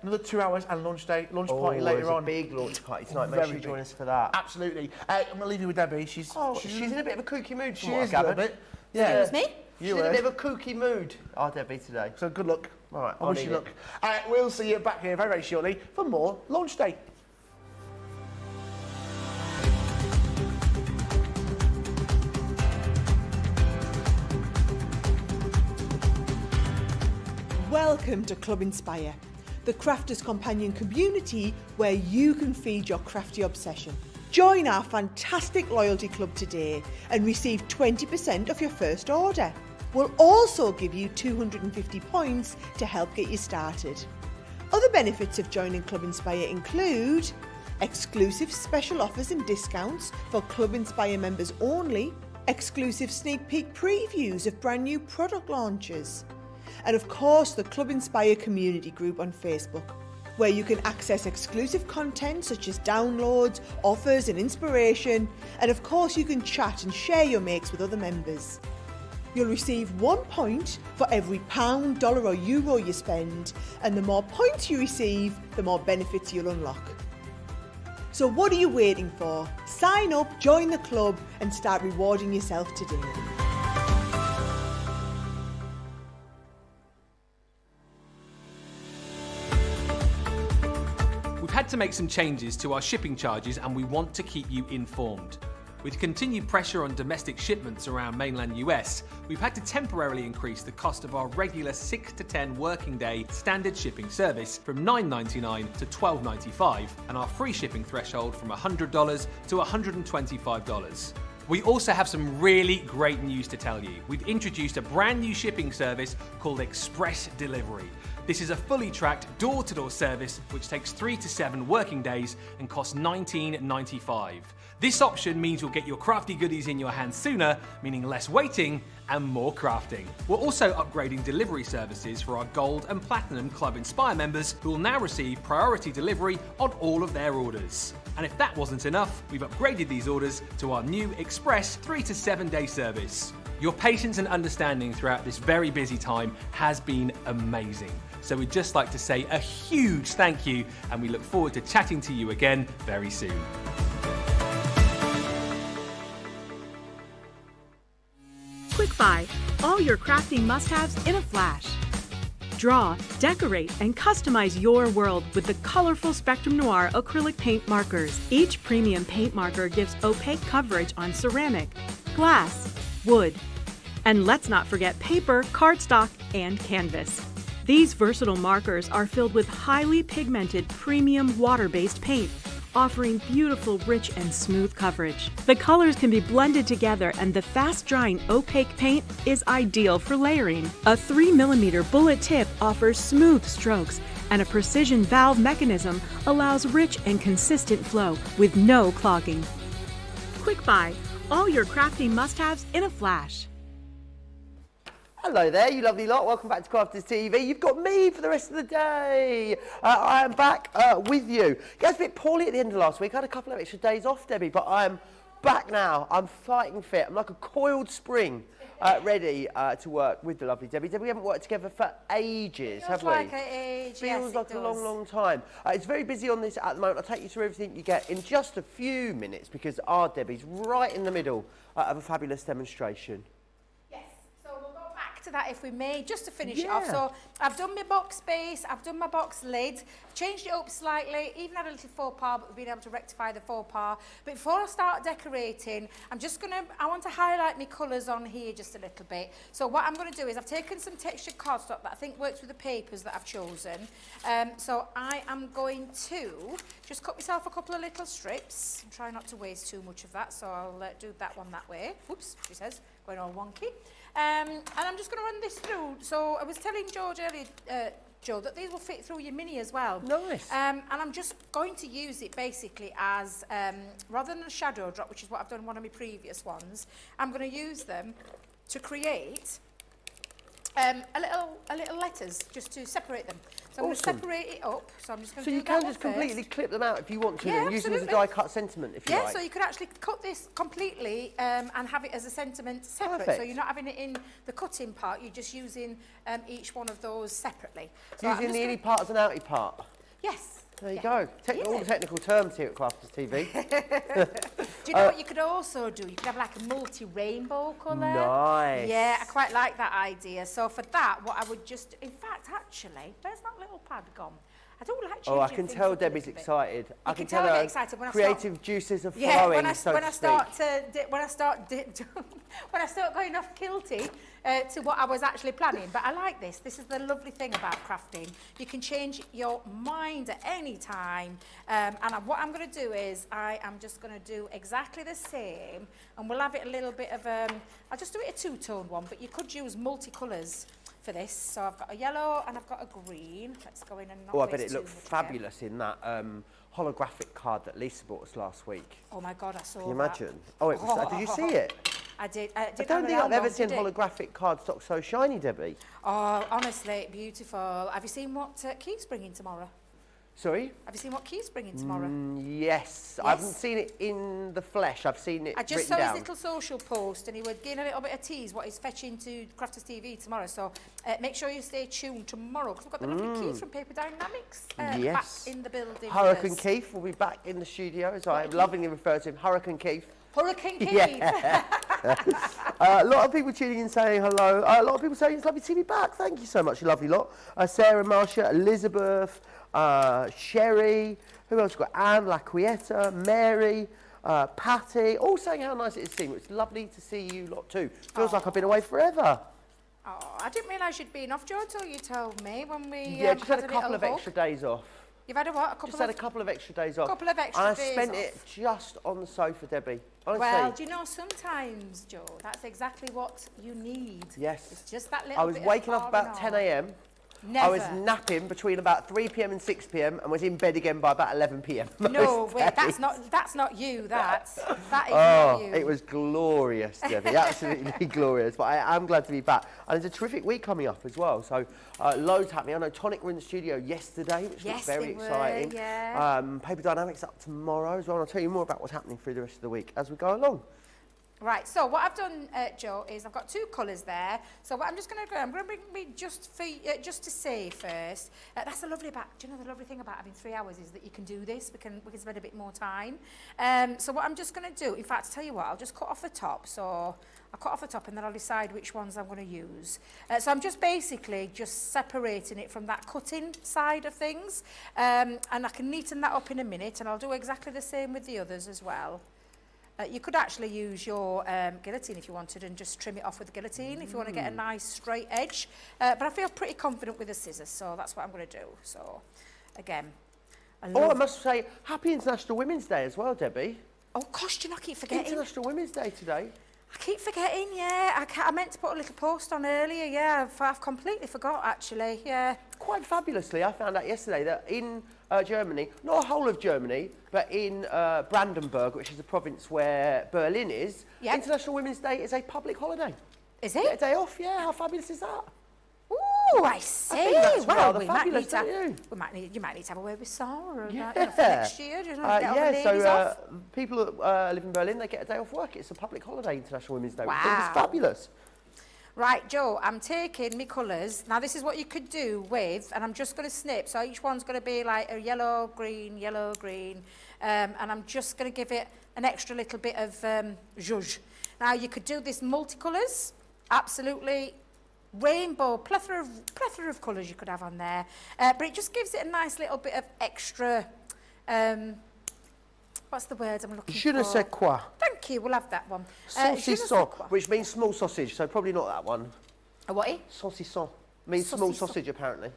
Speaker 1: Another 2 hours and launch party later
Speaker 3: there's
Speaker 1: on.
Speaker 3: A big launch party tonight, make
Speaker 1: Very
Speaker 3: sure you
Speaker 1: big.
Speaker 3: join us for that.
Speaker 1: Absolutely. I'm going to leave you with Debbie. She's
Speaker 3: She's in a bit of a kooky mood
Speaker 1: She
Speaker 3: from what
Speaker 1: is
Speaker 3: I've
Speaker 1: a little
Speaker 3: gathered.
Speaker 1: bit. Yeah.
Speaker 2: Excuse me?
Speaker 3: She's in a bit of a kooky mood, our Debbie, today.
Speaker 1: So good luck.
Speaker 3: All right,
Speaker 1: I
Speaker 3: I'll
Speaker 1: wish you
Speaker 3: leave
Speaker 1: luck. We'll see you back here very, very shortly for more launch day.
Speaker 4: Welcome to Club Inspire, the crafters' companion community where you can feed your crafty obsession. Join our fantastic loyalty club today and receive 20% off your first order. We'll also give you 250 points to help get you started. Other benefits of joining Club Inspire include exclusive special offers and discounts for Club Inspire members only, exclusive sneak peek previews of brand new product launches, and of course the Club Inspire community group on Facebook, where you can access exclusive content such as downloads, offers and inspiration, and of course you can chat and share your makes with other members. You'll receive 1 point for every pound, dollar or euro you spend, and the more points you receive, the more benefits you'll unlock. So what are you waiting for? Sign up, join the club and start rewarding yourself today.
Speaker 5: We've had to make some changes to our shipping charges and we want to keep you informed. With continued pressure on domestic shipments around mainland US, we've had to temporarily increase the cost of our regular 6 to 10 working day standard shipping service from $9.99 to $12.95 and our free shipping threshold from $100 to $125. We also have some really great news to tell you. We've introduced a brand new shipping service called Express Delivery. This is a fully tracked door-to-door service which takes 3 to 7 working days and costs $19.95. This option means you'll get your crafty goodies in your hands sooner, meaning less waiting and more crafting. We're also upgrading delivery services for our Gold and Platinum Club Inspire members who will now receive priority delivery on all of their orders. And if that wasn't enough, we've upgraded these orders to our new Express 3 to 7 day service. Your patience and understanding throughout this very busy time has been amazing. So we'd just like to say a huge thank you and we look forward to chatting to you again very soon.
Speaker 6: Quick Buy, all your crafting must-haves in a flash. Draw, decorate, and customize your world with the colorful Spectrum Noir acrylic paint markers. Each premium paint marker gives opaque coverage on ceramic, glass, wood, and let's not forget paper, cardstock, and canvas. These versatile markers are filled with highly pigmented premium water-based paint, offering beautiful, rich, and smooth coverage. The colors can be blended together and the fast-drying opaque paint is ideal for layering. A 3mm bullet tip offers smooth strokes and a precision valve mechanism allows rich and consistent flow with no clogging. Quick Buy, all your crafting must-haves in a flash.
Speaker 3: Hello there, you lovely lot. Welcome back to Crafters TV. You've got me for the rest of the day. I am back with you. I was a bit poorly at the end of last week. I had a couple of extra days off, Debbie, but I am back now. I'm fighting fit. I'm like a coiled spring, ready to work with the lovely Debbie. Debbie, we haven't worked together for ages, have we?
Speaker 2: Feels like an age,
Speaker 3: Feels
Speaker 2: yes,
Speaker 3: like
Speaker 2: it
Speaker 3: a
Speaker 2: does.
Speaker 3: long, long time. It's very busy on this at the moment. I'll take you through everything you get in just a few minutes because our Debbie's right in the middle of a fabulous demonstration.
Speaker 2: Yes, so we'll go back back to that if we may, just to finish it off.
Speaker 3: Yeah.
Speaker 2: So I've done my box base, I've done my box lid, changed it up slightly, even had a little faux pas, but we've been able to rectify the faux pas. But before I start decorating, I want to highlight my colours on here just a little bit. So what I'm going to do is I've taken some textured cardstock that I think works with the papers that I've chosen. So I am going to just cut myself a couple of little strips and try not to waste too much of that. So I'll do that one that way. Oops, she says, going all wonky. And I'm just going to run this through. So I was telling George earlier, Joe, that these will fit through your mini as well.
Speaker 3: Nice.
Speaker 2: And I'm just going to use it basically as, rather than a shadow drop, which is what I've done in one of my previous ones, I'm going to use them to create a little letters, just to separate them. So I'm going to separate it up. So I'm just going to
Speaker 3: So
Speaker 2: do
Speaker 3: you
Speaker 2: that
Speaker 3: can
Speaker 2: one
Speaker 3: just
Speaker 2: first.
Speaker 3: completely clip them out if you want to,
Speaker 2: Yeah,
Speaker 3: and use them as a
Speaker 2: absolutely.
Speaker 3: die cut sentiment if you
Speaker 2: Yeah,
Speaker 3: like.
Speaker 2: so you could actually cut this completely and have it as a sentiment separate.
Speaker 3: Perfect.
Speaker 2: So you're not having it in the cutting part, you're just using each one of those separately. So I'm
Speaker 3: Using
Speaker 2: just
Speaker 3: the
Speaker 2: gonna-
Speaker 3: inny part as an outy part.
Speaker 2: Yes.
Speaker 3: There you
Speaker 2: yeah.
Speaker 3: go. All the technical terms here at Crafters TV.
Speaker 2: Do you know what you could also do? You could have like a multi-rainbow colour.
Speaker 3: Nice.
Speaker 2: Yeah, I quite like that idea. So for that, what I would just... In fact, actually, where's that little pad gone? I don't like changing
Speaker 3: Oh, I can
Speaker 2: things
Speaker 3: tell
Speaker 2: up a
Speaker 3: Debbie's
Speaker 2: little bit.
Speaker 3: excited. I can
Speaker 2: tell I
Speaker 3: her
Speaker 2: get excited when I
Speaker 3: creative juices are
Speaker 2: Yeah,
Speaker 3: flowing,
Speaker 2: when I
Speaker 3: so to speak.
Speaker 2: start going off kilty to what I was actually planning. But I like this. This is the lovely thing about crafting. You can change your mind at any time. What I'm going to do is I am just going to do exactly the same, and we'll have it a little bit of I'll just do it a two-tone one, but you could use multicolours for this. So I've got a yellow and I've got a green. Let's go in and not
Speaker 3: Oh, I
Speaker 2: waste
Speaker 3: bet it
Speaker 2: too
Speaker 3: looked
Speaker 2: much here.
Speaker 3: fabulous in that holographic card that Lisa bought us last week.
Speaker 2: Oh my God, I saw
Speaker 3: Can you
Speaker 2: that.
Speaker 3: imagine? Oh, it was, did you see it?
Speaker 2: I did.
Speaker 3: I don't think I've ever seen holographic cardstock so shiny, Debbie.
Speaker 2: Oh, honestly, beautiful. Have you seen what Keith's bringing tomorrow?
Speaker 3: Sorry?
Speaker 2: Have you seen what Keith's bringing tomorrow?
Speaker 3: Yes. I haven't seen it in the flesh. I've seen it
Speaker 2: I just
Speaker 3: written
Speaker 2: saw
Speaker 3: down.
Speaker 2: his little social post, and he would give a little bit of tease what he's fetching to Crafters TV tomorrow. So make sure you stay tuned tomorrow, because we've got the lovely Keith from Paper Dynamics
Speaker 3: Yes.
Speaker 2: back in the building.
Speaker 3: Hurricane
Speaker 2: with us.
Speaker 3: Keith will be back in the studio, as I lovingly refer to him, Hurricane Keith.
Speaker 2: Hurricane Keith.
Speaker 3: Yeah. A lot of people tuning in saying hello. A lot of people saying it's lovely to see me back. Thank you so much, you lovely lot. Sarah, Marcia, Elizabeth, Sherry, who else? We've got Anne, La Quieta, Mary, Patty, all saying how nice it is to see me. It's lovely to see you lot too. Feels like I've been away forever.
Speaker 2: Oh, I didn't realise you'd been off, Joe, until you told me when we
Speaker 3: Yeah, just had a couple
Speaker 2: little
Speaker 3: of
Speaker 2: hug.
Speaker 3: extra days off.
Speaker 2: You've had a what? A couple
Speaker 3: Just
Speaker 2: of...
Speaker 3: had a couple of extra days off.
Speaker 2: Couple of extra
Speaker 3: and I
Speaker 2: days
Speaker 3: spent
Speaker 2: off.
Speaker 3: it just on the sofa, Debbie. Honestly.
Speaker 2: Well, do you know, sometimes, Joe, that's exactly what you need.
Speaker 3: Yes.
Speaker 2: It's just that little
Speaker 3: I was
Speaker 2: bit
Speaker 3: waking
Speaker 2: of
Speaker 3: up about 10 a.m.
Speaker 2: Never.
Speaker 3: I was napping between about 3 p.m. and 6 p.m. and was in bed again by about 11 p.m.
Speaker 2: No,
Speaker 3: most
Speaker 2: wait,
Speaker 3: days.
Speaker 2: that's not you, that is not you.
Speaker 3: It was glorious, Debbie, absolutely glorious. But I am glad to be back. And there's a terrific week coming up as well, so loads happening. I know Tonic were in the studio yesterday, which was very
Speaker 2: they were,
Speaker 3: exciting.
Speaker 2: yeah.
Speaker 3: Paper Dynamics up tomorrow as well, and I'll tell you more about what's happening through the rest of the week as we go along.
Speaker 2: Right, so what I've done, Joe, is I've got two colours there. So what I'm just going to go, I'm going to bring me just to say first, that's the lovely about, do you know the lovely thing about having 3 hours is that you can do this, we can spend a bit more time. So what I'm just going to do, in fact, I'll tell you what, I'll just cut off the top. So I'll cut off the top and then I'll decide which ones I'm going to use. So I'm just basically just separating it from that cutting side of things. And I can neaten that up in a minute, and I'll do exactly the same with the others as well. You could actually use your guillotine if you wanted and just trim it off with the guillotine if you want to get a nice straight edge. But I feel pretty confident with the scissors, so that's what I'm going to do. So, again, I
Speaker 3: I must say, happy International Women's Day as well, Debbie.
Speaker 2: Oh, gosh, do you know, I keep forgetting.
Speaker 3: International Women's Day today.
Speaker 2: I keep forgetting, yeah. I meant to put a little post on earlier, yeah. I've completely forgot, actually, yeah.
Speaker 3: Quite fabulously, I found out yesterday that in Germany, not the whole of Germany, but in Brandenburg, which is a province where Berlin is,
Speaker 2: Yep.
Speaker 3: International Women's Day is a public holiday.
Speaker 2: Is
Speaker 3: Get a
Speaker 2: it?
Speaker 3: day off, yeah, how fabulous is that?
Speaker 2: Ooh, I see.
Speaker 3: think that's
Speaker 2: Well,
Speaker 3: rather
Speaker 2: we might
Speaker 3: fabulous,
Speaker 2: need
Speaker 3: don't
Speaker 2: to,
Speaker 3: you?
Speaker 2: you might need to have a word with Sarah about,
Speaker 3: Yeah.
Speaker 2: for next year. You know, get all the ladies off.
Speaker 3: People that live in Berlin, they get a day off work. It's a public holiday, International Women's Day, which I think
Speaker 2: Wow.
Speaker 3: is fabulous.
Speaker 2: Right, Joe, I'm taking my colours. Now, this is what you could do with, and I'm just going to snip. So each one's going to be like a yellow, green, and I'm just going to give it an extra little bit of zhuzh. Now, you could do this multicolours, absolutely rainbow, plethora of colours you could have on there. But it just gives it a nice little bit of extra, what's the word I'm looking
Speaker 3: Je ne
Speaker 2: for?
Speaker 3: sais quoi.
Speaker 2: Thank you, we'll have that one. Je ne sais
Speaker 3: Saucisson,
Speaker 2: quoi.
Speaker 3: which means small sausage, so probably not that one.
Speaker 2: A what?
Speaker 3: Saucisson means small
Speaker 2: Saucisson.
Speaker 3: sausage, apparently.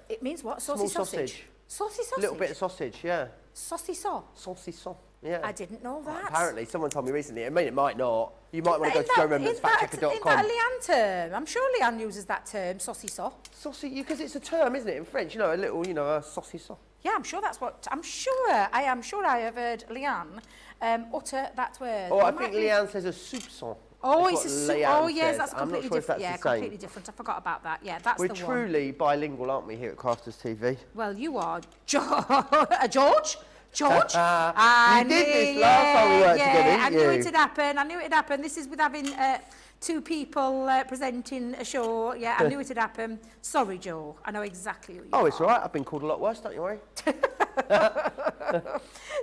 Speaker 2: It means what?
Speaker 3: Small
Speaker 2: Saucy
Speaker 3: sausage.
Speaker 2: Saucy sausage?
Speaker 3: A little bit of sausage, yeah.
Speaker 2: Saucisson.
Speaker 3: Saucisson, yeah.
Speaker 2: I didn't know that.
Speaker 3: Apparently, someone told me recently. I mean, it might not. You might want to go to
Speaker 2: Isn't that
Speaker 3: joeremblance.factchecker.com.
Speaker 2: a Leanne term? I'm sure Leanne uses that term, saucisson.
Speaker 3: Sausage, because it's a term, isn't it, in French? You know, a little, you know, a saucisson.
Speaker 2: Yeah, I'm sure that's what, I am sure I have heard Leanne utter that word.
Speaker 3: Oh,
Speaker 2: There
Speaker 3: I
Speaker 2: might
Speaker 3: think
Speaker 2: be-
Speaker 3: Leanne says a soupçon.
Speaker 2: Oh,
Speaker 3: That's
Speaker 2: it's a
Speaker 3: what
Speaker 2: soup.
Speaker 3: Leanne
Speaker 2: Oh, yes,
Speaker 3: says.
Speaker 2: that's
Speaker 3: I'm not
Speaker 2: completely
Speaker 3: sure if
Speaker 2: different.
Speaker 3: that's
Speaker 2: Yeah,
Speaker 3: the same.
Speaker 2: completely different. I forgot about that. Yeah, that's
Speaker 3: We're
Speaker 2: the one.
Speaker 3: truly bilingual, aren't we, here at Crafters TV?
Speaker 2: Well, you are. George? George?
Speaker 3: You did this last time we worked together, didn't
Speaker 2: I knew
Speaker 3: you?
Speaker 2: it'd happen. I knew it'd happen. This is with having two people presenting a show. Yeah, I knew it'd happen. Sorry, Joe. I know exactly who you are.
Speaker 3: Oh, it's all right. I've been called a lot worse, don't you worry.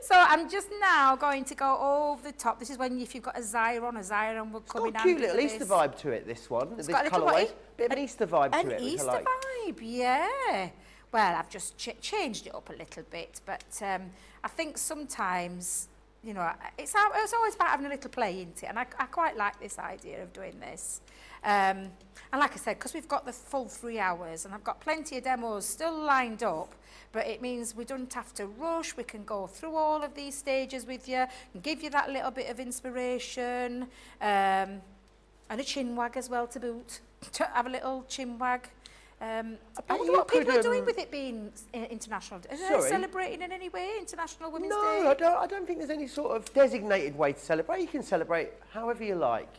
Speaker 2: So I'm just now going to go over the top. This is when if you've got a Zyron will come in
Speaker 3: Got a
Speaker 2: handy
Speaker 3: cute little
Speaker 2: for
Speaker 3: Easter
Speaker 2: this.
Speaker 3: vibe to it, this one. This
Speaker 2: got a little
Speaker 3: colourway.
Speaker 2: what?
Speaker 3: Bit of an Easter vibe to
Speaker 2: An
Speaker 3: it, which
Speaker 2: Easter
Speaker 3: I like.
Speaker 2: vibe, yeah. Well, I've just changed it up a little bit, but I think sometimes, you know, it's always about having a little play into it, and I quite like this idea of doing this. And like I said, because we've got the full 3 hours, and I've got plenty of demos still lined up, but it means we don't have to rush. We can go through all of these stages with you and give you that little bit of inspiration, and a chin wag as well to boot. To have a little chin wag. I wonder
Speaker 3: you
Speaker 2: what people are
Speaker 3: could,
Speaker 2: doing with it being international. Is it
Speaker 3: Sorry?
Speaker 2: celebrating in any way, International Women's
Speaker 3: No,
Speaker 2: Day?
Speaker 3: I don't think there's any sort of designated way to celebrate. You can celebrate however you like.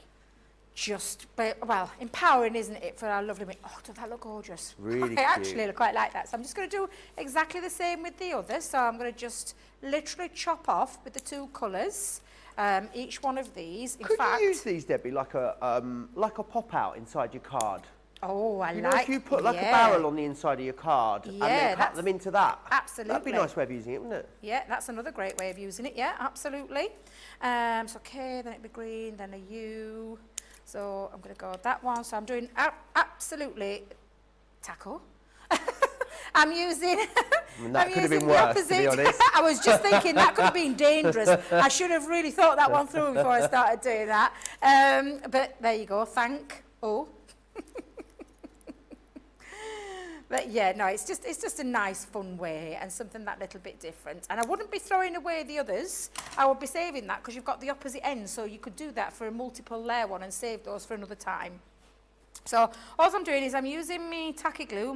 Speaker 2: Well, empowering, isn't it, for our lovely women? Oh, does that look gorgeous?
Speaker 3: Really
Speaker 2: I
Speaker 3: cute.
Speaker 2: actually quite like that. So I'm just going to do exactly the same with the others. So I'm going to just literally chop off with the two colours, each one of these. In
Speaker 3: Could
Speaker 2: fact,
Speaker 3: you use these, Debbie, like a pop-out inside your card?
Speaker 2: oh, I
Speaker 3: You
Speaker 2: like.
Speaker 3: know, if you put like a
Speaker 2: yeah.
Speaker 3: barrel on the inside of your card and
Speaker 2: Yeah,
Speaker 3: then cut
Speaker 2: that's-
Speaker 3: them into that.
Speaker 2: absolutely.
Speaker 3: That'd be a nice way of using it, wouldn't it?
Speaker 2: Yeah, that's another great way of using it. Yeah, absolutely. So K, then it'd be green, then a U. So I'm going to go that one. So I'm doing absolutely tackle. I'm using.
Speaker 3: I mean, that
Speaker 2: I'm
Speaker 3: could have
Speaker 2: using
Speaker 3: been
Speaker 2: the
Speaker 3: worse, to be
Speaker 2: opposite.
Speaker 3: honest.
Speaker 2: I was just thinking that could have been dangerous. I should have really thought that one through before I started doing that. But there you go. Thank. Oh. But yeah, no, it's just a nice, fun way and something that little bit different. And I wouldn't be throwing away the others. I would be saving that because you've got the opposite end, so you could do that for a multiple layer one and save those for another time. So all I'm doing is I'm using my tacky glue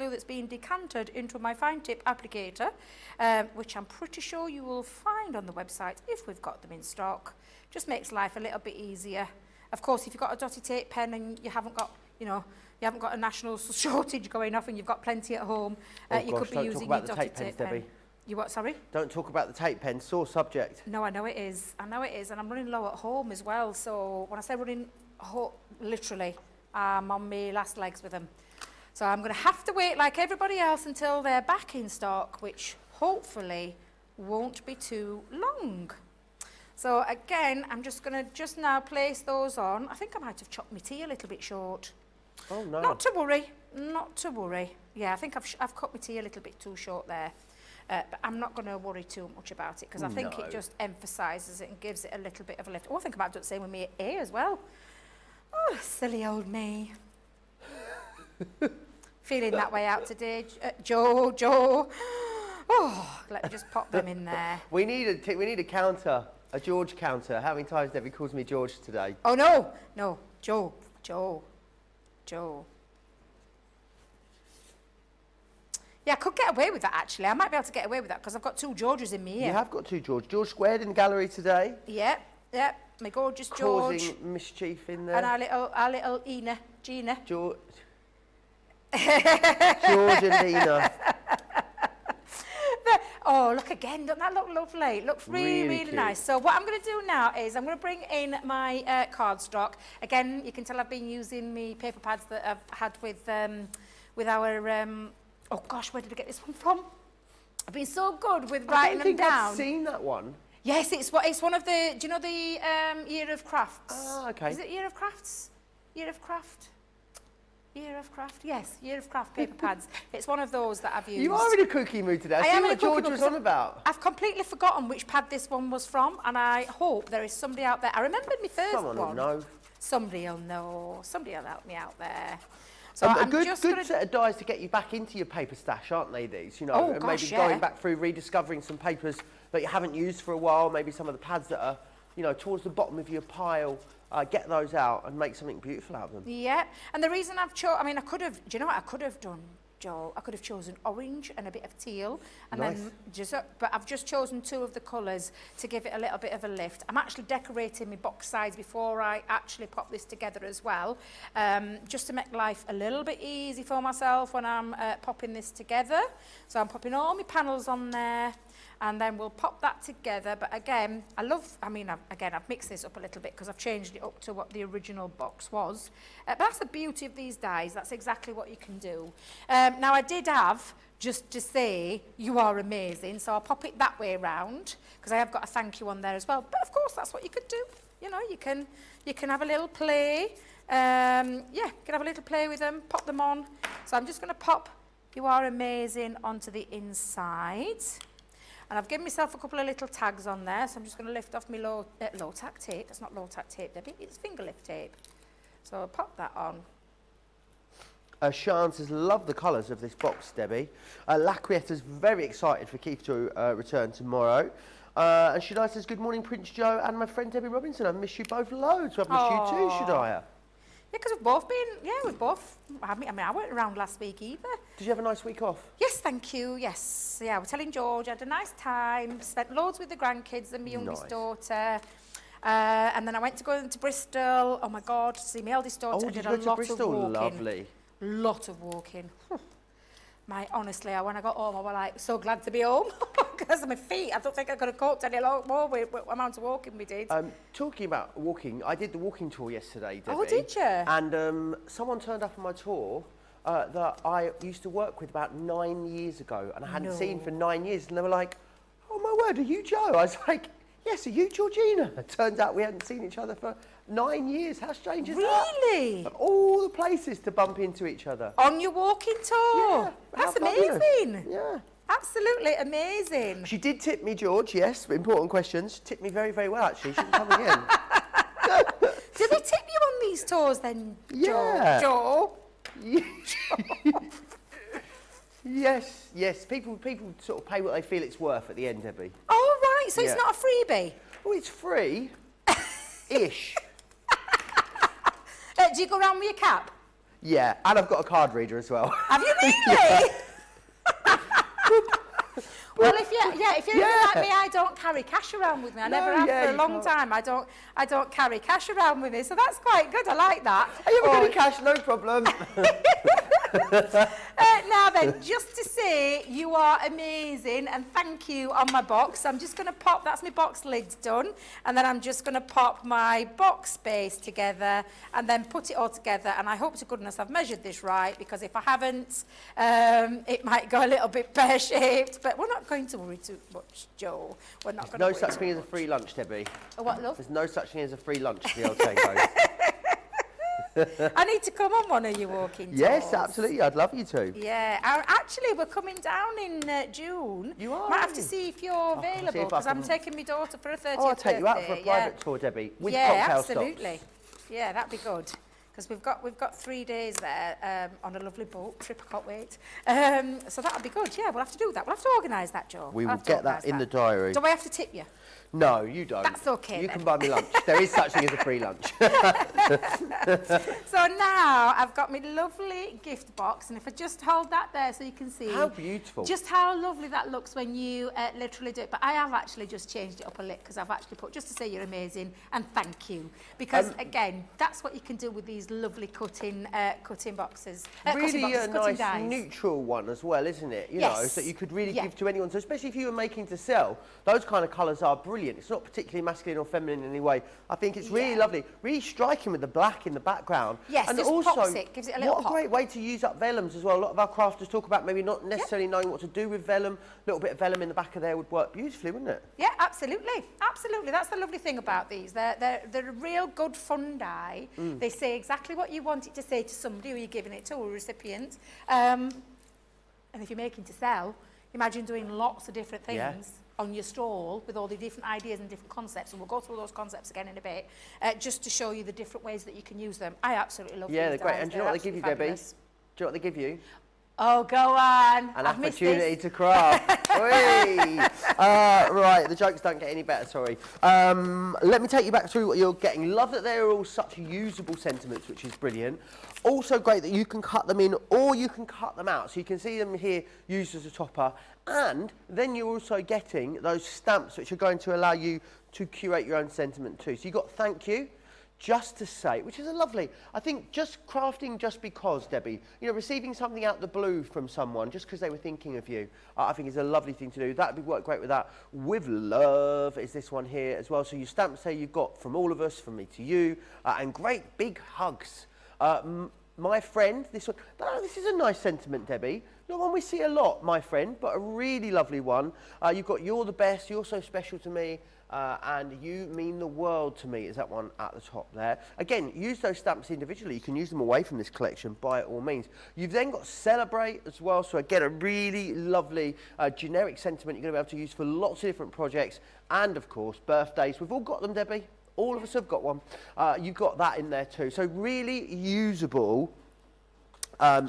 Speaker 2: that's been decanted into my fine tip applicator, which I'm pretty sure you will find on the website if we've got them in stock. Just makes life a little bit easier. Of course, if you've got a dotty tape pen and you haven't got, you haven't got a national shortage going off and you've got plenty at home, you could be using your dotty tape pen. You what, sorry?
Speaker 3: Don't talk about the tape pen, sore subject.
Speaker 2: No, I know it is. And I'm running low at home as well. So when I say running, literally, I'm on my last legs with them. So I'm going to have to wait like everybody else until they're back in stock, which hopefully won't be too long. So again, I'm just going to now place those on. I think I might have chopped my tea a little bit short.
Speaker 3: Oh, no.
Speaker 2: Not to worry, not to worry. Yeah, I think I've cut my tea a little bit too short there. But I'm not going to worry too much about it because I think it just emphasises it and gives it a little bit of a lift. Oh, I think I might do the same with my A as well. Oh, silly old me. Feeling that way out today, Joe. Oh, let me just pop them in there.
Speaker 3: We need a counter, a George counter. How many times Debbie calls me George today?
Speaker 2: Oh, no, Joe. Yeah, I could get away with that, actually. I might be able to get away with that because I've got two Georges in me here.
Speaker 3: You have got two George. George squared in the gallery today.
Speaker 2: Yep, my gorgeous George.
Speaker 3: Causing mischief in there.
Speaker 2: And our little Gina.
Speaker 3: George and Ina.
Speaker 2: Oh, look again, doesn't that look lovely? It looks really
Speaker 3: cute.
Speaker 2: nice. So what I'm going to do now is I'm going to bring in my card stock. Again, you can tell I've been using my paper pads that I've had with our, oh gosh, where did I get this one from? I've been so good with writing them down.
Speaker 3: I've seen that one.
Speaker 2: Yes, it's one of the, do you know the Year of Crafts?
Speaker 3: Ah, okay.
Speaker 2: Is it Year of Crafts? Year of Craft? Year of Craft? Yes, Year of Craft paper pads. It's one of those that I've used.
Speaker 3: You are in a cookie mood today. I
Speaker 2: am
Speaker 3: see
Speaker 2: in a
Speaker 3: what
Speaker 2: cookie
Speaker 3: George
Speaker 2: mood
Speaker 3: was
Speaker 2: 'cause
Speaker 3: on about.
Speaker 2: I've completely forgotten which pad this one was from, and I hope there is somebody out there. I remembered my first
Speaker 3: Someone will
Speaker 2: one.
Speaker 3: know.
Speaker 2: Somebody will know. Somebody will help me out there. So
Speaker 3: A
Speaker 2: I'm
Speaker 3: good
Speaker 2: just
Speaker 3: good
Speaker 2: gonna...
Speaker 3: set of dies to get you back into your paper stash, aren't they, these? You know,
Speaker 2: Oh,
Speaker 3: and
Speaker 2: gosh,
Speaker 3: maybe
Speaker 2: yeah.
Speaker 3: going back through, rediscovering some papers that you haven't used for a while, maybe some of the pads that are, you know, towards the bottom of your pile. Get those out and make something beautiful out of them.
Speaker 2: Yeah, and the reason I've chosen, I mean, I could have, do you know what I could have done, Joel? I could have chosen orange and a bit of teal, and
Speaker 3: Nice.
Speaker 2: then just, but I've just chosen two of the colours to give it a little bit of a lift. I'm actually decorating my box sides before I actually pop this together as well, just to make life a little bit easy for myself when I'm popping this together. So I'm popping all my panels on there, and then we'll pop that together. But again, I've mixed this up a little bit because I've changed it up to what the original box was. But that's the beauty of these dies. That's exactly what you can do. Now, I did have, just to say, you are amazing. So I'll pop it that way around because I have got a thank you on there as well. But of course, that's what you could do. You know, you can have a little play. You can have a little play with them, pop them on. So I'm just going to pop you are amazing onto the inside. And I've given myself a couple of little tags on there, so I'm just going to lift off my low-tack tape. That's not low-tack tape, Debbie, it's finger lift tape. So I'll pop that on.
Speaker 3: Sian says, love the colours of this box, Debbie. Laquietta's very excited for Keith to return tomorrow. And Shadaya says, good morning, Prince Joe and my friend Debbie Robinson. I've missed you both loads. I've missed you too, Shadaya.
Speaker 2: Yeah, because we've both, I weren't around last week either.
Speaker 3: Did you have a nice week off?
Speaker 2: Yes, thank you, yes. Yeah, we're telling George, I had a nice time, spent loads with the grandkids and my youngest daughter. And then I went to go into Bristol, oh my God, to see my eldest daughter.
Speaker 3: Oh,
Speaker 2: I did
Speaker 3: you
Speaker 2: a
Speaker 3: go to
Speaker 2: lot
Speaker 3: Bristol?
Speaker 2: of walking.
Speaker 3: Lovely.
Speaker 2: Lot of walking. Honestly, when I got home, I was like so glad to be home because of my feet. I don't think I could have coped any more with the amount of walking we did.
Speaker 3: Talking about walking, I did the walking tour yesterday, Debbie.
Speaker 2: Oh, did you?
Speaker 3: And someone turned up on my tour that I used to work with about 9 years ago, and I hadn't seen for 9 years, and they were like, oh my word, are you Joe? I was like, yes, are you Georgina? It turns out we hadn't seen each other for 9 years. How strange is that?
Speaker 2: Really?
Speaker 3: Of all the places to bump into each other.
Speaker 2: On your walking tour?
Speaker 3: Yeah,
Speaker 2: That's
Speaker 3: how fabulous.
Speaker 2: amazing.
Speaker 3: Yeah.
Speaker 2: Absolutely amazing.
Speaker 3: She did tip me, George, yes, important questions. Tipped me very, very well, actually. She can come again.
Speaker 2: Do they tip you on these tours then,
Speaker 3: Yeah.
Speaker 2: Joe?
Speaker 3: Yes, yes. People sort of pay what they feel it's worth at the end, Debbie.
Speaker 2: Oh, right, so
Speaker 3: Yeah.
Speaker 2: it's not a freebie?
Speaker 3: Oh, it's free. Ish.
Speaker 2: Do you go around with your cap?
Speaker 3: Yeah, and I've got a card reader as well.
Speaker 2: Have you really? Well, if you're anything like me, I don't carry cash around with me. I never have for a long time. I don't carry cash around with me, so that's quite good. I like that.
Speaker 3: Are you ever got any cash? No problem.
Speaker 2: Now then, just to say you are amazing and thank you on my box. I'm just going to pop, that's my box lid done, and then I'm just going to pop my box base together and then put it all together, and I hope to goodness I've measured this right, because if I haven't, it might go a little bbit pear-shaped, but we're not going to worry too much, Joe. We're not going to
Speaker 3: No
Speaker 2: worry
Speaker 3: such
Speaker 2: too
Speaker 3: thing as a
Speaker 2: much.
Speaker 3: free lunch, Debbie.
Speaker 2: A what, love?
Speaker 3: There's no such thing as a free lunch, the old saying goes.
Speaker 2: I need to come on one of your walking tours.
Speaker 3: Yes, absolutely. I'd love you to.
Speaker 2: Yeah, actually, we're coming down in June.
Speaker 3: You are?
Speaker 2: Might have to see if you're
Speaker 3: see if
Speaker 2: available,
Speaker 3: I
Speaker 2: because I'm
Speaker 3: can-
Speaker 2: taking my daughter for a 30th
Speaker 3: Oh, I'll take you out for a
Speaker 2: birthday,
Speaker 3: private tour, Debbie, with
Speaker 2: yeah,
Speaker 3: cocktail
Speaker 2: absolutely.
Speaker 3: stops.
Speaker 2: Yeah, that'd be good. Because we've got 3 days there on a lovely boat trip. I can't wait. So that'll be good. Yeah, we'll have to do that. We'll have to organise that, Joe.
Speaker 3: We
Speaker 2: We'll
Speaker 3: will
Speaker 2: have to
Speaker 3: get that
Speaker 2: organise
Speaker 3: in the diary.
Speaker 2: Do I have to tip you?
Speaker 3: No, you don't.
Speaker 2: That's okay
Speaker 3: You
Speaker 2: then.
Speaker 3: can buy me lunch. There is such thing as a free lunch.
Speaker 2: So now I've got my lovely gift box, and if I just hold that there so you can see
Speaker 3: How beautiful.
Speaker 2: just how lovely that looks when you literally do it. But I have actually just changed it up a little, because I've actually put, just to say you're amazing and thank you, because again, that's what you can do with these lovely cutting boxes.
Speaker 3: Really a
Speaker 2: cutting
Speaker 3: nice
Speaker 2: dies.
Speaker 3: neutral one as well, isn't it? You
Speaker 2: Yes.
Speaker 3: know, so you could really
Speaker 2: Yeah.
Speaker 3: give to anyone. So especially if you were making to sell, those kind of colours are brilliant. It's not particularly masculine or feminine in any way. I think it's really
Speaker 2: Yeah.
Speaker 3: lovely, really striking with the black in the background.
Speaker 2: Yes,
Speaker 3: and
Speaker 2: just
Speaker 3: also,
Speaker 2: pops it, gives it a little
Speaker 3: what
Speaker 2: pop.
Speaker 3: a great way to use up vellums as well. A lot of our crafters talk about maybe not necessarily knowing what to do with vellum. A little bit of vellum in the back of there would work beautifully, wouldn't it?
Speaker 2: Yeah, absolutely, absolutely. That's the lovely thing about these. They're a real good fun die. They say exactly exactly what you want it to say to somebody who you're giving it to, or a recipient. And if you're making to sell, imagine doing lots of different things on your stall with all the different ideas and different concepts, and we'll go through those concepts again in a bit, just to show you the different ways that you can use them. I absolutely love these
Speaker 3: Yeah, they're great.
Speaker 2: dies.
Speaker 3: And do you know what they give you, Debbie?
Speaker 2: Fabulous.
Speaker 3: Do you know what they give you?
Speaker 2: Oh, go on.
Speaker 3: An
Speaker 2: I've missed
Speaker 3: opportunity
Speaker 2: this.
Speaker 3: to craft. Right, the jokes don't get any better, sorry. Let me take you back through what you're getting. Love that they're all such usable sentiments, which is brilliant. Also great that you can cut them in or you can cut them out. So you can see them here used as a topper. And then you're also getting those stamps which are going to allow you to curate your own sentiment too. So you've got thank you, just to say, which is a lovely, I think just crafting just because, Debbie, you know, receiving something out the blue from someone just because they were thinking of you, I think is a lovely thing to do. That would work great with that. With love is this one here as well. So your stamps say you've got from all of us, from me to you, and great big hugs. My friend, this one, this is a nice sentiment, Debbie. Not one we see a lot, my friend, but a really lovely one. You've got you're the best, you're so special to me, and you mean the world to me is that one at the top there. Again, use those stamps individually. You can use them away from this collection by all means. You've then got celebrate as well. So again, a really lovely generic sentiment you're going to be able to use for lots of different projects. And of course, birthdays. We've all got them, Debbie. All of us have got one. You've got that in there too. So really usable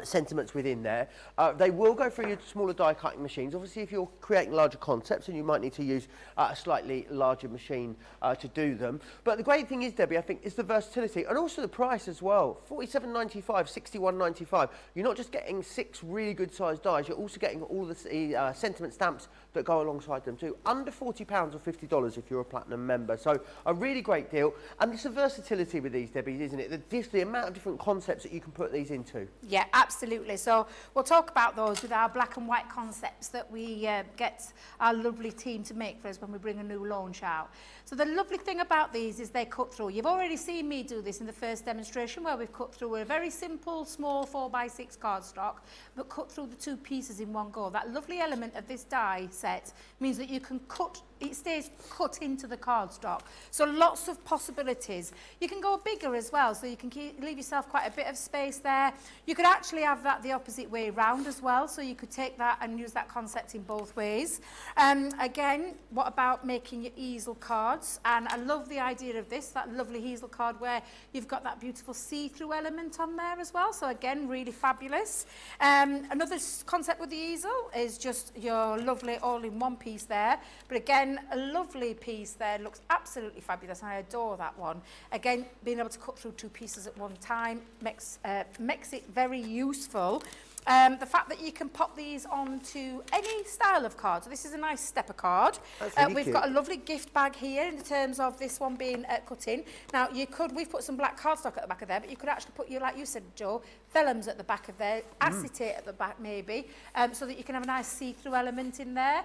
Speaker 3: sentiments within there. They will go through your smaller die cutting machines. Obviously, if you're creating larger concepts, then you might need to use a slightly larger machine to do them. But the great thing is, Debbie, I think, is the versatility and also the price as well. $47.95, $61.95. You're not just getting 6 really good sized dies, you're also getting all the sentiment stamps that go alongside them too. Under £40 or $50 if you're a platinum member. So a really great deal. And it's the versatility with these, Debbie, isn't it? The amount of different concepts that you can put these into.
Speaker 2: Yeah, absolutely. So we'll talk about those with our black and white concepts that we get our lovely team to make for us when we bring a new launch out. So the lovely thing about these is they cut through. You've already seen me do this in the first demonstration where we've cut through a very simple, small 4x6 cardstock, but cut through the 2 pieces in one go. That lovely element of this die set means that you can cut, it stays cut into the cardstock. So lots of possibilities. You can go bigger as well, so you can leave yourself quite a bit of space there. You could actually have that the opposite way round as well, so you could take that and use that concept in both ways. Again, what about making your easel cards? And I love the idea of this, that lovely easel card where you've got that beautiful see-through element on there as well. So again, really fabulous. Another concept with the easel is just your lovely all-in-one piece there. But again, a lovely piece there, looks absolutely fabulous. I adore that one. Again, being able to cut through 2 pieces at one time makes it very useful. The fact that you can pop these onto any style of card. So this is a nice stepper card.
Speaker 3: Really
Speaker 2: we've
Speaker 3: cute.
Speaker 2: got a lovely gift bag here in terms of this one being cut in. Now, we've put some black cardstock at the back of there, but you could actually put, like you said, Joe, vellums at the back of there, acetate at the back maybe, so that you can have a nice see-through element in there.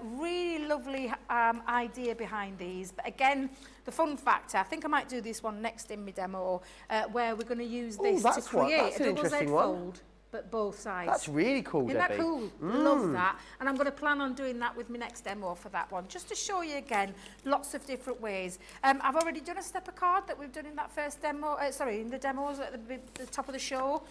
Speaker 2: Really lovely idea behind these. But again, the fun factor, I think I might do this one next in my demo, where we're going to use this to create a double Z fold. But both sides.
Speaker 3: That's really cool,
Speaker 2: Isn't
Speaker 3: Debbie.
Speaker 2: that cool? Love that. And I'm going to plan on doing that with my next demo for that one, just to show you again lots of different ways. I've already done a stepper card that we've done in that first demo, in the demos at the top of the show.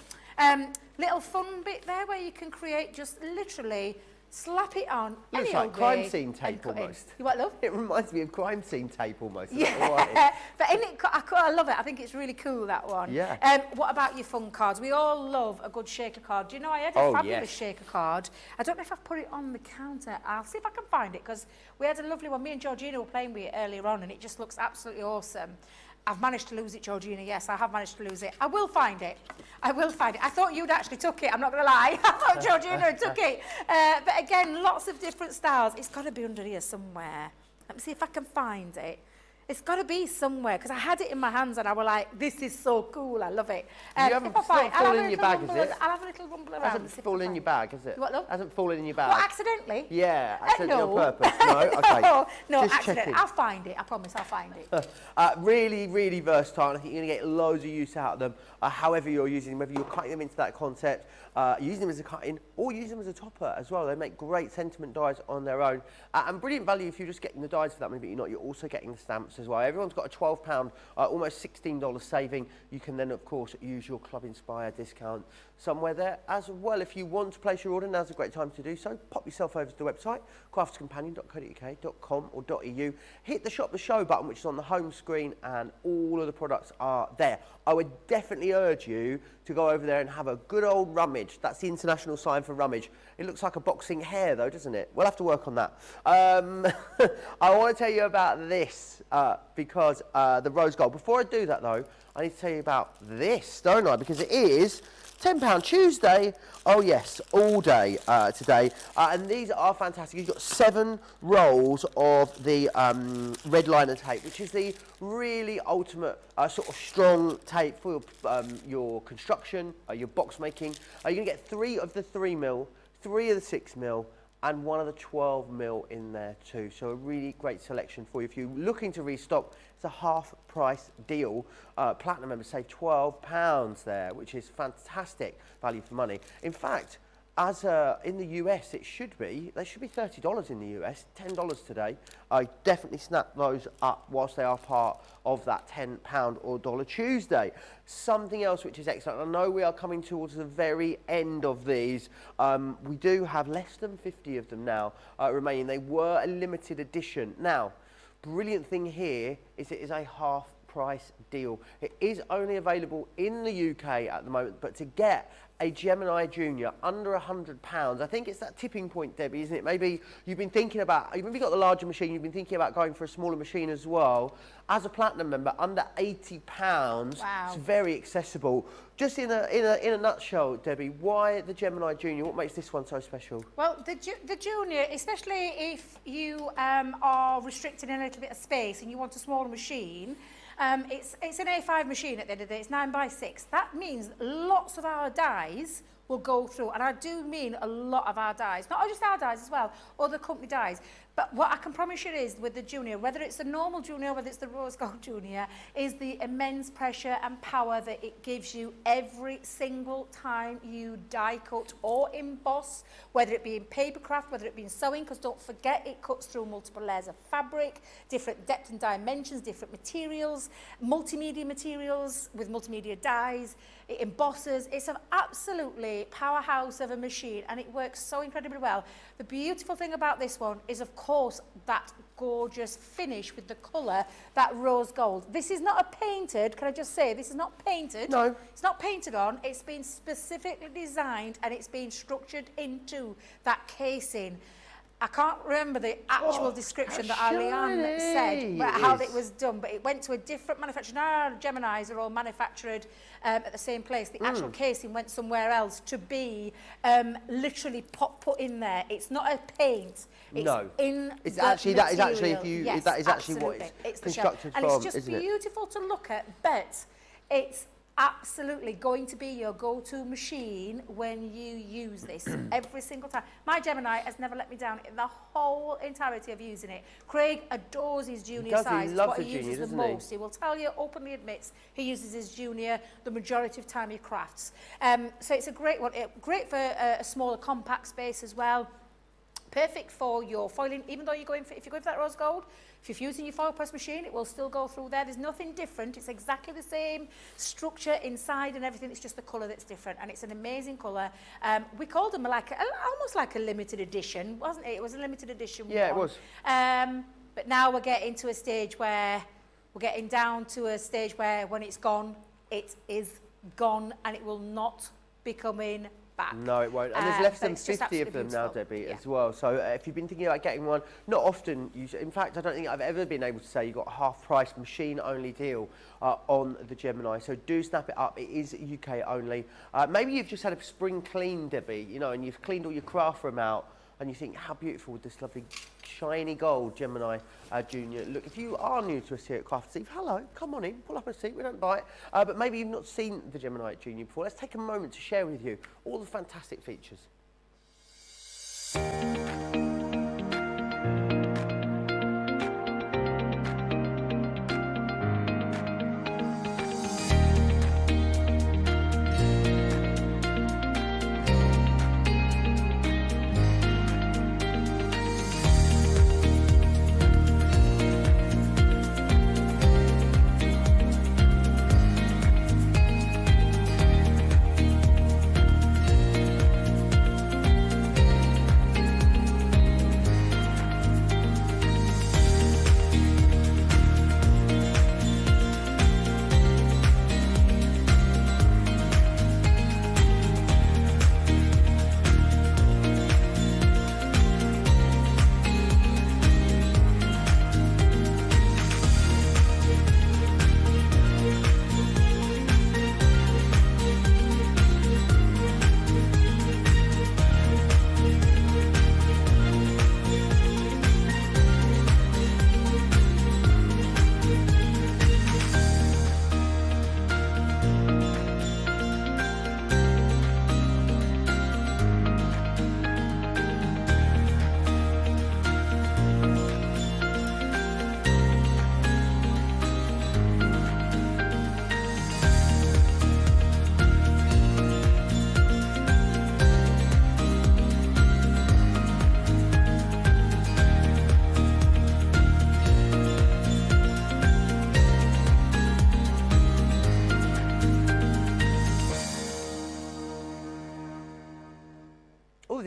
Speaker 2: Little fun bit there where you can create just literally slap it on.
Speaker 3: Looks like crime scene tape almost.
Speaker 2: You what, love?
Speaker 3: It reminds me of crime scene tape almost.
Speaker 2: Yeah, but I love it. I think it's really cool, that one.
Speaker 3: Yeah.
Speaker 2: What about your fun cards? We all love a good shaker card. Do you know, I had a fabulous shaker card. I don't know if I've put it on the counter. I'll see if I can find it, because we had a lovely one. Me and Georgina were playing with it earlier on, and it just looks absolutely awesome. I've managed to lose it, Georgina. Yes, I have managed to lose it. I will find it. I will find it. I thought you'd actually took it. I'm not going to lie. I thought Georgina had took it. But again, lots of different styles. It's got to be under here somewhere. Let me see if I can find it. It's got to be somewhere, because I had it in my hands and I was like, this is so cool. I love it.
Speaker 3: You haven't fallen in your bag, is it?
Speaker 2: I'll have a little rumble around.
Speaker 3: Hasn't fallen in your bag, has it?
Speaker 2: What, love?
Speaker 3: Hasn't fallen in your bag.
Speaker 2: What, accidentally?
Speaker 3: Yeah, accidentally
Speaker 2: no.
Speaker 3: on purpose. No, okay.
Speaker 2: No,
Speaker 3: Just
Speaker 2: accidentally.
Speaker 3: checking.
Speaker 2: I'll find it. I promise I'll find it.
Speaker 3: Really, really versatile. I think you're going to get loads of use out of them, however you're using them, whether you're cutting them into that concept, using them as a cut-in, or using them as a topper as well. They make great sentiment dies on their own. And brilliant value if you're just getting the dies for that, maybe you're not. You're also getting the stamps stamps as well. Everyone's got a £12, almost $16 saving. You can then, of course, use your Club Inspire discount somewhere there as well. If you want to place your order, now's a great time to do so. Pop yourself over to the website, crafterscompanion.co.uk.com or .eu. Hit the Shop the Show button, which is on the home screen, and all of the products are there. I would definitely urge you to go over there and have a good old rummage. That's the international sign for rummage. It looks like a boxing hair, though, doesn't it? We'll have to work on that. I want to tell you about this because the rose gold. Before I do that, though, I need to tell you about this, don't I? Because it is £10 Tuesday. Oh yes, all day today. And these are fantastic. You've got 7 rolls of the red liner tape, which is the really ultimate sort of strong tape for your construction, your box making. You're going to get 3 of the 3mm, 3 of the 6mm, and 1 of the 12mm in there too. So a really great selection for you. If you're looking to restock, it's a half price deal. Platinum members save £12 there, which is fantastic value for money. In fact, as in the US, they should be $30 in the US, $10 today. I definitely snap those up whilst they are part of that £10 or $1 Tuesday. Something else which is excellent, I know we are coming towards the very end of these. We do have less than 50 of them now remaining. They were a limited edition. Now, brilliant thing here is it is a half price deal. It is only available in the UK at the moment, but to get a Gemini Junior under £100, I think it's that tipping point, Debbie, isn't it? Maybe you've been thinking about, you've got the larger machine, you've been thinking about going for a smaller machine as well. As a Platinum member, under £80,
Speaker 2: wow.
Speaker 3: It's very accessible. Just in a nutshell, Debbie, why the Gemini Junior? What makes this one so special?
Speaker 2: Well, the Junior, especially if you are restricted in a little bit of space and you want a smaller machine, it's an A5 machine at the end of the day, it's 9x6. That means lots of our dies will go through, and I do mean a lot of our dies, not just our dies as well, other company dies. But what I can promise you is with the Junior, whether it's the normal Junior, whether it's the Rose Gold Junior, is the immense pressure and power that it gives you every single time you die cut or emboss, whether it be in papercraft, whether it be in sewing, because don't forget it cuts through multiple layers of fabric, different depth and dimensions, different materials, multimedia materials with multimedia dyes. It embosses. It's an absolutely powerhouse of a machine, and it works so incredibly well. The beautiful thing about this one is, of course, that gorgeous finish with the colour, that rose gold. This is not a painted, can I just say, this is not painted.
Speaker 3: No.
Speaker 2: It's not painted on, it's been specifically designed and it's been structured into that casing. I can't remember the actual description that Leanne said about how it was done, but it went to a different manufacturer. Now Geminis are all manufactured at the same place. The actual casing went somewhere else to be literally put in there. It's not a paint. It's
Speaker 3: it's actually
Speaker 2: material.
Speaker 3: That is actually if you
Speaker 2: yes,
Speaker 3: that is actually
Speaker 2: absolutely.
Speaker 3: what it's
Speaker 2: the
Speaker 3: constructed
Speaker 2: shell.
Speaker 3: from,
Speaker 2: and it's just beautiful to look at, but it's absolutely going to be your go-to machine when you use this every single time. My Gemini has never let me down in the whole entirety of using it. Craig adores his Junior size. It's what he uses the most. He will tell you, openly admits, he uses his Junior the majority of time he crafts. So it's a great one. Great for a smaller compact space as well. Perfect for your foiling, even though you're going for, if you're going for that rose gold, if you're using your foil press machine, it will still go through there. There's nothing different. It's exactly the same structure inside and everything. It's just the colour that's different, and it's an amazing colour. We called them almost like a limited edition, wasn't it? It was a limited edition.
Speaker 3: Yeah, it was.
Speaker 2: But now we're getting to a stage where when it's gone, it is gone, and it will not be coming back.
Speaker 3: No, it won't. And there's less than 50 of them now, Debbie, as well. So if you've been thinking about getting one, not often, in fact, I don't think I've ever been able to say you've got a half-price machine-only deal on the Gemini. So do snap it up. It is UK only. Maybe you've just had a spring clean, Debbie, you know, and you've cleaned all your craft room out, and you think, how beautiful would this lovely shiny gold Gemini Junior look. If you are new to us here at Craft Steve, hello, come on in, pull up a seat, we don't bite. But maybe you've not seen the Gemini Junior before. Let's take a moment to share with you all the fantastic features.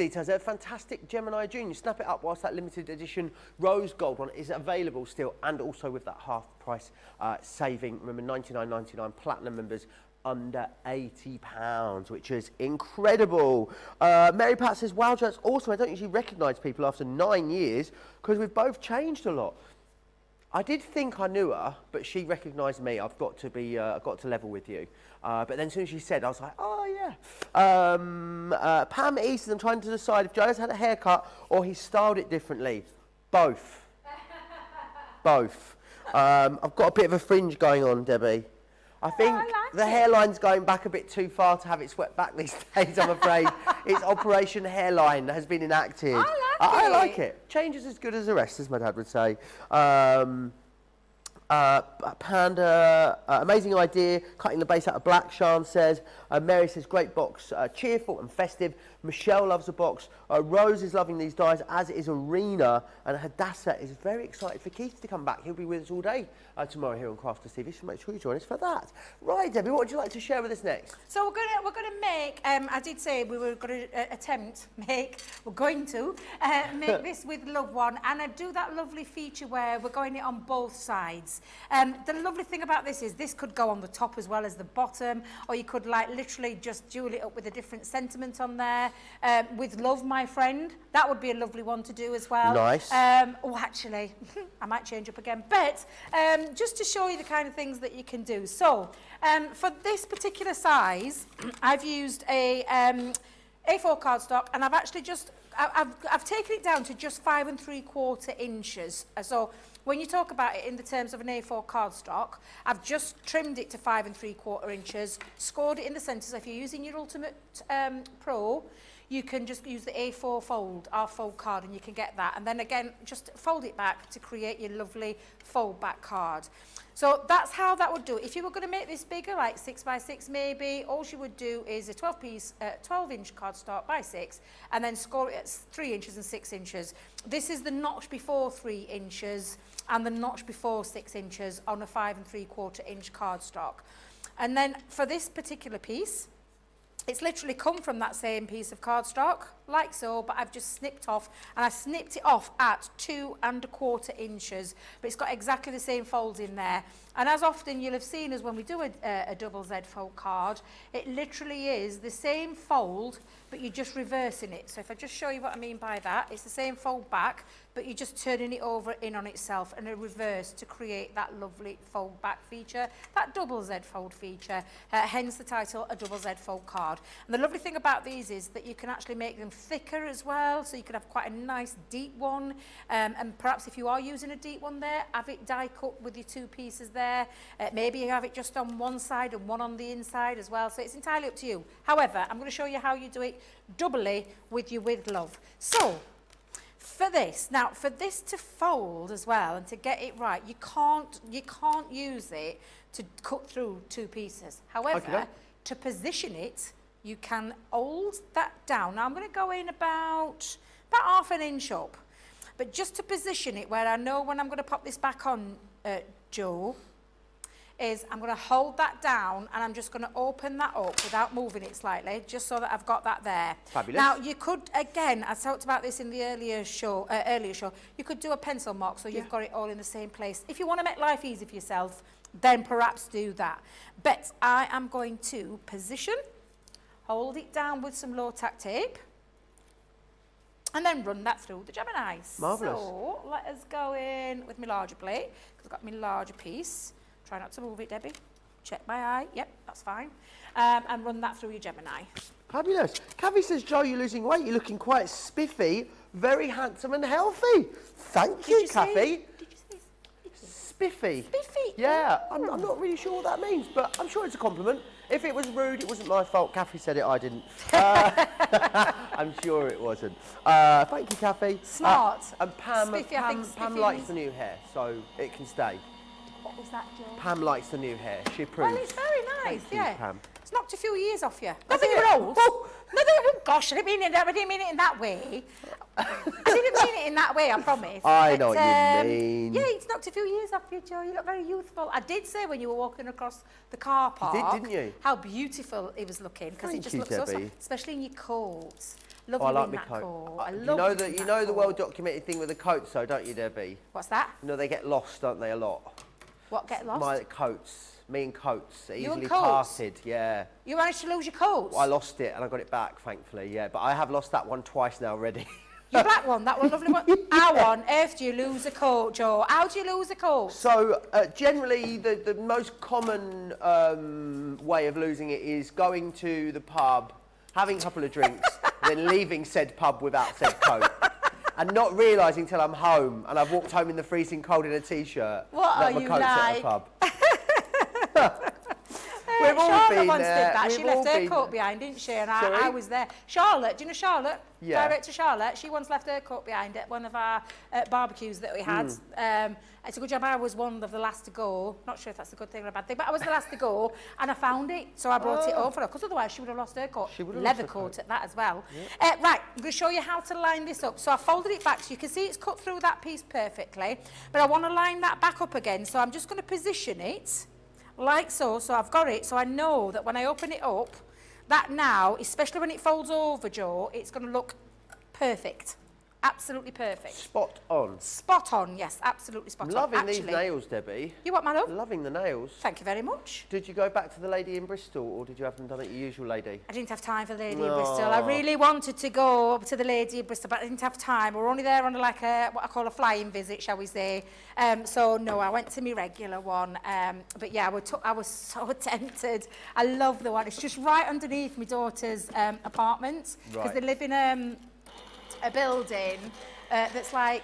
Speaker 3: details. They're a fantastic Gemini Junior. Snap it up whilst that limited edition rose gold one is available still, and also with that half price saving. Remember, $99.99 platinum members under £80, which is incredible. Mary Pat says, wow, that's awesome. I don't usually recognise people after 9 years because we've both changed a lot. I did think I knew her, but she recognised me. I've got to level with you. But then as soon as she said, I was like, oh yeah. Pam Easton, I'm trying to decide if Joe's had a haircut or he styled it differently. Both. Both. I've got a bit of a fringe going on, Debbie. I think the hairline's going back a bit too far to have it swept back these days, I'm afraid. It's Operation Hairline has been enacted. I like it. Change is as good as the rest, as my dad would say. Panda, amazing idea, cutting the base out of black, Sean says. Mary says, great box, cheerful and festive. Michelle loves the box. Rose is loving these dies, as is Arena. And Hadassah is very excited for Keith to come back. He'll be with us all day tomorrow here on Crafters TV, so make sure you join us for that. Right, Debbie, what would you like to share with us next?
Speaker 2: So we're going to make, I did say we were going to make this with Love One, and I do that lovely feature where we're going it on both sides. The lovely thing about this is this could go on the top as well as the bottom, or you could like literally just jewel it up with a different sentiment on there. With Love, My Friend, that would be a lovely one to do as well.
Speaker 3: Nice.
Speaker 2: Oh, actually, I might change up again, but just to show you the kind of things that you can do. So, for this particular size, I've used a A4 cardstock, and I've actually just, I've taken it down to just 5 3/4 inches. So when you talk about it in the terms of an A4 cardstock, I've just trimmed it to 5 3/4 inches, scored it in the centre. So if you're using your Ultimate Pro, you can just use the A4 fold, our fold card, and you can get that. And then again, just fold it back to create your lovely fold back card. So that's how that would do. If you were going to make this bigger, like 6 by 6 maybe, all you would do is a 12-inch cardstock by 6, and then score it at 3 inches and 6 inches. This is the notch before 3 inches and the notch before 6 inches on a 5 3/4 inch cardstock. And then for this particular piece, it's literally come from that same piece of cardstock, like so, but I've just snipped off, and I snipped it off at 2 1/4 inches, but it's got exactly the same folds in there. And as often you'll have seen as when we do a double Z fold card, it literally is the same fold, but you're just reversing it. So if I just show you what I mean by that, it's the same fold back, but you're just turning it over in on itself and a reverse to create that lovely fold back feature, that double Z fold feature, hence the title, a double Z fold card. And the lovely thing about these is that you can actually make them thicker as well, so you could have quite a nice deep one, and perhaps if you are using a deep one there, have it die cut with your 2 pieces there. Maybe you have it just on one side and one on the inside as well, so it's entirely up to you. However, I'm going to show you how you do it doubly with your With Love. So for this, now for this to fold as well and to get it right, you can't use it to cut through 2 pieces. However, to position it, you can hold that down. Now I'm going to go in about half an inch up, but just to position it where I know when I'm going to pop this back on, Joe, is I'm going to hold that down, and I'm just going to open that up without moving it slightly, just so that I've got that there.
Speaker 3: Fabulous.
Speaker 2: Now you could, again, I talked about this in the earlier show, you could do a pencil mark so you've got it all in the same place. If you want to make life easy for yourself, then perhaps do that. But I am going to position, hold it down with some low tack tape, and then run that through the Gemini.
Speaker 3: Marvellous.
Speaker 2: So let us go in with my larger plate, because I've got my larger piece. Try not to move it, Debbie. Check my eye. Yep, that's fine. And run that through your Gemini.
Speaker 3: Fabulous. Kathy says, Joe, you're losing weight. You're looking quite spiffy, very handsome and healthy. Thank you, Kathy.
Speaker 2: Did you say
Speaker 3: Spiffy.
Speaker 2: spiffy?
Speaker 3: Yeah, I'm not really sure what that means, but I'm sure it's a compliment. If it was rude, it wasn't my fault. Kathy said it, I didn't. I'm sure it wasn't. Thank you, Kathy.
Speaker 2: Smart.
Speaker 3: And Pam,
Speaker 2: Spiffy, I think
Speaker 3: Pam
Speaker 2: spiffy
Speaker 3: likes
Speaker 2: means-
Speaker 3: the new hair, so it can stay.
Speaker 2: What was that, Joe?
Speaker 3: Pam likes the new hair. She approves.
Speaker 2: Well, it's very nice,
Speaker 3: Thank you,
Speaker 2: yeah.
Speaker 3: Pam.
Speaker 2: It's knocked a few years off you.
Speaker 3: Has
Speaker 2: Not that
Speaker 3: it?
Speaker 2: you're old.
Speaker 3: Oh.
Speaker 2: Gosh, I didn't mean it in that way. I didn't mean it in that way, I promise.
Speaker 3: I know
Speaker 2: But,
Speaker 3: what you mean.
Speaker 2: Yeah, it's knocked a few years off you, Joe. You look very youthful. I did say when you were walking across the car park,
Speaker 3: didn't you?
Speaker 2: how beautiful it was looking, because it
Speaker 3: Thank
Speaker 2: just
Speaker 3: you,
Speaker 2: looks so
Speaker 3: Debbie.
Speaker 2: soft, especially in your coat. Lovely
Speaker 3: I like
Speaker 2: in
Speaker 3: my
Speaker 2: that
Speaker 3: coat.
Speaker 2: coat. I
Speaker 3: You
Speaker 2: love
Speaker 3: know
Speaker 2: in
Speaker 3: that you
Speaker 2: that
Speaker 3: know the
Speaker 2: coat.
Speaker 3: well documented thing with the coats, though, don't you, Debbie?
Speaker 2: What's that?
Speaker 3: You know they get lost, don't they, a lot?
Speaker 2: What, get lost?
Speaker 3: My coats, me and coats,
Speaker 2: You and
Speaker 3: easily
Speaker 2: coats?
Speaker 3: parted. Yeah.
Speaker 2: You managed to lose your coats?
Speaker 3: I lost it and I got it back, thankfully. Yeah, but I have lost that one twice now already.
Speaker 2: Your black one, that one lovely one. How on earth do you lose a coat, Joe? How do you lose a coat?
Speaker 3: So generally, the most common way of losing it is going to the pub, having a couple of drinks, then leaving said pub without said coat. And not realising till I'm home and I've walked home in the freezing cold in a t-shirt
Speaker 2: What
Speaker 3: that
Speaker 2: are
Speaker 3: my
Speaker 2: you
Speaker 3: coat's at
Speaker 2: like?
Speaker 3: the pub. We've all
Speaker 2: Charlotte
Speaker 3: been
Speaker 2: once
Speaker 3: there.
Speaker 2: did that. She
Speaker 3: We've
Speaker 2: left
Speaker 3: all
Speaker 2: her
Speaker 3: been
Speaker 2: coat
Speaker 3: there.
Speaker 2: behind, didn't she? And
Speaker 3: Sorry?
Speaker 2: I was there. Charlotte, do you know Charlotte?
Speaker 3: Yeah.
Speaker 2: Director Charlotte. She once left her coat behind at one of our barbecues that we had. It's a good job I was one of the last to go. Not sure if that's a good thing or a bad thing, but I was the last to go, and I found it, so I brought it home for her, because otherwise she would have lost her coat.
Speaker 3: She would have
Speaker 2: Leather
Speaker 3: lost her
Speaker 2: coat at that as well. Right, I'm going to show you how to line this up. So I folded it back, so you can see it's cut through that piece perfectly, but I want to line that back up again, so I'm just going to position it like so. So I've got it, so I know that when I open it up, that now, especially when it folds over, Joe, it's going to look perfect. Absolutely perfect.
Speaker 3: Spot on.
Speaker 2: Spot on, yes, absolutely spot
Speaker 3: Loving
Speaker 2: on.
Speaker 3: these nails, Debbie.
Speaker 2: You what, my love?
Speaker 3: Loving the nails.
Speaker 2: Thank you very much.
Speaker 3: Did you go back to the lady in Bristol or did you have them done at your usual lady?
Speaker 2: I didn't have time for the lady in Bristol. I really wanted to go up to the lady in Bristol, but I didn't have time. We were only there on like a, what I call a flying visit, shall we say. So no, I went to my regular one. But yeah, I was so tempted. I love the one. It's just right underneath my daughter's apartment, because they live in a building that's like,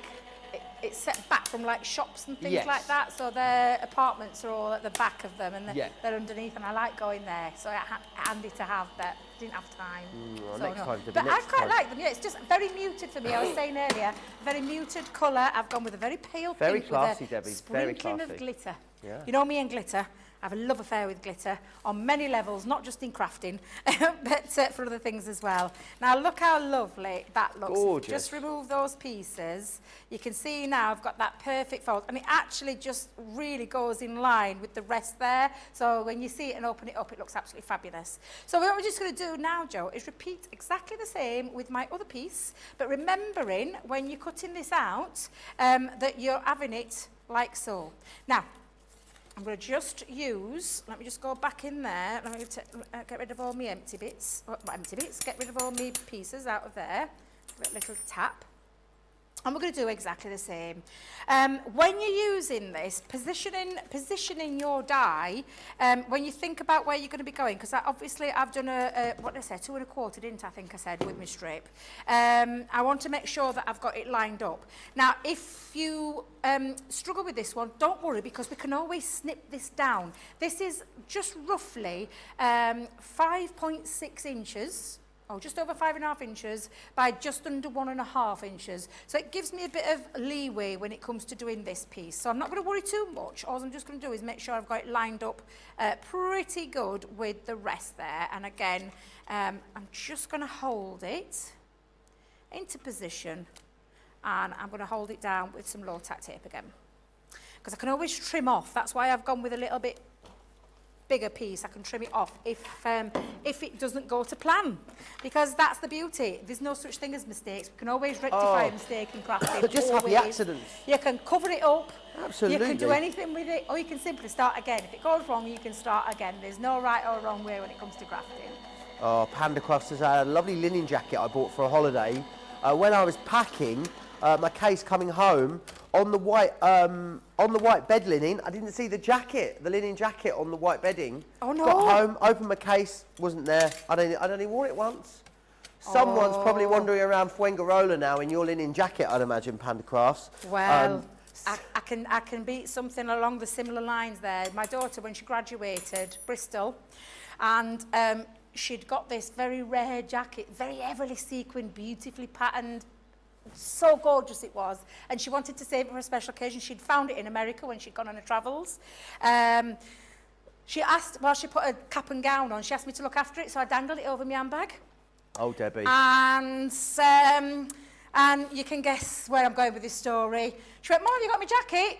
Speaker 2: it's set back from like shops and things like that, so their apartments are all at the back of them, and they're underneath, and I like going there, so handy to have, but didn't have time.
Speaker 3: Well,
Speaker 2: so
Speaker 3: next time, Debbie,
Speaker 2: but I
Speaker 3: next
Speaker 2: quite
Speaker 3: time.
Speaker 2: like them, yeah, it's just very muted for me. I was saying earlier, very muted colour. I've gone with a very pale
Speaker 3: Very
Speaker 2: pink
Speaker 3: classy,
Speaker 2: with a
Speaker 3: Debbie, very
Speaker 2: sprinkling
Speaker 3: classy.
Speaker 2: of glitter.
Speaker 3: Yeah.
Speaker 2: You know me and glitter. I have a love affair with glitter on many levels, not just in crafting, but for other things as well. Now look how lovely that looks.
Speaker 3: Gorgeous.
Speaker 2: Just remove those pieces. You can see now I've got that perfect fold, and it actually just really goes in line with the rest there. So when you see it and open it up, it looks absolutely fabulous. So what we're just going to do now, Joe, is repeat exactly the same with my other piece, but remembering when you're cutting this out that you're having it like so. Now, I'm going to just use, let me just go back in there, let me get rid of all my empty bits, get rid of all my pieces out of there, give it a little tap. And we're going to do exactly the same. When you're using this, positioning your die, when you think about where you're going to be going, because obviously I've done what did I say, 2 1/4, didn't I think I said, with my strip. I want to make sure that I've got it lined up. Now, if you struggle with this one, don't worry, because we can always snip this down. This is just roughly 5.6 inches. Oh, just over 5.5 inches by just under 1.5 inches. So it gives me a bit of leeway when it comes to doing this piece. So I'm not going to worry too much. All I'm just going to do is make sure I've got it lined up pretty good with the rest there. And again, I'm just going to hold it into position, and I'm going to hold it down with some low tack tape again, because I can always trim off. That's why I've gone with a little bit bigger piece. I can trim it off if it doesn't go to plan, because that's the beauty. There's no such thing as mistakes. We can always rectify a mistake in crafting.
Speaker 3: Just have the
Speaker 2: always.
Speaker 3: accidents.
Speaker 2: You can cover it up.
Speaker 3: Absolutely.
Speaker 2: You can do anything with it, or you can simply start again. If it goes wrong, you can start again. There's no right or wrong way when it comes to crafting.
Speaker 3: Oh, Panda Crafts has a lovely linen jacket I bought for a holiday. When I was packing my case coming home, on the white bed linen, I didn't see the jacket, the linen jacket on the white bedding.
Speaker 2: Oh no!
Speaker 3: Got home, opened my case, wasn't there. I'd only worn it once. Someone's probably wandering around Fuengirola now in your linen jacket, I'd imagine, Panda Crafts.
Speaker 2: Well, I can beat something along the similar lines there. My daughter, when she graduated, Bristol, and she'd got this very rare jacket, very heavily sequined, beautifully patterned. So gorgeous it was, and she wanted to save it for a special occasion. She'd found it in America when she'd gone on her travels. She asked, while she put a cap and gown on, she asked me to look after it, so I dangled it over my handbag.
Speaker 3: Oh, Debbie.
Speaker 2: And you can guess where I'm going with this story. She went, Mom, have you got my jacket?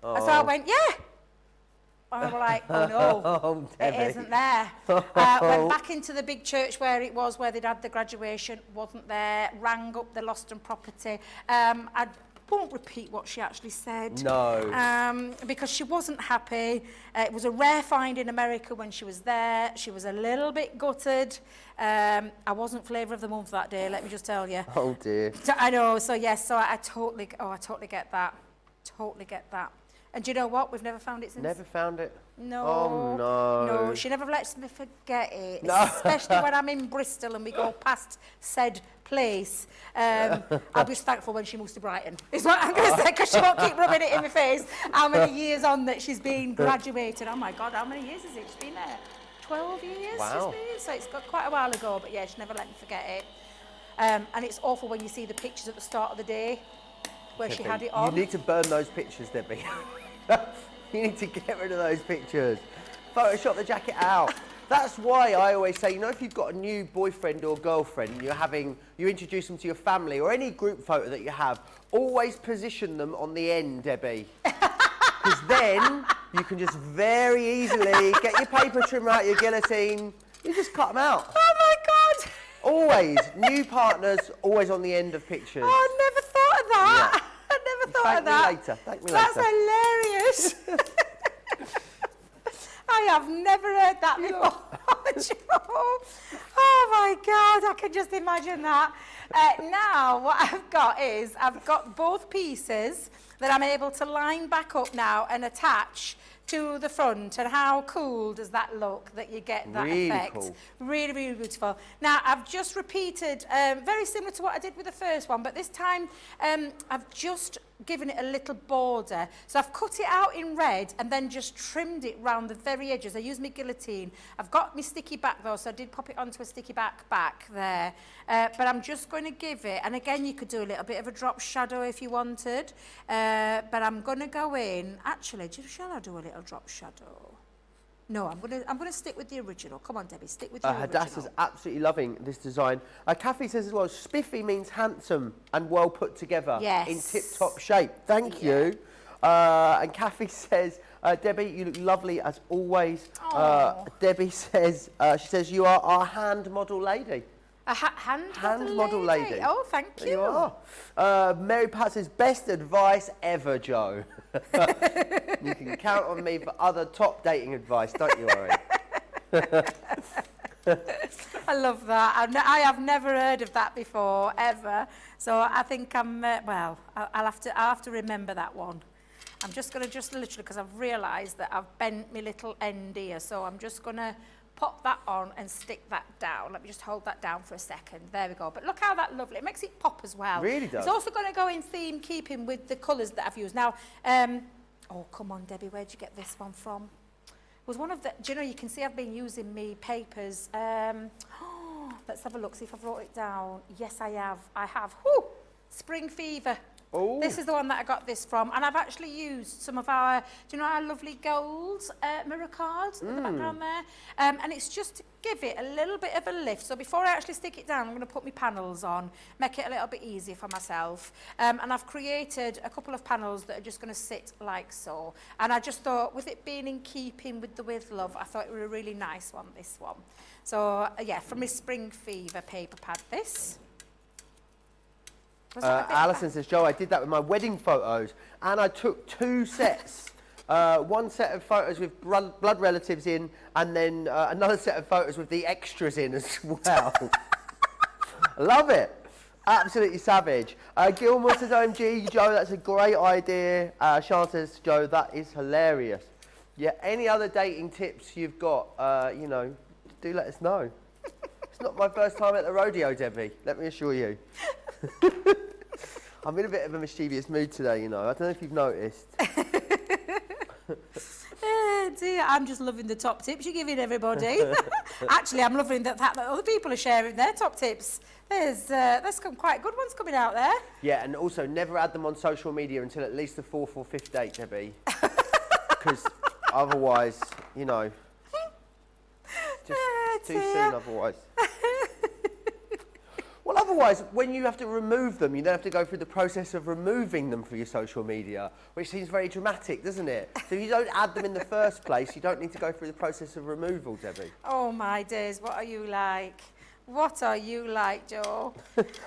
Speaker 3: Oh.
Speaker 2: And so I went, yeah. And I was like, oh no,
Speaker 3: Oh, Debbie.
Speaker 2: it isn't there. Went back into the big church where it was, where they'd had the graduation, wasn't there. Rang up the lost and property. I won't repeat what she actually said.
Speaker 3: No.
Speaker 2: Because she wasn't happy. It was a rare find in America when she was there. She was a little bit gutted. I wasn't flavour of the month that day, let me just tell you.
Speaker 3: Oh dear.
Speaker 2: I know, so yes, so I totally get that. Totally get that. And do you know what? We've never found it since.
Speaker 3: Never found it?
Speaker 2: No.
Speaker 3: Oh, no.
Speaker 2: No, she never lets me forget it.
Speaker 3: No.
Speaker 2: Especially when I'm in Bristol and we go past said place. I'll be thankful when she moves to Brighton, is what I'm going to say, because she won't keep rubbing it in my face how many years on that she's been graduated. Oh my God, how many years is it? She's been there 12 years.
Speaker 3: Wow.
Speaker 2: She's been, so it's got quite a while ago, but yeah, she never let me forget it. And it's awful when you see the pictures at the start of the day where she had it on.
Speaker 3: You need to burn those pictures, Debbie. You need to get rid of those pictures. Photoshop the jacket out. That's why I always say, you know, if you've got a new boyfriend or girlfriend, you introduce them to your family or any group photo that you have, always position them on the end, Debbie. Because then you can just very easily get your paper trimmer out, your guillotine, you just cut them out.
Speaker 2: Oh my God!
Speaker 3: Always, new partners, always on the end of pictures.
Speaker 2: Oh, I never thought of that.
Speaker 3: Yeah.
Speaker 2: I never thought of that.
Speaker 3: Thank me later. Thank me
Speaker 2: That's
Speaker 3: later.
Speaker 2: hilarious. I have never heard that before, Joe. Oh my God, I can just imagine that. Now, what I've got is, I've got both pieces that I'm able to line back up now and attach to the front. And how cool does that look, that you get that
Speaker 3: Really
Speaker 2: effect?
Speaker 3: cool.
Speaker 2: Really, really beautiful. Now, I've just repeated, very similar to what I did with the first one, but this time I've just given it a little border. So I've cut it out in red and then just trimmed it round the very edges. I used my guillotine. I've got my sticky back though, so I did pop it onto a sticky back there. But I'm just going to give it, and again, you could do a little bit of a drop shadow if you wanted. But I'm going to go in, actually, shall I do a little drop shadow? No, I'm gonna stick with the original. Come on, Debbie, stick with the original.
Speaker 3: Hadassah's absolutely loving this design. Kathy says as well, spiffy means handsome and well put together.
Speaker 2: Yes.
Speaker 3: In tip-top shape. Thank you. And Kathy says, Debbie, you look lovely as always. Debbie says, she says, you are our hand model lady.
Speaker 2: A hand
Speaker 3: model lady.
Speaker 2: Oh, thank you.
Speaker 3: There you are. Mary Pat says, best advice ever, Joe. You can count on me for other top dating advice, don't you worry.
Speaker 2: I love that. I have never heard of that before, ever. So I think I'm, well, I'll have to remember that one. I'm just going to literally, because I've realised that I've bent my little end here, so I'm just going to pop that on and stick that down. Let me just hold that down for a second. There we go. But look how that lovely, it makes it pop as well.
Speaker 3: Really does.
Speaker 2: It's also going to go in theme keeping with the colours that I've used. Now, oh, come on, Debbie, where'd you get this one from? It was one of the, do you know, you can see I've been using me papers. Let's have a look, see if I've wrote it down. Yes, I have. I have. Whoo! Spring Fever.
Speaker 3: Oh.
Speaker 2: This is the one that I got this from, and I've actually used some of our, do you know our lovely gold mirror cards in the background there? And it's just to give it a little bit of a lift. So before I actually stick it down, I'm going to put my panels on, make it a little bit easier for myself. And I've created a couple of panels that are just going to sit like so. And I just thought, with it being in keeping with the With Love, I thought it was a really nice one, this one. So yeah, from my Spring Fever paper pad, this.
Speaker 3: Alison says, Joe, I did that with my wedding photos, and I took 2 sets. One set of photos with blood relatives in, and then another set of photos with the extras in as well. Love it. Absolutely savage. Gilmore says, OMG, Joe, that's a great idea. Sean says, Joe, that is hilarious. Yeah, any other dating tips you've got, you know, do let us know. It's not my first time at the rodeo, Debbie, let me assure you. I'm in a bit of a mischievous mood today, you know. I don't know if you've noticed.
Speaker 2: Dear, I'm just loving the top tips you're giving everybody. Actually, I'm loving the fact that other people are sharing their top tips. There's some quite good ones coming out there.
Speaker 3: Yeah, and also never add them on social media until at least the 4th or 5th date, Debbie. Because otherwise, you know, just too soon otherwise. Well, otherwise, when you have to remove them, you then have to go through the process of removing them from your social media, which seems very dramatic, doesn't it? So if you don't add them in the first place, you don't need to go through the process of removal, Debbie.
Speaker 2: Oh my days, what are you like? What are you like, Joe?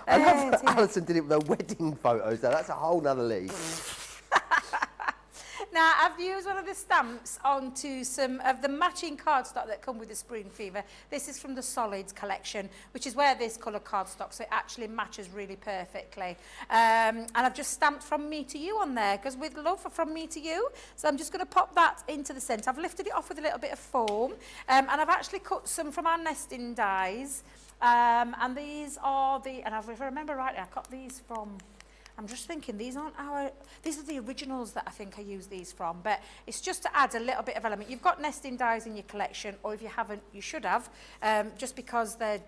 Speaker 3: I love that Alison did it with her wedding photos, though. That's a whole nother league.
Speaker 2: Now, I've used one of the stamps onto some of the matching cardstock that come with the Spring Fever. This is from the Solids collection, which is where this colour cardstock, so it actually matches really perfectly. And I've just stamped From Me to You on there, because with love for From Me to You. So I'm just going to pop that into the centre. I've lifted it off with a little bit of foam, and I've actually cut some from our nesting dies. And these are the, and if I remember rightly, I got these from, I'm just thinking, these are the originals that I think I used these from, but it's just to add a little bit of element. You've got nesting dies in your collection, or if you haven't, you should have, just because they're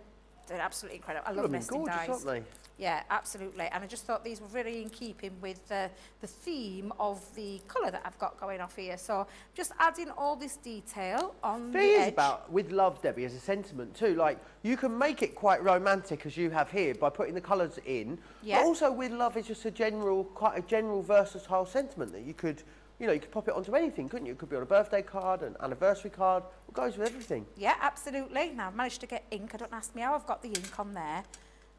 Speaker 2: absolutely incredible. I love nesting dies.
Speaker 3: Gorgeous, aren't they?
Speaker 2: Yeah, absolutely. And I just thought these were really in keeping with the theme of the colour that I've got going off here. So just adding all this detail on the edge.
Speaker 3: It is about, with love, Debbie, as a sentiment too. Like, you can make it quite romantic, as you have here, by putting the colours in.
Speaker 2: Yeah.
Speaker 3: But also with love is just quite a general, versatile sentiment that you could, you know, you could pop it onto anything, couldn't you? It could be on a birthday card, an anniversary card. It goes with everything.
Speaker 2: Yeah, absolutely. Now, I've managed to get ink. Don't ask me how I've got the ink on there.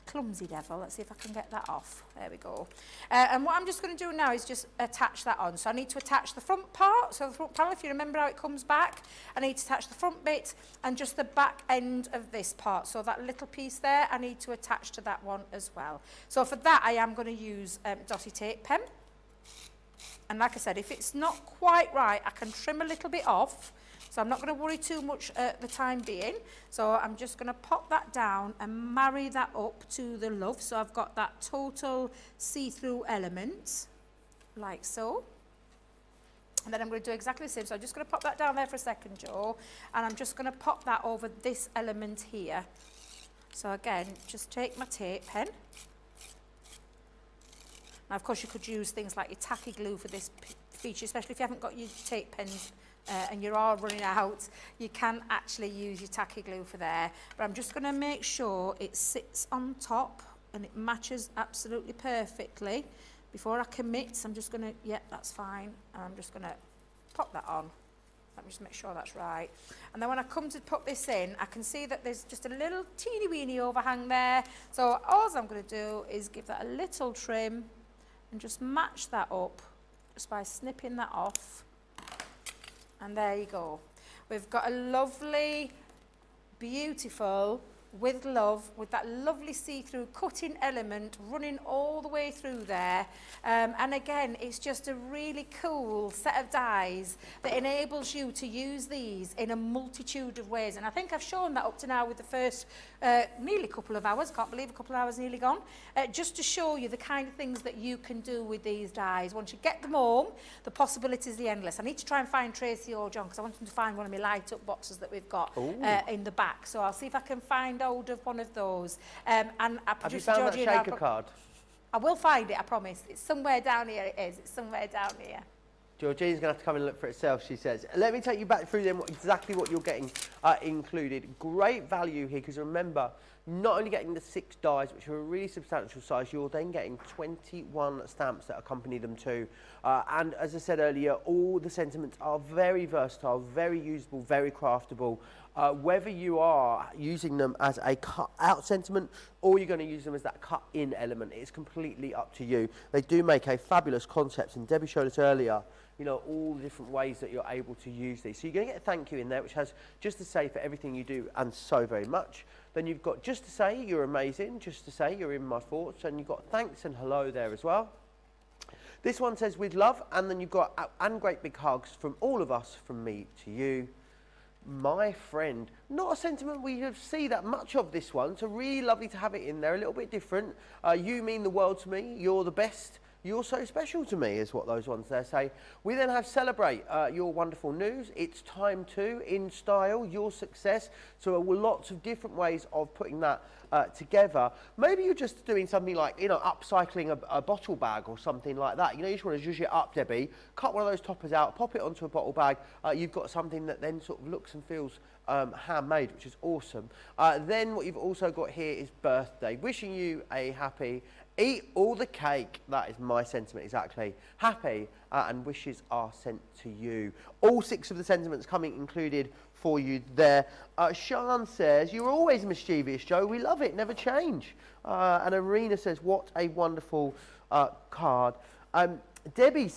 Speaker 2: Clumsy devil. Let's see if I can get that off. There we go. And what I'm just going to do now is just attach that on. So I need to attach the front part. So the front panel, if you remember how it comes back, I need to attach the front bit and just the back end of this part. So that little piece there, I need to attach to that one as well. So for that, I am going to use dotty tape pen. And like I said, if it's not quite right, I can trim a little bit off. So I'm not going to worry too much at the time being. So I'm just going to pop that down and marry that up to the love. So I've got that total see-through element, like so. And then I'm going to do exactly the same. So I'm just going to pop that down there for a second, Joe. And I'm just going to pop that over this element here. So again, just take my tape pen. Now, of course, you could use things like your tacky glue for this feature, especially if you haven't got your tape pens and you're all running out. You can actually use your tacky glue for there. But I'm just going to make sure it sits on top and it matches absolutely perfectly. Before I commit, I'm just going to, yeah, that's fine. And I'm just going to pop that on. Let me just make sure that's right. And then when I come to put this in, I can see that there's just a little teeny weeny overhang there. So all I'm going to do is give that a little trim and just match that up just by snipping that off. And there you go. We've got a lovely, beautiful, with love, with that lovely see-through cutting element running all the way through there. And again, it's just a really cool set of dies that enables you to use these in a multitude of ways. And I think I've shown that up to now with the first nearly couple of hours, can't believe a couple of hours nearly gone, just to show you the kind of things that you can do with these dies. Once you get them home, the possibilities are endless. I need to try and find Tracy or John, because I want them to find one of my light-up boxes that we've got in the back. So I'll see if I can find hold of one of those. And
Speaker 3: have you found that shaker card?
Speaker 2: I will find it, I promise. It's somewhere down here, it is. It's somewhere down here.
Speaker 3: Georgine's going to have to come and look for itself, she says. Let me take you back through then exactly what you're getting included. Great value here, because remember, not only getting the 6 dies, which are a really substantial size, you're then getting 21 stamps that accompany them too. And as I said earlier, all the sentiments are very versatile, very usable, very craftable. Whether you are using them as a cut-out sentiment or you're going to use them as that cut-in element, it's completely up to you. They do make a fabulous concept, and Debbie showed us earlier, you know, all the different ways that you're able to use these. So you're going to get a thank you in there, which has just to say for everything you do and so very much. Then you've got just to say you're amazing, just to say you're in my thoughts, and you've got thanks and hello there as well. This one says with love, and then you've got and great big hugs from all of us, from me to you. My friend, not a sentiment we see that much of, this one, so really lovely to have it in there, a little bit different. You mean the world to me, you're the best, You're so special to me, is what those ones there say. We then have celebrate your wonderful news. It's time to, in style, your success. So lots of different ways of putting that together. Maybe you're just doing something like, you know, upcycling a bottle bag or something like that. You know, you just want to zhuzh it up, Debbie. Cut one of those toppers out, pop it onto a bottle bag. You've got something that then sort of looks and feels handmade, which is awesome. Then what you've also got here is birthday. Wishing you a happy, eat all the cake. That is my sentiment exactly. Happy and wishes are sent to you. All 6 of the sentiments coming included for you there. Sean says, you're always mischievous, Joe. We love it. Never change. And Arena says, what a wonderful card. Debbie,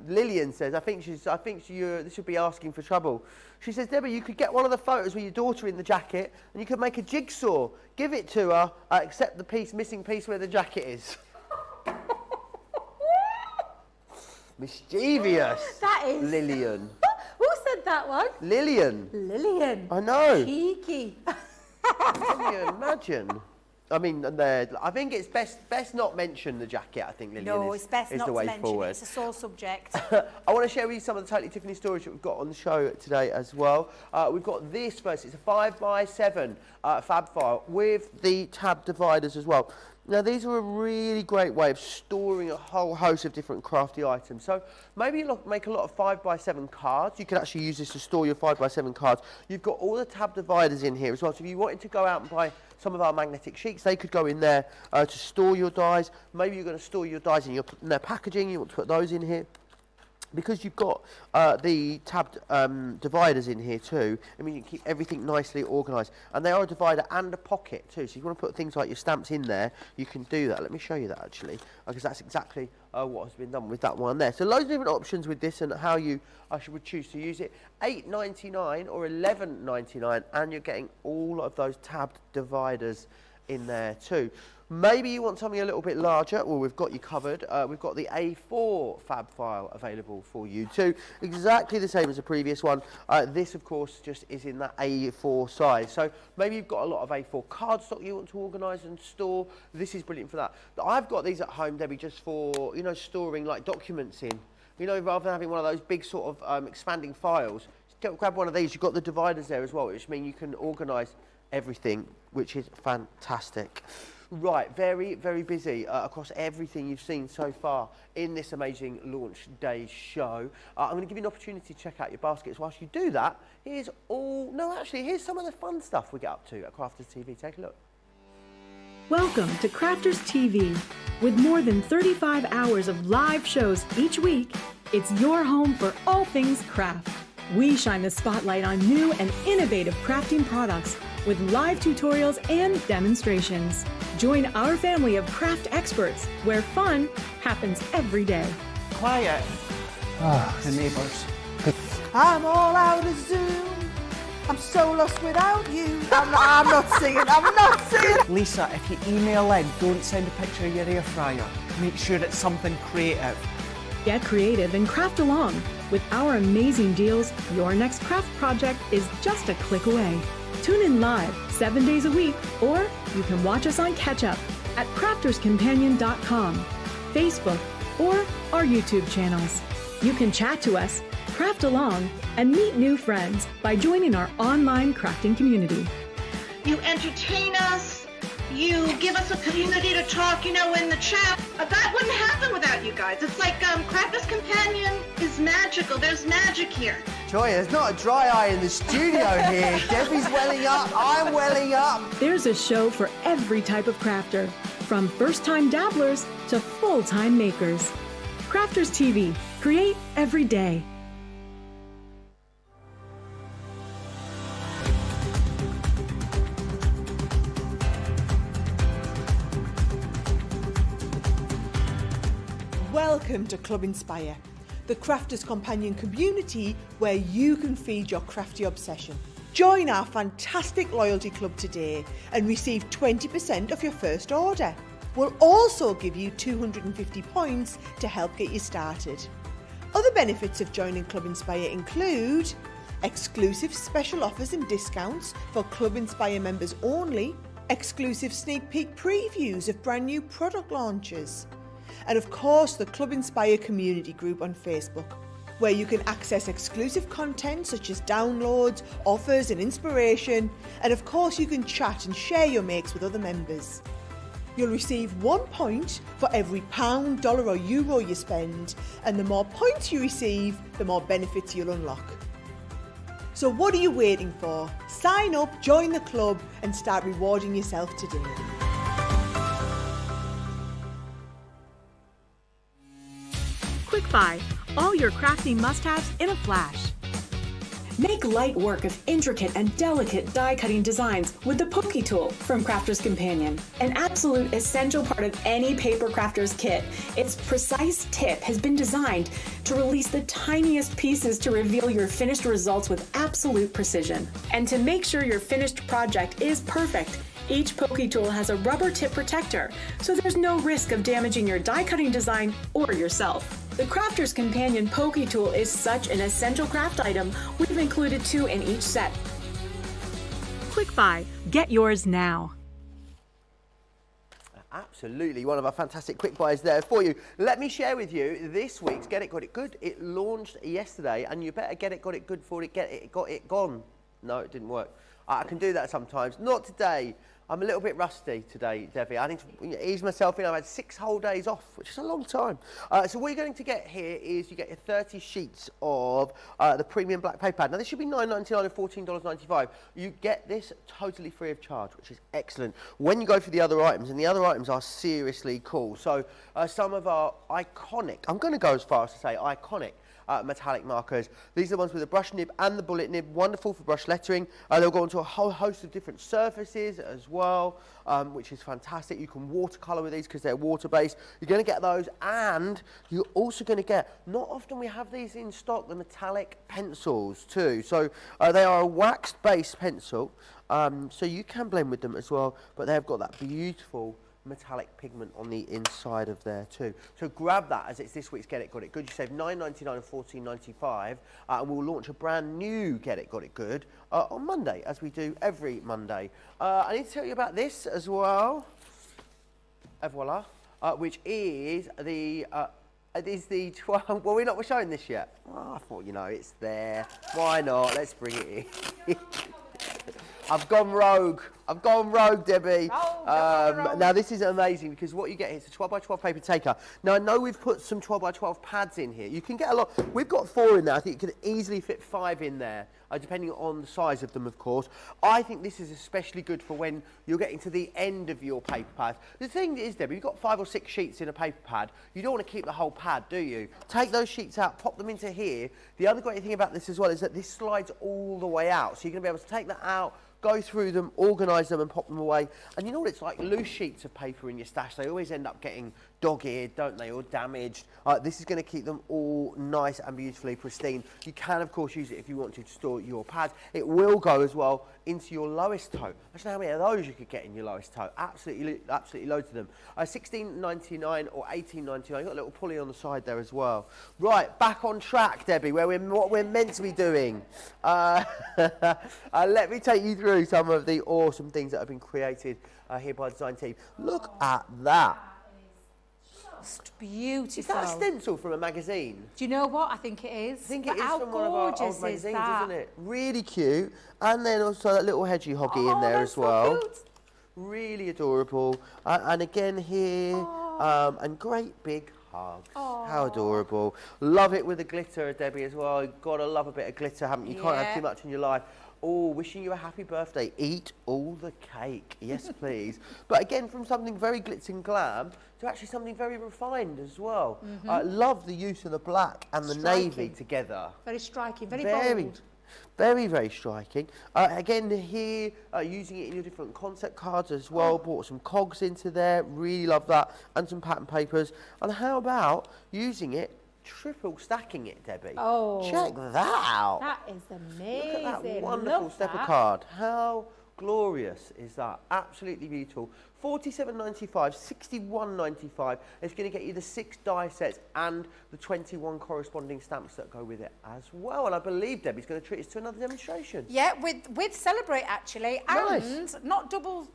Speaker 3: Lillian says, I think this should be asking for trouble. She says, Debbie, you could get one of the photos with your daughter in the jacket and you could make a jigsaw, give it to her, except the missing piece where the jacket is. Mischievous.
Speaker 2: That is.
Speaker 3: Lillian.
Speaker 2: Who said that one?
Speaker 3: Lillian.
Speaker 2: Lillian.
Speaker 3: I know.
Speaker 2: Cheeky.
Speaker 3: Can you imagine? I mean, I think it's best not mention the jacket. I think Lillian
Speaker 2: No, it's best
Speaker 3: is
Speaker 2: not
Speaker 3: the
Speaker 2: to
Speaker 3: way
Speaker 2: mention
Speaker 3: forward.
Speaker 2: it. It's a sore subject.
Speaker 3: I want to share with you some of the Totally Tiffany stories that we've got on the show today as well. We've got this first. It's a 5x7 fab file with the tab dividers as well. Now, these are a really great way of storing a whole host of different crafty items. So maybe you make a lot of 5x7 cards. You can actually use this to store your 5x7 cards. You've got all the tab dividers in here as well. So if you wanted to go out and buy some of our magnetic sheets, they could go in there to store your dies. Maybe you're going to store your dies in their packaging. You want to put those in here. Because you've got the tabbed dividers in here too, I mean, you can keep everything nicely organised. And they are a divider and a pocket too, so if you want to put things like your stamps in there, you can do that. Let me show you that actually, because that's exactly what has been done with that one there. So loads of different options with this and how you would choose to use it. $8.99 or $11.99, and you're getting all of those tabbed dividers in there too. Maybe you want something a little bit larger. Well, we've got you covered. We've got the A4 fab file available for you too. Exactly the same as the previous one. This, of course, just is in that A4 size. So maybe you've got a lot of A4 cardstock you want to organise and store. This is brilliant for that. I've got these at home, Debbie, just for, you know, storing like documents in. You know, rather than having one of those big sort of expanding files, just grab one of these. You've got the dividers there as well, which means you can organise everything, which is fantastic. Right, very, very busy across everything you've seen so far in this amazing launch day show. I'm going to give you an opportunity to check out your baskets. Whilst you do that, here's some of the fun stuff we get up to at Crafters TV. Take a look.
Speaker 6: Welcome to Crafters TV. With more than 35 hours of live shows each week, it's your home for all things craft. We shine the spotlight on new and innovative crafting products with live tutorials and demonstrations. Join our family of craft experts where fun happens every day.
Speaker 1: Quiet. The neighbours.
Speaker 4: I'm all out of Zoom. I'm so lost without you. I'm not singing.
Speaker 1: Lisa, if you email in, don't send a picture of your air fryer. Make sure it's something creative.
Speaker 6: Get creative and craft along. With our amazing deals, your next craft project is just a click away. Tune in live 7 days a week, or you can watch us on Catch Up at crafterscompanion.com, Facebook, or our YouTube channels. You can chat to us, craft along, and meet new friends by joining our online crafting community.
Speaker 7: You entertain us. You give us a community to talk, you know, in the chat. That wouldn't happen without you guys. It's like Crafters Companion is magical. There's magic here.
Speaker 3: Joy, there's not a dry eye in the studio here. Debbie's welling up, I'm welling up.
Speaker 6: There's a show for every type of crafter, from first-time dabblers to full-time makers. Crafters TV. Create every day.
Speaker 4: Welcome to Club Inspire, the Crafters Companion community where you can feed your crafty obsession. Join our fantastic loyalty club today and receive 20% off your first order. We'll also give you 250 points to help get you started. Other benefits of joining Club Inspire include exclusive special offers and discounts for Club Inspire members only, exclusive sneak peek previews of brand new product launches, and of course the Club Inspire community group on Facebook, where you can access exclusive content such as downloads, offers and inspiration, and of course you can chat and share your makes with other members. You'll receive 1 point for every pound, dollar or euro you spend, and the more points you receive, the more benefits you'll unlock. So what are you waiting for? Sign up, join the club and start rewarding yourself today.
Speaker 6: Quick Buy, all your crafting must-haves in a flash.
Speaker 8: Make light work of intricate and delicate die-cutting designs with the Pokey Tool from Crafter's Companion. An absolute essential part of any paper crafter's kit, its precise tip has been designed to release the tiniest pieces to reveal your finished results with absolute precision. And to make sure your finished project is perfect, each Pokey Tool has a rubber tip protector, so there's no risk of damaging your die-cutting design or yourself. The Crafter's Companion Pokey Tool is such an essential craft item, we've included 2 in each set.
Speaker 6: Quick Buy, get yours now.
Speaker 3: Absolutely, one of our fantastic quick buys there for you. Let me share with you this week's Get It Got It Good. It launched yesterday, and you better get it got it good for it, get it got it gone. No, it didn't work. I can do that sometimes. Not today. I'm a little bit rusty today, Debbie. I need to ease myself in. I've had 6 whole days off, which is a long time. So what you're going to get here is you get your 30 sheets of the premium black paper pad. Now, this should be $9.99 or $14.95. You get this totally free of charge, which is excellent. When you go for the other items, and the other items are seriously cool. So some of our iconic, I'm going to go as far as to say iconic, metallic markers. These are the ones with the brush nib and the bullet nib, wonderful for brush lettering. They'll go onto a whole host of different surfaces as well, which is fantastic. You can watercolour with these because they're water-based. You're going to get those, and you're also going to get, not often we have these in stock, the metallic pencils too. So they are a waxed-based pencil, so you can blend with them as well, but they've got that beautiful metallic pigment on the inside of there too. So grab that as it's this week's Get It Got It Good. You save $9.99 and $14.95, and we'll launch a brand new Get It Got It Good on Monday, as we do every Monday. I need to tell you about this as well. Et voila, which is the it is the 12. Well, we're showing this yet. Oh, I thought, you know, it's there. Why not? Let's bring it in. I've gone rogue. I've gone rogue, Debbie. Now, this is amazing because what you get here is a 12 by 12 paper taker. Now, I know we've put some 12 by 12 pads in here. You can get a lot. We've got 4 in there. I think you could easily fit 5 in there, depending on the size of them, of course. I think this is especially good for when you're getting to the end of your paper pad. The thing is, Debbie, you've got 5 or 6 sheets in a paper pad. You don't want to keep the whole pad, do you? Take those sheets out, pop them into here. The other great thing about this as well is that this slides all the way out. So you're going to be able to take that out, go through them, organise them and pop them away. And you know what it's like? Loose sheets of paper in your stash, they always end up getting dog-eared, don't they, or damaged. This is going to keep them all nice and beautifully pristine. You can, of course, use it if you want to store your pads. It will go as well into your lowest tote. I don't know how many of those you could get in your lowest tote. Absolutely loads of them. $16.99 or $18.99. You've got a little pulley on the side there as well. Right, back on track, Debbie, what we're meant to be doing. Let me take you through some of the awesome things that have been created here by the design team. Look at that.
Speaker 2: Just beautiful.
Speaker 3: Is that a stencil from a magazine?
Speaker 2: Do you know what? I think it is.
Speaker 3: I think
Speaker 2: but
Speaker 3: it is
Speaker 2: how
Speaker 3: from one of our
Speaker 2: gorgeous
Speaker 3: old magazines,
Speaker 2: is that?
Speaker 3: isn't it? Really cute. And then also that little hedgehoggy in there as well.
Speaker 2: So cute.
Speaker 3: Really adorable. And again here, and great big hugs. How adorable. Love it with the glitter, Debbie, as well. You've got to love a bit of glitter, haven't you? You can't have too much in your life. Oh, wishing you a happy birthday. Eat all the cake. Yes, please. But again, from something very glitz and glam to actually something very refined as well. Love the use of the black and the navy together.
Speaker 2: Very striking, very bold.
Speaker 3: Very, very striking. Again, here, using it in your different concept cards as well. Brought some cogs into there. Really love that. And some pattern papers. And how about using it, triple stacking it, Debbie?
Speaker 2: Oh.
Speaker 3: Check that out.
Speaker 2: That is amazing.
Speaker 3: Look at that wonderful stepper card. How glorious is that? Absolutely beautiful. $47.95, $61.95. It's going to get you the 6 die sets and the 21 corresponding stamps that go with it as well. And I believe Debbie's going to treat us to another demonstration.
Speaker 2: Yeah, with Celebrate actually,
Speaker 3: Nice.
Speaker 2: and not double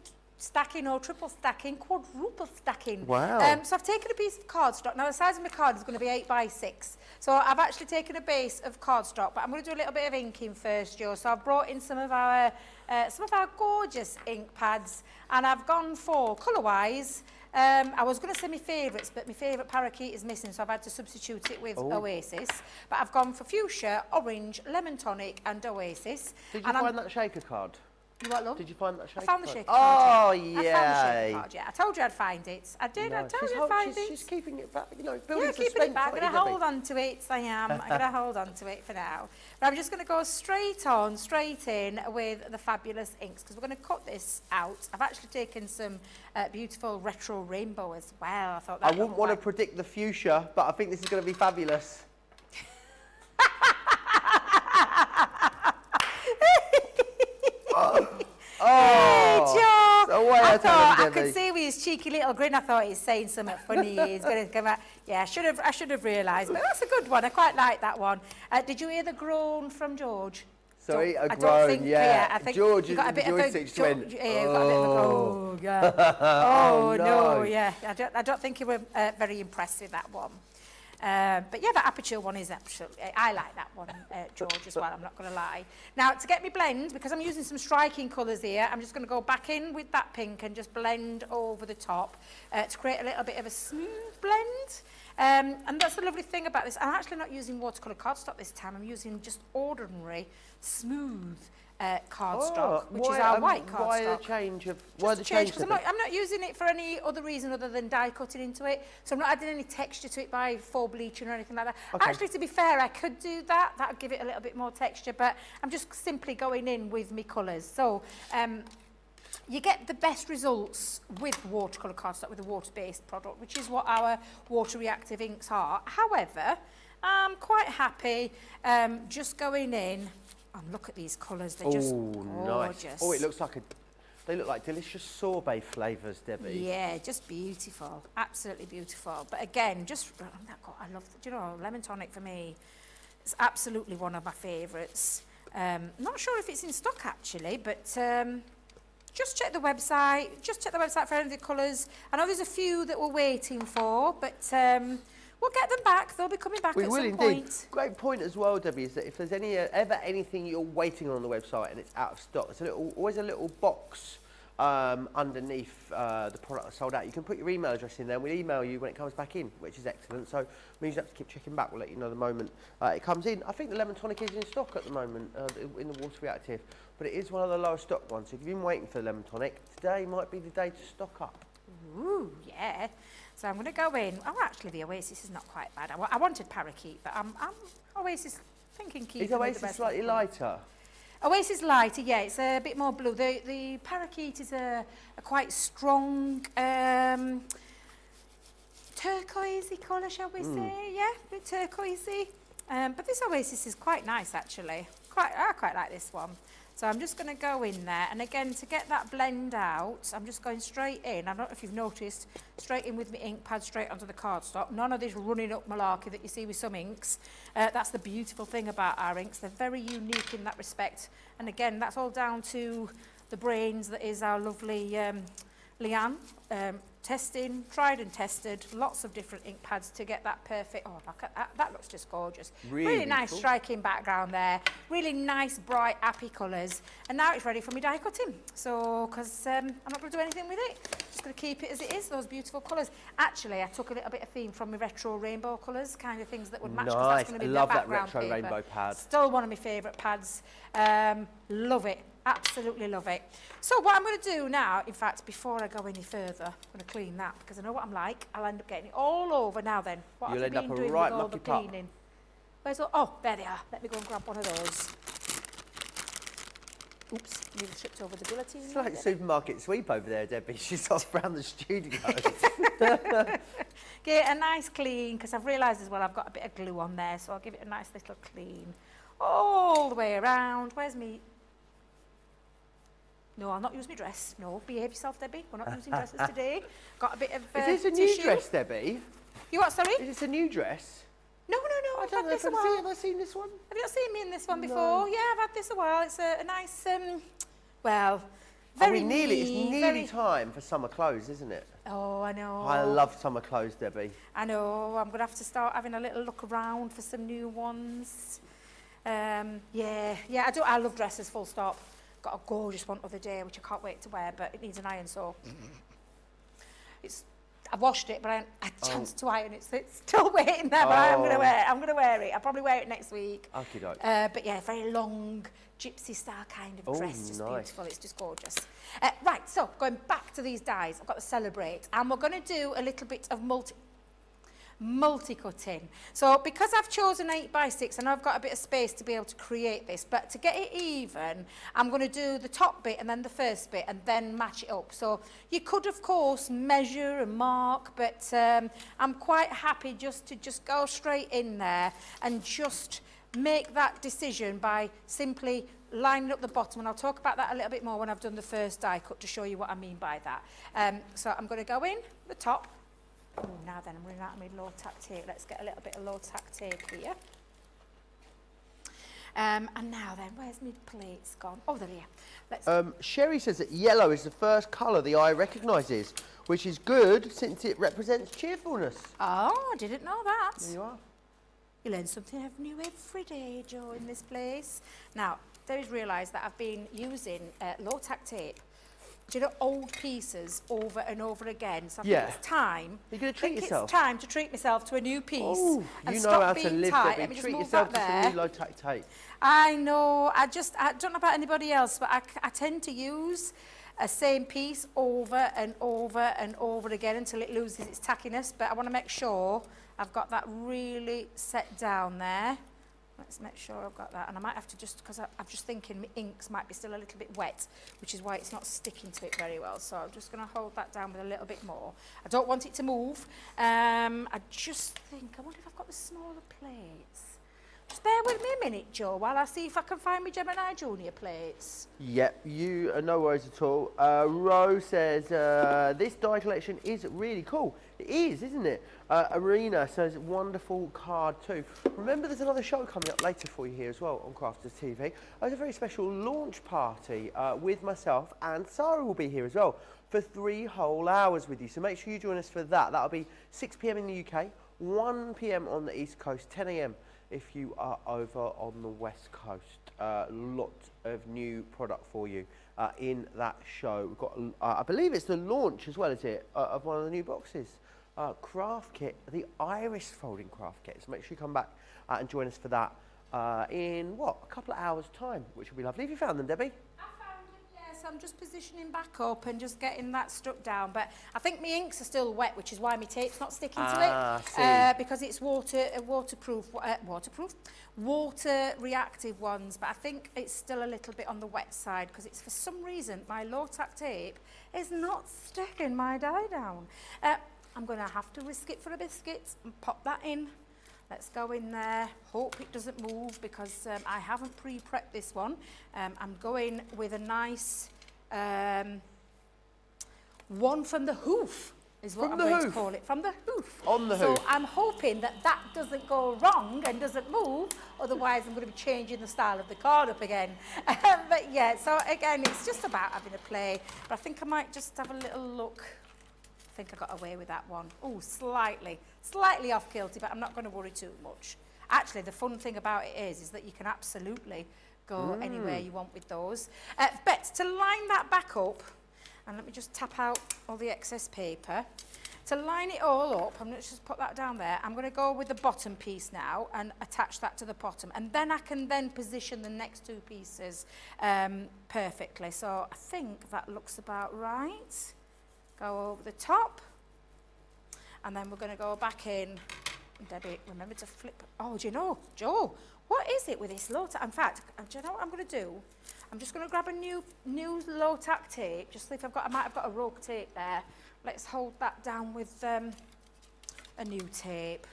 Speaker 2: stacking or triple stacking, quadruple stacking.
Speaker 3: Wow.
Speaker 2: So I've taken a piece of cardstock. Now the size of my card is going to be 8 by 6. So I've actually taken a base of cardstock, but I'm going to do a little bit of inking first, Jo. So I've brought in some of our gorgeous ink pads, and I've gone for colour-wise. I was going to say my favourites, but my favourite parakeet is missing, so I've had to substitute it with Oasis. But I've gone for fuchsia, orange, lemon tonic and Oasis.
Speaker 3: Did you find that shaker card?
Speaker 2: You what, love?
Speaker 3: Did you find that shaker
Speaker 2: I found the
Speaker 3: card?
Speaker 2: shaker card.
Speaker 3: Oh,
Speaker 2: yeah.
Speaker 3: yeah.
Speaker 2: I found the shaker card, yeah. I told you I'd find it. I did, I told you I'd find it.
Speaker 3: She's keeping it back, you know, building
Speaker 2: Yeah,
Speaker 3: suspense.
Speaker 2: keeping it back. I'm
Speaker 3: aren't
Speaker 2: going
Speaker 3: you,
Speaker 2: to
Speaker 3: Debbie?
Speaker 2: hold on to it. I am. I'm going to hold on to it for now. But I'm just going to go straight in with the fabulous inks, because we're going to cut this out. I've actually taken some beautiful retro rainbow as well. I thought that
Speaker 3: I wouldn't want to predict the fuchsia, but I think this is going to be fabulous.
Speaker 2: I thought I could see with his cheeky little grin. I thought he's saying something funny. He's going to come out. Yeah, I should have realised. But that's a good one. I quite like that one. Did you hear the groan from George?
Speaker 3: Sorry, a
Speaker 2: I don't
Speaker 3: groan,
Speaker 2: think,
Speaker 3: yeah.
Speaker 2: I think
Speaker 3: George
Speaker 2: you got a bit of a
Speaker 3: Joystick went,
Speaker 2: yeah, you got a bit of a groan. Yeah.
Speaker 3: Oh,
Speaker 2: no,
Speaker 3: no.
Speaker 2: yeah. I don't think you were very impressed with that one. But yeah, that aperture one is absolutely, I like that one, George, as well, I'm not going to lie. Now, to get me blend, because I'm using some striking colours here, I'm just going to go back in with that pink and just blend over the top to create a little bit of a smooth blend. And that's the lovely thing about this. I'm actually not using watercolour cardstock this time. I'm using just ordinary, smooth cardstock, which is our white cardstock.
Speaker 3: Why the change of...
Speaker 2: Why the change? Because I'm not using it for any other reason other than die cutting into it. So I'm not adding any texture to it by faux bleaching or anything like that. Okay. Actually, to be fair, I could do that. That would give it a little bit more texture. But I'm just simply going in with my colours. So you get the best results with watercolour cardstock, with a water-based product, which is what our water-reactive inks are. However, I'm quite happy just going in. And look at these colours, they're just gorgeous.
Speaker 3: Nice. Oh, it looks like they look like delicious sorbet flavours, Debbie.
Speaker 2: Yeah, just beautiful, absolutely beautiful. But again, I love, do you know, lemon tonic for me is absolutely one of my favourites. Not sure if it's in stock actually, but just check the website. Just check the website for any of the colours. I know there's a few that we're waiting for, but we'll get them back. They'll be coming back at some point.
Speaker 3: Great point as well, Debbie, is that if there's ever anything you're waiting on the website and it's out of stock, there's always a little box underneath the product that's sold out. You can put your email address in there and we'll email you when it comes back in, which is excellent. So means you have to keep checking back. We'll let you know the moment it comes in. I think the lemon tonic is in stock at the moment in the water reactive, but it is one of the lowest stock ones. So if you've been waiting for the lemon tonic, today might be the day to stock up.
Speaker 2: Ooh, yeah. So I'm going to go in. Oh, actually, the Oasis is not quite bad. I wanted Parakeet, but I'm Oasis thinking keep.
Speaker 3: Is Oasis slightly lighter?
Speaker 2: Oasis lighter, yeah. It's a bit more blue. The Parakeet is a quite strong turquoisey colour, shall we say? Yeah, a bit turquoisey. But this Oasis is quite nice, actually. I quite like this one. So I'm just going to go in there, and again, to get that blend out, I'm just going straight in. I don't know if you've noticed, straight in with my ink pad, straight onto the cardstock. None of this running up malarkey that you see with some inks. That's the beautiful thing about our inks. They're very unique in that respect. And again, that's all down to the brains that is our lovely Leanne. Testing, tried and tested, lots of different ink pads to get that perfect. Oh, look at that, that looks just gorgeous. Really nice cool. Striking background there, really nice, bright, happy colours. And now it's ready for me die cutting. So, because I'm not going to do anything with it, just going to keep it as it is, those beautiful colours. Actually, I took a little bit of theme from my retro rainbow colours, kind of things that would match.
Speaker 3: Nice,
Speaker 2: That's going to be
Speaker 3: I love
Speaker 2: the
Speaker 3: that
Speaker 2: background
Speaker 3: retro
Speaker 2: paper.
Speaker 3: rainbow pad.
Speaker 2: Still one of my favourite pads. Love it. Absolutely love it. So what I'm going to do now, in fact, before I go any further, I'm going to clean that because I know what I'm like. I'll end up getting it all over now then. What
Speaker 3: You'll
Speaker 2: have you
Speaker 3: end
Speaker 2: been
Speaker 3: up a
Speaker 2: doing
Speaker 3: right
Speaker 2: with all the
Speaker 3: mucky pup.
Speaker 2: cleaning? Where's all, oh, there they are. Let me go and grab one of those. Oops, nearly tripped over the guillotine.
Speaker 3: It's like supermarket sweep over there, Debbie. She's off around the studio.
Speaker 2: Get a nice clean, because I've realised as well I've got a bit of glue on there, so I'll give it a nice little clean. All the way around. Where's me? No, I'll not use my dress. No, behave yourself, Debbie. We're not using dresses today. Got a bit of
Speaker 3: Is this a new dress, Debbie?
Speaker 2: You what, sorry?
Speaker 3: Is this a new dress?
Speaker 2: No.
Speaker 3: I don't know if have I seen this one?
Speaker 2: Have you not seen me in this one before? Yeah, I've had this a while. It's a nice, well, Very
Speaker 3: it's nearly
Speaker 2: very-
Speaker 3: time for summer clothes, isn't it?
Speaker 2: Oh, I know.
Speaker 3: I love summer clothes, Debbie.
Speaker 2: I know. I'm going to have to start having a little look around for some new ones. Yeah, I do. I love dresses, full stop. Got a gorgeous one the other day, which I can't wait to wear, but it needs an iron, so I washed it, but I haven't had a chance to iron it, so it's still waiting there. But I'm going to wear it. I'm going to wear it. I'll probably wear it next week.
Speaker 3: Okey doke.
Speaker 2: But yeah, very long, gypsy style kind of dress. Just
Speaker 3: nice.
Speaker 2: beautiful. It's just gorgeous. Right, so going back to these dies, I've got the Celebrate, and we're going to do a little bit of multi-cutting. So because I've chosen 8x6, I know I've got a bit of space to be able to create this, but to get it even, I'm going to do the top bit and then the first bit and then match it up. So you could, of course, measure and mark, but I'm quite happy just to go straight in there and just make that decision by simply lining up the bottom, and I'll talk about that a little bit more when I've done the first die cut to show you what I mean by that. So I'm going to go in the top. Oh, now then, I'm running out of my low tack tape. Let's get a little bit of low tack tape here. And now then, where's my plates gone? Oh, they're here. Let's
Speaker 3: Sherry says that yellow is the first colour the eye recognises, which is good since it represents cheerfulness.
Speaker 2: Oh, I didn't know that.
Speaker 3: There you are.
Speaker 2: You learn something new every day, Joe, in this place. Now, there is realise that I've been using low tack tape, do you know, old pieces over and over again. So I think it's time.
Speaker 3: You're going to treat yourself.
Speaker 2: It's time to treat myself to a new piece.
Speaker 3: Oh,
Speaker 2: and
Speaker 3: you
Speaker 2: stop
Speaker 3: know how
Speaker 2: being
Speaker 3: to live,
Speaker 2: tight.
Speaker 3: Debbie.
Speaker 2: Let me just
Speaker 3: Treat
Speaker 2: move
Speaker 3: yourself
Speaker 2: that
Speaker 3: to
Speaker 2: there.
Speaker 3: some new low tack tape.
Speaker 2: I know. I don't know about anybody else, but I tend to use a same piece over and over and over again until it loses its tackiness. But I want to make sure I've got that really set down there. Let's make sure I've got that. And I might have to just, because I'm just thinking my inks might be still a little bit wet, which is why it's not sticking to it very well. So I'm just going to hold that down with a little bit more. I don't want it to move. I just think, I wonder if I've got the smaller plates. Just bear with me a minute, Joe, while I see if I can find my Gemini Junior plates.
Speaker 3: Yep, no worries at all. Rose says, this die collection is really cool. It is, isn't it? Arena says, wonderful card too. Remember, there's another show coming up later for you here as well on Crafters TV. There's a very special launch party with myself, and Sarah will be here as well for 3 whole hours with you. So make sure you join us for that. That'll be 6 p.m. in the UK, 1 p.m. on the East Coast, 10 a.m. if you are over on the West Coast. Lot of new product for you in that show. We've got, I believe it's the launch as well, is it, of one of the new boxes. Craft kit, the Iris folding craft kit. So make sure you come back and join us for that in, a couple of hours' time, which will be lovely. Have you found them, Debbie?
Speaker 2: I found them, yes. I'm just positioning back up and just getting that stuck down. But I think my inks are still wet, which is why my tape's not sticking to it. Because it's waterproof, water reactive ones. But I think it's still a little bit on the wet side because it's, for some reason, my low tack tape is not sticking my die down. I'm going to have to risk it for a biscuit and pop that in. Let's go in there. Hope it doesn't move because I haven't pre-prepped this one. I'm going with a nice one from the hoof, is what I'm going to call it. From the hoof.
Speaker 3: On the hoof.
Speaker 2: So I'm hoping that that doesn't go wrong and doesn't move. Otherwise, I'm going to be changing the style of the card up again. But yeah, so again, it's just about having a play. But I think I might just have a little look. I think I got away with that one. Oh, slightly off kilter, but I'm not going to worry too much. Actually, the fun thing about it is that you can absolutely go anywhere you want with those. But to line that back up, and let me just tap out all the excess paper. To line it all up, I'm going to just put that down there. I'm going to go with the bottom piece now and attach that to the bottom. And then I can then position the next 2 pieces perfectly. So I think that looks about right. Go over the top, and then we're going to go back in. Debbie, remember to flip. Oh, do you know, Joe, what is it with this low tack? In fact, do you know what I'm going to do? I'm just going to grab a new low tack tape. Just see if I might have got a rogue tape there. Let's hold that down with a new tape,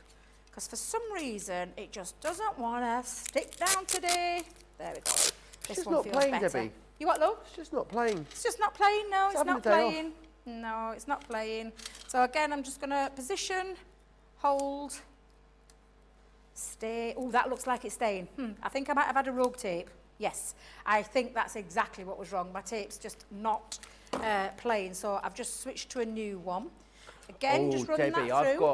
Speaker 2: because for some reason it just doesn't want to stick down today. There we go.
Speaker 3: It's just not playing, Debbie.
Speaker 2: You what, love?
Speaker 3: It's just not playing.
Speaker 2: It's just not playing. No, it's not playing.
Speaker 3: Off.
Speaker 2: No, it's not playing. So again, I'm just going to position, hold, stay. Oh, that looks like it's staying. I think I might have had a rogue tape. Yes, I think that's exactly what was wrong. My tape's just not playing, so I've just switched to a new one. Again, just running
Speaker 3: Debbie,
Speaker 2: that through.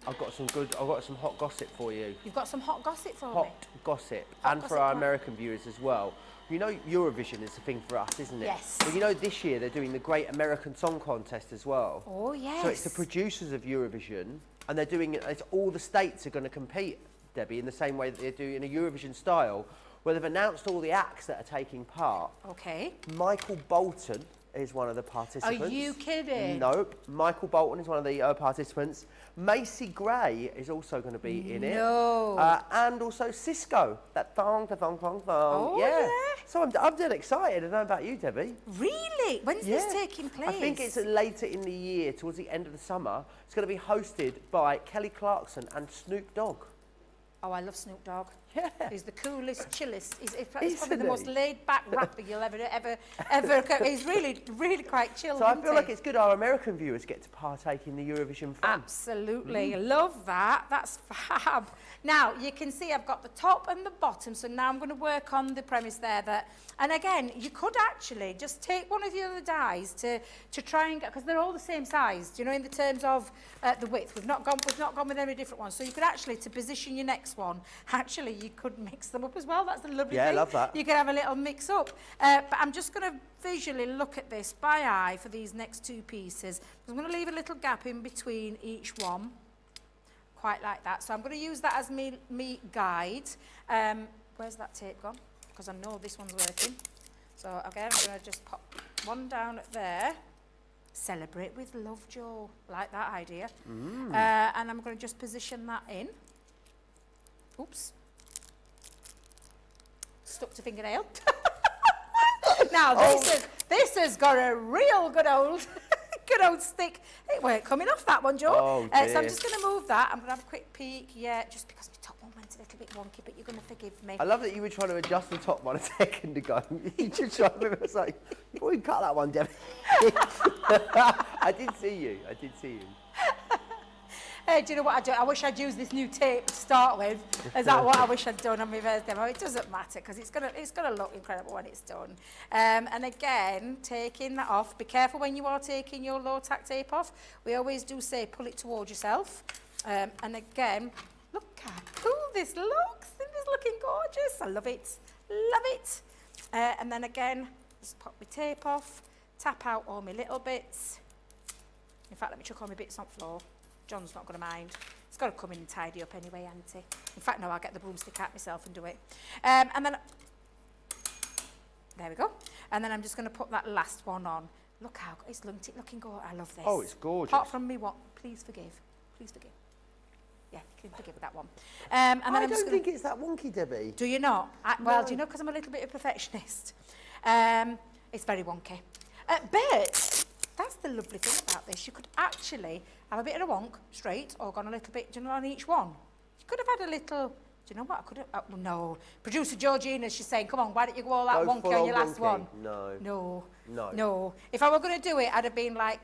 Speaker 3: I've got some hot gossip for you.
Speaker 2: You've got some hot gossip for me.
Speaker 3: Hot gossip,
Speaker 2: Hot
Speaker 3: and for
Speaker 2: gossip
Speaker 3: our
Speaker 2: time.
Speaker 3: American viewers as well. You know, Eurovision is a thing for us, isn't it?
Speaker 2: Yes.
Speaker 3: Well, you know, this year they're doing the Great American Song Contest as well.
Speaker 2: Oh, yes.
Speaker 3: So it's the producers of Eurovision, and they're doing it. It's all the states are going to compete, Debbie, in the same way that they do in a Eurovision style, where they've announced all the acts that are taking part.
Speaker 2: Okay.
Speaker 3: Michael Bolton is one of the participants.
Speaker 2: Are you kidding?
Speaker 3: Nope. Michael Bolton is one of the participants. Macy Gray is also going to be in it.
Speaker 2: No.
Speaker 3: And also Cisco. That thong.
Speaker 2: Oh, yeah.
Speaker 3: So I'm dead excited. I don't know about you, Debbie.
Speaker 2: Really? When's this taking place?
Speaker 3: I think it's later in the year, towards the end of the summer. It's going to be hosted by Kelly Clarkson and Snoop Dogg.
Speaker 2: Oh, I love Snoop Dogg.
Speaker 3: Yeah.
Speaker 2: He's the coolest, chillest. He's probably
Speaker 3: Isn't
Speaker 2: the most
Speaker 3: he?
Speaker 2: laid-back rapper you'll ever. He's really quite chill.
Speaker 3: So I
Speaker 2: isn't
Speaker 3: feel
Speaker 2: he?
Speaker 3: like it's good our American viewers get to partake in the Eurovision fun.
Speaker 2: Absolutely. Love that. That's fab. Now, you can see I've got the top and the bottom, so now I'm going to work on the premise there that, and again, you could actually just take one of the other dies to try and get, because they're all the same size, you know, in the terms of the width. We've not gone with any different ones. So you could actually, to position your next one, actually, you could mix them up as well. That's the lovely thing.
Speaker 3: Yeah, I love that.
Speaker 2: You could have a little mix up. But I'm just going to visually look at this by eye for these next two pieces. I'm going to leave a little gap in between each one. Quite like that. So I'm going to use that as me guide. Where's that tape gone? Because I know this one's working. So again, I'm going to just pop one down at there. Celebrate with love, Joe. Like that idea. And I'm going to just position that in. Oops. Stuck to fingernail. Now this has got a real good old stick. It weren't coming off that one, Joe.
Speaker 3: Oh,
Speaker 2: So I'm
Speaker 3: dear.
Speaker 2: just going to move that. I'm going to have a quick peek. Yeah, just because my top one went a little bit wonky, but you're going to forgive me.
Speaker 3: I love that you were trying to adjust the top one a second ago. You just tried to it's like, we can cut that one, Debbie. I did see you.
Speaker 2: Hey, do you know what I do? I wish I'd used this new tape to start with. Is that what I wish I'd done on my first demo? It doesn't matter because it's gonna look incredible when it's done. And again, taking that off. Be careful when you are taking your low tack tape off. We always do say pull it towards yourself. And again, look how cool this looks. This is looking gorgeous. I love it. Love it. And then again, just pop my tape off. Tap out all my little bits. In fact, let me chuck all my bits on the floor. John's not going to mind. It's got to come in and tidy up anyway, auntie. In fact, no, I'll get the broomstick out myself and do it. And then, there we go. And then I'm just going to put that last one on. Look how, it's looking good. I love this.
Speaker 3: Oh, it's gorgeous.
Speaker 2: Apart from me, what? Please forgive. Please forgive. Yeah, you can forgive with that one. And then
Speaker 3: I
Speaker 2: I'm just
Speaker 3: don't
Speaker 2: gonna,
Speaker 3: think it's that wonky, Debbie.
Speaker 2: do you not? Well, do you know, because I'm a little bit of a perfectionist. It's very wonky. But that's the lovely thing about this. You could actually have a bit of a wonk, straight, or gone a little bit, do you know, on each one. You could have had a little, do you know what, I could have, no. Producer Georgina, she's saying, come on, why don't you go all that
Speaker 3: Go
Speaker 2: wonky
Speaker 3: full
Speaker 2: on your
Speaker 3: on
Speaker 2: last
Speaker 3: wonky.
Speaker 2: one?
Speaker 3: No.
Speaker 2: No. If I were going to do it, I'd have been like,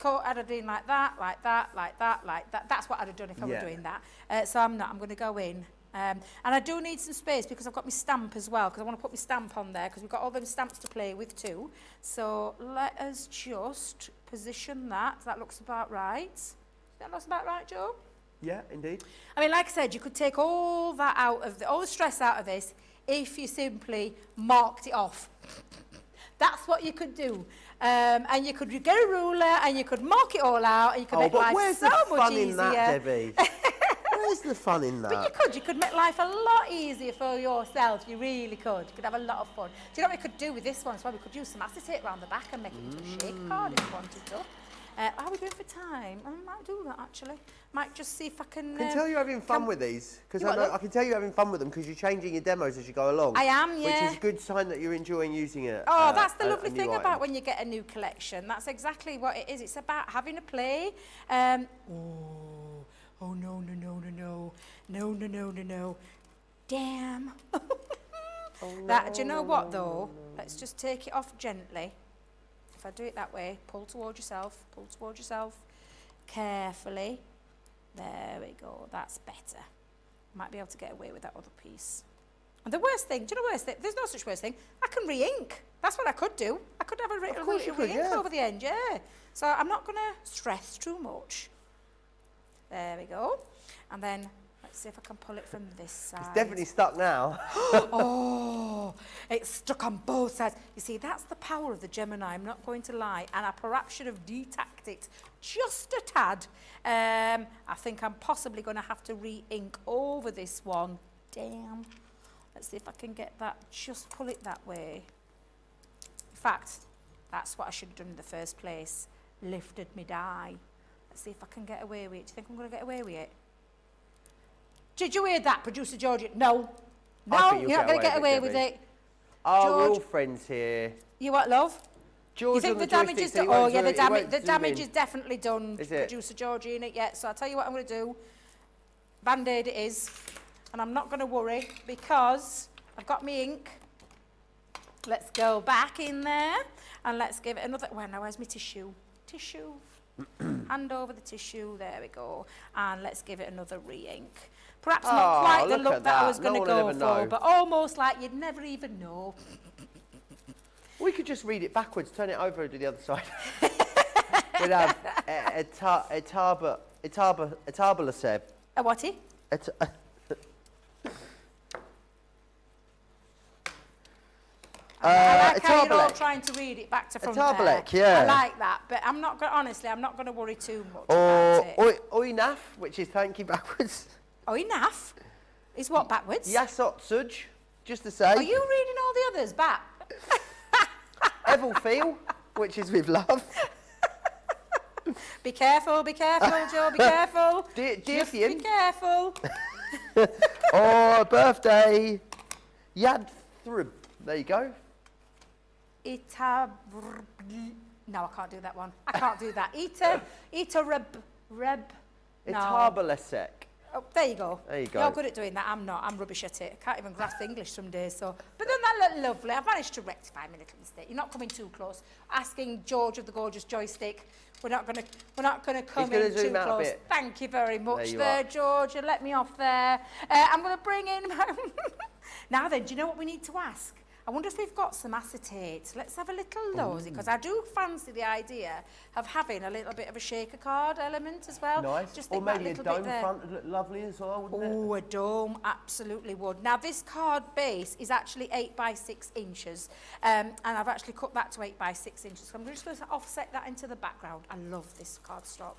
Speaker 2: I'd have been like that, like that, like that, like that. That's what I'd have done if I were doing that. So I'm not, I'm going to go in. And I do need some space because I've got my stamp as well, because I want to put my stamp on there, because we've got all them stamps to play with too. So let us just position that. That looks about right. That looks about right, Joe?
Speaker 3: Yeah, indeed.
Speaker 2: I mean, like I said, you could take all that out of all the stress out of this if you simply marked it off. That's what you could do. And you could get a ruler and you could mark it all out and you could make life so much easier.
Speaker 3: Where's the fun in that, Debbie? Where's the fun in that?
Speaker 2: But you could make life a lot easier for yourself. You really could. You could have a lot of fun. Do you know what we could do with this one as well? We could use some acetate around the back and make it into a shake card if you wanted to. How are we doing for time? I might do that actually. Might just see if I can.
Speaker 3: I can tell you're having fun with these because
Speaker 2: You what,
Speaker 3: I can tell you're having fun with them because you're changing your demos as you go along.
Speaker 2: I am, yeah.
Speaker 3: Which is a good sign that you're enjoying using it.
Speaker 2: Oh, that's the lovely
Speaker 3: a new
Speaker 2: thing about
Speaker 3: item.
Speaker 2: when you get a new collection. That's exactly what it is. It's about having a play. Oh no. Damn. Do you know what though? Let's just take it off gently. If I do it that way, pull towards yourself, carefully. There we go, that's better. Might be able to get away with that other piece. And the worst thing, do you know the worst thing? There's no such worst thing. I can re-ink. That's what I could do. I could have a little re-ink over the end, yeah. So I'm not going to stress too much. There we go. And then let's see if I can pull it from this side.
Speaker 3: It's definitely stuck now.
Speaker 2: Oh, it's stuck on both sides. You see, that's the power of the Gemini, I'm not going to lie. And I perhaps should have de-tacked it just a tad. I think I'm possibly going to have to re-ink over this one. Damn. Let's see if I can get that, just pull it that way. In fact, that's what I should have done in the first place. Lifted me die. Let's see if I can get away with it. Do you think I'm going to get away with it? Did you hear that, Producer Georgie? No. No, you're not going to get away with it.
Speaker 3: We're all friends here.
Speaker 2: You what, love?
Speaker 3: George,
Speaker 2: you think the damage is done? Oh, yeah, the damage is definitely done, Producer Georgie, in it yet. So I'll tell you what I'm going to do. Band-Aid it is. And I'm not going to worry because I've got my ink. Let's go back in there and let's give it another... Well, now where's my tissue? Tissue. Hand over the tissue. There we go. And let's give it another re-ink. Perhaps not quite the look that I was going to go for, but almost like you'd never even know.
Speaker 3: We could just read it backwards, turn it over and do the other side. We'd have etabliseb.
Speaker 2: A whaty? I like how you're all trying to read it back to front there.
Speaker 3: Yeah.
Speaker 2: I like that, but I'm not going. Honestly, I'm not going to worry too much about it.
Speaker 3: Oinaf, which is thank you backwards.
Speaker 2: Oinaf is what backwards?
Speaker 3: Yasotsuj, just to say.
Speaker 2: Are you reading all the others back?
Speaker 3: Evelfeel, which is with love.
Speaker 2: Be careful, Joe. Be careful.
Speaker 3: Just
Speaker 2: be careful.
Speaker 3: Birthday. Yadthrib. There you go.
Speaker 2: No, I can't do that one. I can't do that.
Speaker 3: Itabalesek.
Speaker 2: Oh, there you go.
Speaker 3: There you go.
Speaker 2: You're good at doing that. I'm not. I'm rubbish at it. I can't even grasp English some days. So, but then that looked lovely. I've managed to rectify my little mistake. You're not coming too close. Asking George of the Gorgeous Joystick. We're not going to come in too close. Thank you very much there, George. You let me off there. I'm going to bring in. Now then, do you know what we need to ask? I wonder if we've got some acetate. Let's have a little nosy, because I do fancy the idea of having a little bit of a shaker card element as well.
Speaker 3: Nice.
Speaker 2: Just
Speaker 3: or maybe a dome front would look lovely as well, wouldn't it?
Speaker 2: Oh, a dome absolutely would. Now, this card base is actually 8 by 6 inches, and I've actually cut that to 8 by 6 inches. So I'm just going to offset that into the background. I love this cardstock.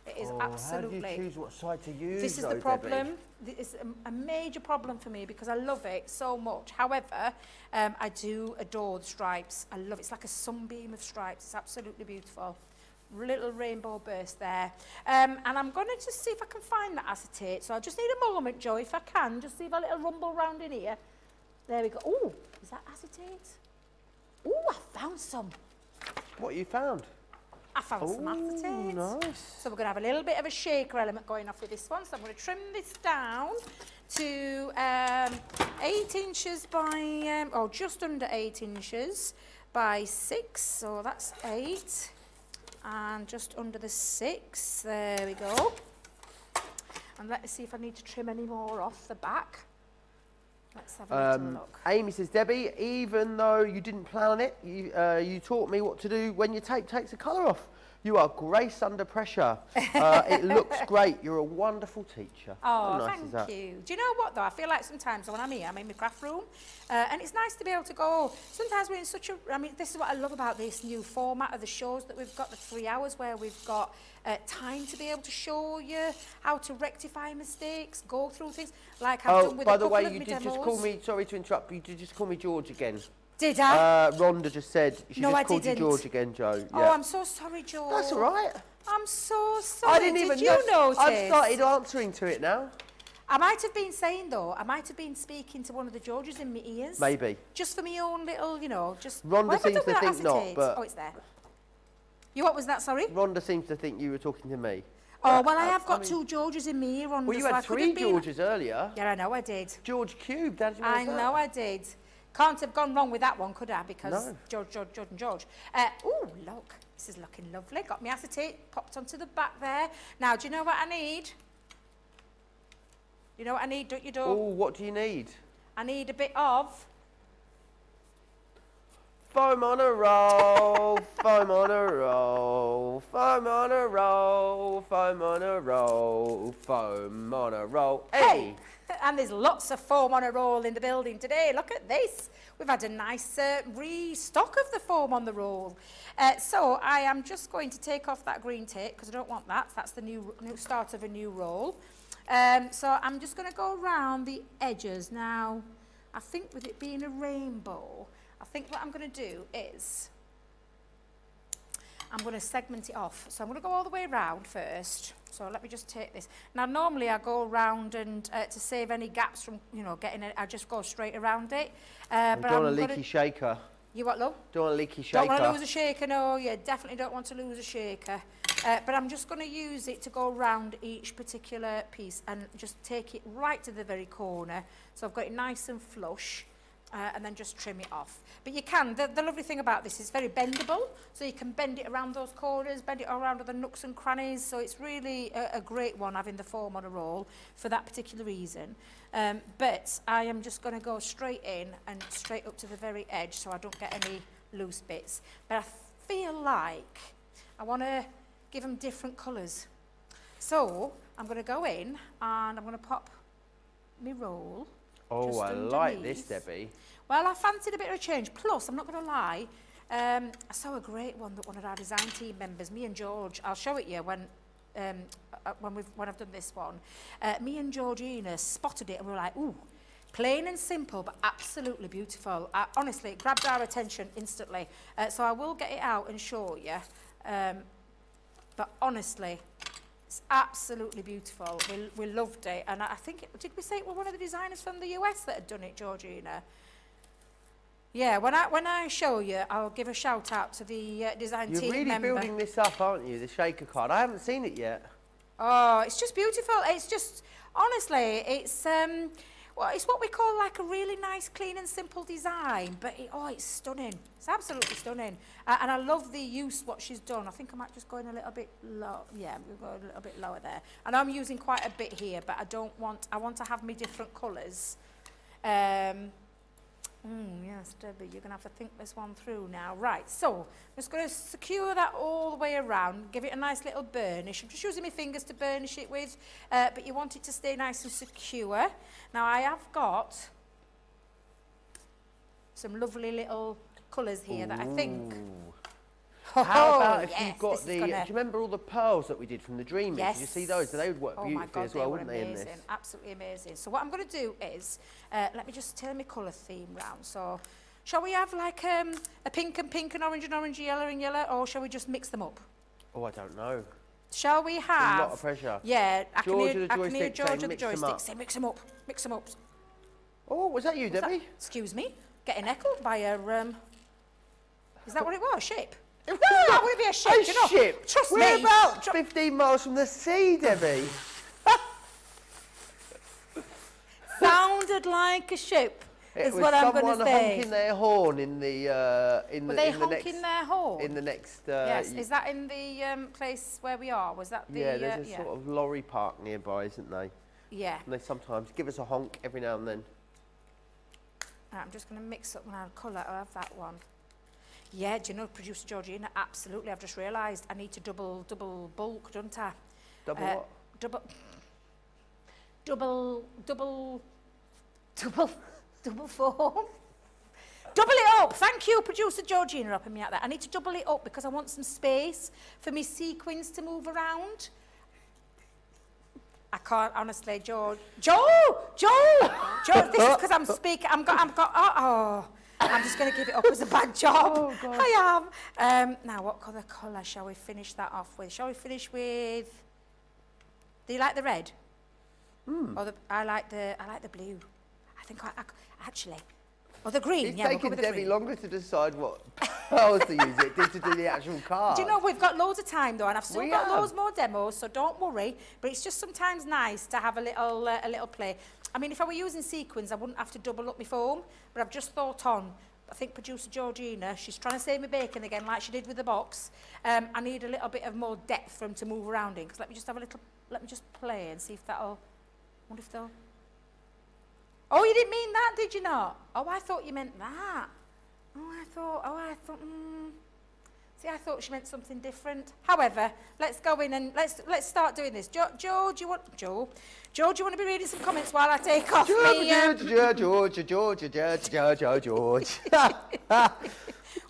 Speaker 2: It is absolutely...
Speaker 3: How do you choose what side to use?
Speaker 2: This is the problem. This is a major problem for me because I love it so much. However, I do adore the stripes. I love it. It's like a sunbeam of stripes. It's absolutely beautiful. Little rainbow burst there. And I'm going to just see if I can find that acetate. So I just need a moment, Joe, if I can. Just see if a little rumble round in here. There we go. Oh, is that acetate? Oh, I found some.
Speaker 3: What you found?
Speaker 2: I found some acetate.
Speaker 3: Nice.
Speaker 2: So we're going to have a little bit of a shaker element going off with this one. So I'm going to trim this down to 8 inches by, or just under 8 inches by 6. So that's 8. And just under the 6. There we go. And let's see if I need to trim any more off the back. Let's have a little look.
Speaker 3: Amy says, Debbie, even though you didn't plan on it, you taught me what to do when your tape takes the colour off. You are grace under pressure. It looks great. You're a wonderful teacher.
Speaker 2: Oh, nice thank you. Do you know what, though? I feel like sometimes when I'm here, I'm in my craft room, and it's nice to be able to go. Sometimes we're in such a... I mean, this is what I love about this new format of the shows that we've got, the 3 hours, where we've got time to be able to show you how to rectify mistakes, go through things, like I've done with a couple of my demos.
Speaker 3: By the way, you did just call me... Sorry to interrupt, but you did just call me George again.
Speaker 2: Did I?
Speaker 3: Rhonda just said she just called you George again, Joe. Yeah.
Speaker 2: Oh, I'm so sorry, George.
Speaker 3: That's all right.
Speaker 2: I'm so sorry.
Speaker 3: I didn't even
Speaker 2: notice?
Speaker 3: I've started answering to it now.
Speaker 2: I might have been saying, though, I might have been speaking to one of the Georges in my ears.
Speaker 3: Maybe.
Speaker 2: Just for my own little, you know, just...
Speaker 3: Rhonda seems to think not, but...
Speaker 2: Oh, it's there. What was that, sorry?
Speaker 3: Rhonda seems to think you were talking to me.
Speaker 2: Oh, well, I have got 2 Georges in my ear, Rhonda.
Speaker 3: Well, you had 3 Georges earlier.
Speaker 2: Yeah, I know I did.
Speaker 3: George Cube, that's what
Speaker 2: I know I did. Can't have gone wrong with that one, could I? Because George and George. Oh, look. This is looking lovely. Got my acetate popped onto the back there. Now, do you know what I need? You know what I need, don't you, Dog?
Speaker 3: Oh, what do you need?
Speaker 2: I need a bit of...
Speaker 3: Foam on a roll, foam on a roll, foam on a roll, foam on a roll, foam on a roll. Hey!
Speaker 2: And there's lots of foam on a roll in the building today. Look at this. We've had a nice restock of the foam on the roll. So I am just going to take off that green tape because I don't want that. That's the new start of a new roll. So I'm just going to go around the edges. Now, I think with it being a rainbow, I think what I'm going to do is I'm going to segment it off. So I'm going to go all the way around first. So let me just take this. Now, normally I go around and to save any gaps from, you know, getting it, I just go straight around it. But
Speaker 3: don't want a leaky shaker.
Speaker 2: You what, love?
Speaker 3: Don't want a leaky shaker.
Speaker 2: Don't want to lose a shaker, no. You definitely don't want to lose a shaker. But I'm just going to use it to go around each particular piece and just take it right to the very corner. So I've got it nice and flush. And then just trim it off. But you can, the lovely thing about this is very bendable, so you can bend it around those corners, bend it around other nooks and crannies, so it's really a great one having the foam on a roll for that particular reason. But I am just going to go straight in and straight up to the very edge so I don't get any loose bits. But I feel like I want to give them different colours. So I'm going to go in and I'm going to pop my roll.
Speaker 3: Oh, I like this, Debbie.
Speaker 2: Well, I fancied a bit of a change. Plus, I'm not going to lie, I saw a great one that one of our design team members, me and George, I'll show it you when I've done this one. Me and Georgina spotted it and we were like, ooh, plain and simple, but absolutely beautiful. Honestly, it grabbed our attention instantly. So I will get it out and show you. But honestly, it's absolutely beautiful. We loved it. And I think, did we say it was one of the designers from the US that had done it, Georgina? Yeah, when I show you, I'll give a shout out to the design team member.
Speaker 3: You're really building this up, aren't you, the shaker card? I haven't seen it yet.
Speaker 2: Oh, it's just beautiful. It's just, honestly, it's well, it's what we call like a really nice, clean and simple design, but it's stunning. It's absolutely stunning. And I love the use, what she's done. I think I might just go in a little bit low. Yeah, we'll go a little bit lower there. And I'm using quite a bit here, but I want to have me different colours. Yes, Debbie, you're going to have to think this one through now. Right, so I'm just going to secure that all the way around, give it a nice little burnish. I'm just using my fingers to burnish it with, but you want it to stay nice and secure. Now, I have got some lovely little colours here that I think...
Speaker 3: How about if
Speaker 2: yes,
Speaker 3: you've got the... Do you remember all the pearls that we did from the Dream?
Speaker 2: Yes.
Speaker 3: Did you see those? So they would work beautifully as well, wouldn't they, in this?
Speaker 2: Absolutely amazing. So what I'm going to do is, let me just turn my colour theme round. So shall we have like a pink and orange, yellow and yellow, or shall we just mix them up?
Speaker 3: Oh, I don't know.
Speaker 2: Shall we have...
Speaker 3: A lot of pressure.
Speaker 2: Yeah, I can hear
Speaker 3: George
Speaker 2: of the joystick say mix them up. Mix them up.
Speaker 3: Oh, was that you, Debbie?
Speaker 2: Excuse me? Getting heckled by a... Is that what it was? A ship? That would be a ship,
Speaker 3: you know. Ship?
Speaker 2: Trust me.
Speaker 3: We're about 15 miles from the sea, Debbie.
Speaker 2: Sounded like a ship, is what I'm going to say.
Speaker 3: It was someone honking their horn in the...
Speaker 2: Were they honking their horn?
Speaker 3: In the next...
Speaker 2: yes, is that in the place where we are? Was that the...
Speaker 3: Yeah, there's a sort of lorry park nearby, isn't there?
Speaker 2: Yeah.
Speaker 3: And they sometimes give us a honk every now and then.
Speaker 2: Right, I'm just going to mix up my colour. I'll have that one. Yeah, do you know, producer Georgina, absolutely. I've just realised I need to double bulk, don't I?
Speaker 3: Double what?
Speaker 2: Double foam. Double it up. Thank you, producer Georgina, helping me out there. I need to double it up because I want some space for my sequins to move around. I can't, honestly, George. Joe, this is because I'm speaking. I'm just going to give it up as a bad job.
Speaker 3: Oh, God.
Speaker 2: I am. Now, what colour shall we finish that off with? Shall we finish with... Do you like the red? Or I like the blue. I think actually... Or the green.
Speaker 3: It's
Speaker 2: yeah,
Speaker 3: taken
Speaker 2: we'll
Speaker 3: Debbie longer to decide what pearls to use it did to do the actual card.
Speaker 2: Do you know, we've got loads of time though, and I've still got
Speaker 3: have.
Speaker 2: loads more demos, so don't worry. But it's just sometimes nice to have a little play. I mean, if I were using sequins, I wouldn't have to double up my foam, but I've just thought on, I think producer Georgina, she's trying to save me bacon again like she did with the box. I need a little bit of more depth for them to move around in, because let me just play and see if that'll, I wonder if they'll... Oh, you didn't mean that, did you not? Oh, I thought you meant that. See, I thought she meant something different. However, let's go in and let's start doing this. Joe, do you want to be reading some comments while I take off me?
Speaker 3: George.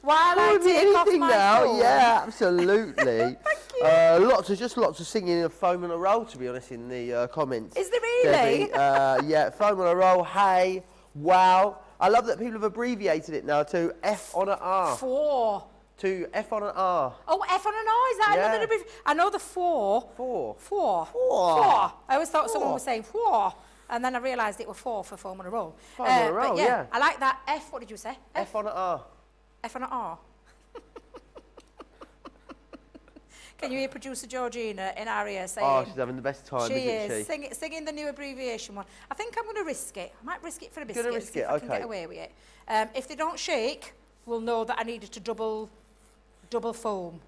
Speaker 2: While I take off my
Speaker 3: now?
Speaker 2: phone.
Speaker 3: Yeah, absolutely.
Speaker 2: Thank you.
Speaker 3: Lots of singing of foam on a roll, to be honest, in the comments.
Speaker 2: Is there really?
Speaker 3: Debbie, yeah, foam on a roll. Hey, wow. I love that people have abbreviated it now to F on an R.
Speaker 2: Four.
Speaker 3: To F on an R.
Speaker 2: Oh, F on an R, is that
Speaker 3: Yeah.
Speaker 2: another abbreviation? I know the four.
Speaker 3: Four.
Speaker 2: Four.
Speaker 3: Four.
Speaker 2: Four. I always thought someone
Speaker 3: Four.
Speaker 2: was saying four, and then I realised it were four for foam on a roll.
Speaker 3: Foam on a
Speaker 2: but
Speaker 3: roll, yeah.
Speaker 2: I like that. F, what did you say?
Speaker 3: F on an R.
Speaker 2: F on an R. Can you hear producer Georgina in our ear saying...
Speaker 3: Oh, she's having the best time,
Speaker 2: she
Speaker 3: isn't she?
Speaker 2: is, singing the new abbreviation one. I think I'm going to risk it. I might risk it for a biscuit.
Speaker 3: Gonna risk
Speaker 2: see if
Speaker 3: it,
Speaker 2: I can
Speaker 3: okay.
Speaker 2: get away with it. If they don't shake, we'll know that I needed to double foam.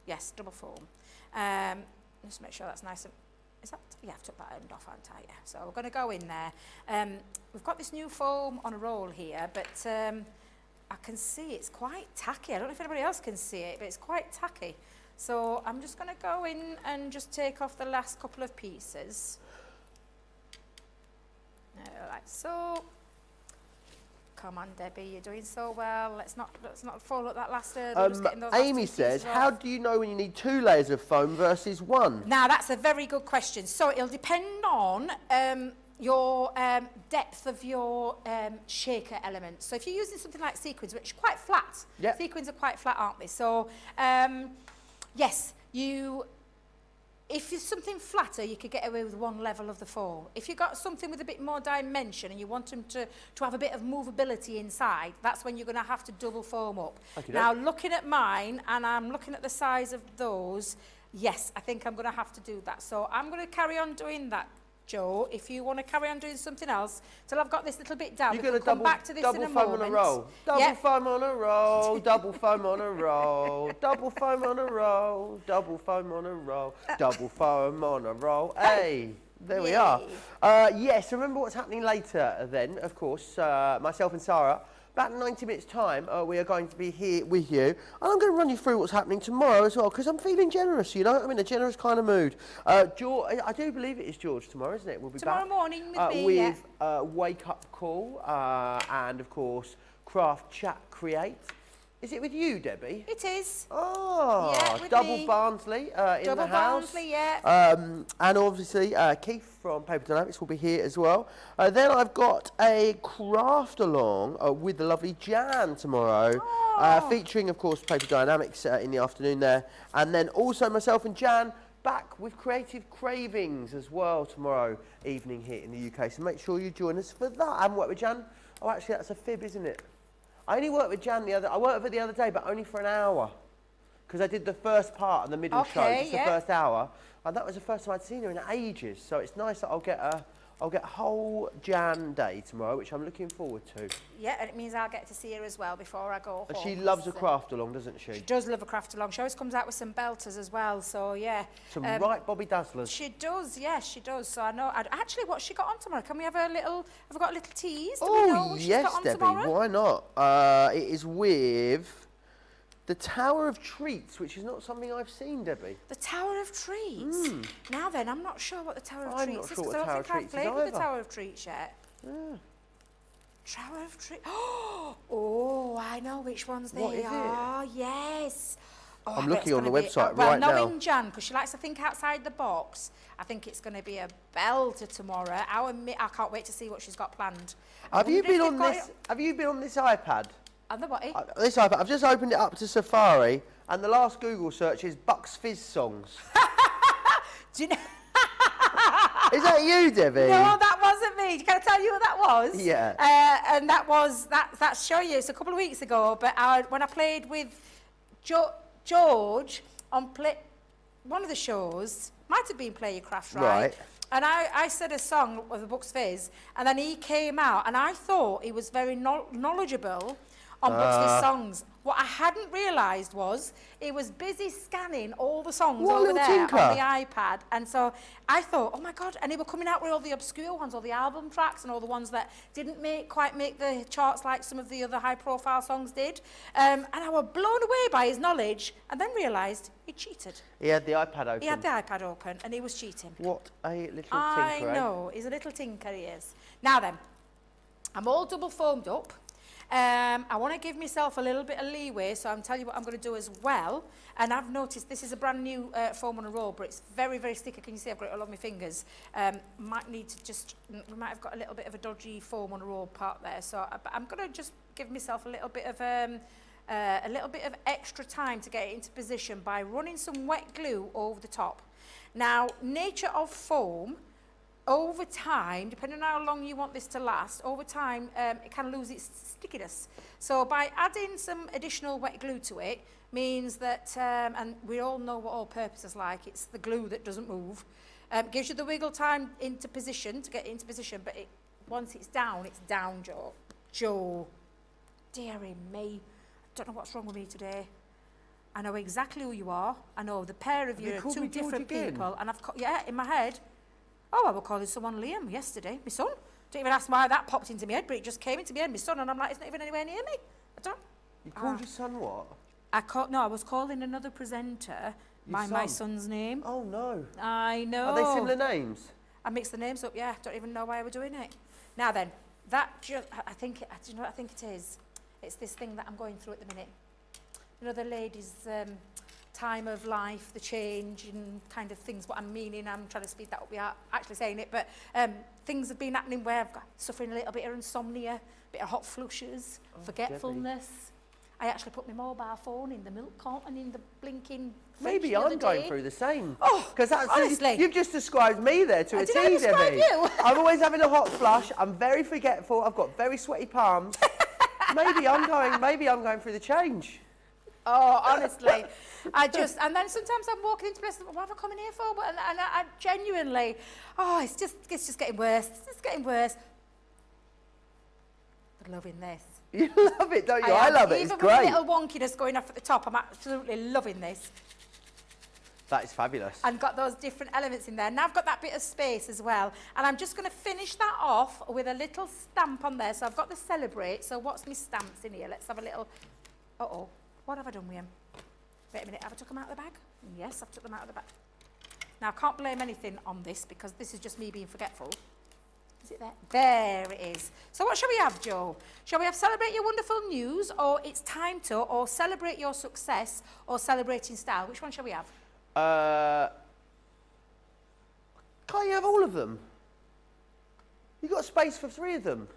Speaker 2: Yes, double foam. Just make sure that's nice and... Is that... Yeah, I've took that end off, haven't I? Yeah. So we're going to go in there. We've got this new foam on a roll here, but I can see it's quite tacky. I don't know if anybody else can see it, but it's quite tacky. So I'm just going to go in and just take off the last couple of pieces. Like so. Come on, Debbie, you're doing so well. Let's not follow up that last hurdle. Just getting those last
Speaker 3: Amy
Speaker 2: two
Speaker 3: says,
Speaker 2: pieces
Speaker 3: how
Speaker 2: off.
Speaker 3: do you know when you need 2 layers of foam versus 1?
Speaker 2: Now, that's a very good question. So it'll depend on your depth of your shaker element. So if you're using something like sequins, which are quite flat,
Speaker 3: Yep.
Speaker 2: sequins are quite flat, aren't they? So yes, if you're something flatter, you could get away with 1 level of the foam. If you've got something with a bit more dimension and you want them to have a bit of movability inside, that's when you're going to have to double foam up.
Speaker 3: Okay,
Speaker 2: Now, looking at mine, and I'm looking at the size of those, yes, I think I'm going to have to do that. So I'm going to carry on doing that, Joe. If you want to carry on doing something else, till I've got this little bit down,
Speaker 3: You're
Speaker 2: we
Speaker 3: going
Speaker 2: can
Speaker 3: to
Speaker 2: come back to this in a
Speaker 3: double foam
Speaker 2: moment.
Speaker 3: on a roll. Double
Speaker 2: Yeah.
Speaker 3: foam on a roll. Double foam on a roll. Double foam on a roll. Double foam on a roll. Double foam on a roll. Hey, there we are. Yes, remember what's happening later then, of course. Myself and Sarah, about 90 minutes time, we are going to be here with you. And I'm going to run you through what's happening tomorrow as well, because I'm feeling generous, you know. I'm in a generous kind of mood. George, I do believe it is George tomorrow, isn't it? We'll be
Speaker 2: Tomorrow
Speaker 3: back.
Speaker 2: morning with me, yeah.
Speaker 3: With Wake Up Call and, of course, Craft Chat Create. Is it with you, Debbie?
Speaker 2: It is.
Speaker 3: Oh,
Speaker 2: Yeah, with
Speaker 3: Double
Speaker 2: me.
Speaker 3: Barnsley in
Speaker 2: Double
Speaker 3: the house.
Speaker 2: Barnsley, yeah.
Speaker 3: And obviously Keith from Paper Dynamics will be here as well. Then I've got a craft along with the lovely Jan tomorrow, featuring, of course, Paper Dynamics in the afternoon there. And then also myself and Jan back with Creative Cravings as well tomorrow evening here in the UK. So make sure you join us for that. I haven't worked with Jan. Oh, actually, that's a fib, isn't it? I only worked with Jan I worked with her the other day, but only for an hour. Because I did the first part and the middle show, just the first hour. And that was the first time I'd seen her in ages. So it's nice that I'll get a whole Jan day tomorrow, which I'm looking forward to.
Speaker 2: Yeah, and it means I'll get to see her as well before I go
Speaker 3: And
Speaker 2: home.
Speaker 3: she loves a craft along, doesn't she?
Speaker 2: She does love a craft along. She always comes out with some belters as well, so yeah.
Speaker 3: Some right Bobby Dazzlers.
Speaker 2: She does, yes, she does. So I know. Actually, what's she got on tomorrow? Can we have a little? Have we got a little tease? Do we know
Speaker 3: Oh,
Speaker 2: what she's
Speaker 3: yes,
Speaker 2: got on
Speaker 3: Debbie,
Speaker 2: tomorrow?
Speaker 3: why not? It is with the Tower of Treats, which is not something I've seen, Debbie.
Speaker 2: The Tower of Treats. Now then, I'm not sure what the Tower of
Speaker 3: I'm
Speaker 2: Treats
Speaker 3: not
Speaker 2: is
Speaker 3: sure
Speaker 2: because
Speaker 3: what
Speaker 2: I
Speaker 3: Tower
Speaker 2: don't
Speaker 3: of
Speaker 2: think I've
Speaker 3: Treats is
Speaker 2: played with the
Speaker 3: either.
Speaker 2: Tower of Treats yet. Tower of Treats. Oh, I know which ones
Speaker 3: What
Speaker 2: they
Speaker 3: is it?
Speaker 2: are. Yes. Oh,
Speaker 3: I'm
Speaker 2: I bet
Speaker 3: looking
Speaker 2: it's
Speaker 3: on the
Speaker 2: gonna be-
Speaker 3: website
Speaker 2: well,
Speaker 3: right now.
Speaker 2: knowing Jan, because she likes to think outside the box, I think it's going to be a belter tomorrow. I can't wait to see what she's got planned. I
Speaker 3: Have you
Speaker 2: wonder if
Speaker 3: been
Speaker 2: they've
Speaker 3: on
Speaker 2: got
Speaker 3: this?
Speaker 2: it
Speaker 3: Have you been on this iPad?
Speaker 2: on the what?
Speaker 3: This iPad. I've just opened it up to Safari, and the last Google search is Bucks Fizz songs.
Speaker 2: Do you know?
Speaker 3: Is that you, Debbie?
Speaker 2: No, that wasn't me. Can I tell you what that was?
Speaker 3: Yeah.
Speaker 2: And that's show you. It's a couple of weeks ago, but when I played with George on one of the shows, might have been Play Your Craft, right? And I said a song of the Bucks Fizz, and then he came out, and I thought he was very knowledgeable on Buxley's songs. What I hadn't realised was he was busy scanning all the songs
Speaker 3: What a
Speaker 2: over
Speaker 3: little
Speaker 2: there
Speaker 3: tinker.
Speaker 2: on the iPad. And so I thought, oh my God, and they were coming out with all the obscure ones, all the album tracks and all the ones that didn't quite make the charts like some of the other high-profile songs did. And I was blown away by his knowledge and then realised he cheated.
Speaker 3: He had the iPad open.
Speaker 2: He had the iPad open and he was cheating.
Speaker 3: What a little tinker,
Speaker 2: I know, he's a little tinker, he is. Now then, I'm all double foamed up. I want to give myself a little bit of leeway, so I'm telling you what I'm going to do as well. And I've noticed this is a brand new foam on a roll, but it's very, very sticky. Can you see I've got it all on my fingers? Might need to just, we might have got a little bit of a dodgy foam on a roll part there. So but I'm going to just give myself a little bit of extra time to get it into position by running some wet glue over the top. Now, nature of foam, over time, depending on how long you want this to last, over time it can lose its stickiness. So by adding some additional wet glue to it means that, and we all know what all-purpose is like, it's the glue that doesn't move, gives you the wiggle time into position, to get it into position, but once it's down, Joe. Joe, dearie me, I don't know what's wrong with me today. I know exactly who you are. I know the pair of you are two different people, and in my head, I was calling someone Liam yesterday, my son. Don't even ask why that popped into my head, but it just came into my head, my son, and I'm like, it's not even anywhere near me. I don't.
Speaker 3: You called your son what?
Speaker 2: I was calling another presenter by my son's name.
Speaker 3: Oh no.
Speaker 2: I know.
Speaker 3: Are they similar names?
Speaker 2: I mixed the names up, yeah. Don't even know why I was doing it. Now then, do you know what I think it is? It's this thing that I'm going through at the minute. You know, the ladies' time of life, the change and kind of things, what I'm meaning. I'm trying to speed that up without actually saying it, but things have been happening where I've got suffering a little bit of insomnia, a bit of hot flushes, forgetfulness. Debbie. I actually put my mobile phone in the milk carton in the blinking fridge.
Speaker 3: Maybe I'm going through the same.
Speaker 2: Oh,
Speaker 3: because
Speaker 2: honestly.
Speaker 3: You've just described me there to a T,
Speaker 2: Did I describe
Speaker 3: Debbie.
Speaker 2: you?
Speaker 3: I'm always having a hot flush. I'm very forgetful. I've got very sweaty palms. Maybe I'm going through the change.
Speaker 2: Oh, honestly, and then sometimes I'm walking into places, what have I come in here for? And I genuinely, it's just getting worse. It's just getting worse. I'm loving this.
Speaker 3: You love it, don't you? I love it. It's great.
Speaker 2: Even with a little wonkiness going off at the top, I'm absolutely loving this.
Speaker 3: That is fabulous.
Speaker 2: And got those different elements in there. Now I've got that bit of space as well. And I'm just going to finish that off with a little stamp on there. So I've got the Celebrate. So what's my stamps in here? Let's have a little... Uh-oh. What have I done with them? Wait a minute. Have I took them out of the bag? Yes, I've took them out of the bag. Now, I can't blame anything on this because this is just me being forgetful. Is it there? There it is. So what shall we have, Joe? Shall we have Celebrate Your Wonderful News, or It's Time To, or Celebrate Your Success, or Celebrate in Style? Which one shall we have?
Speaker 3: Can't you have all of them? You've got space for 3 of them.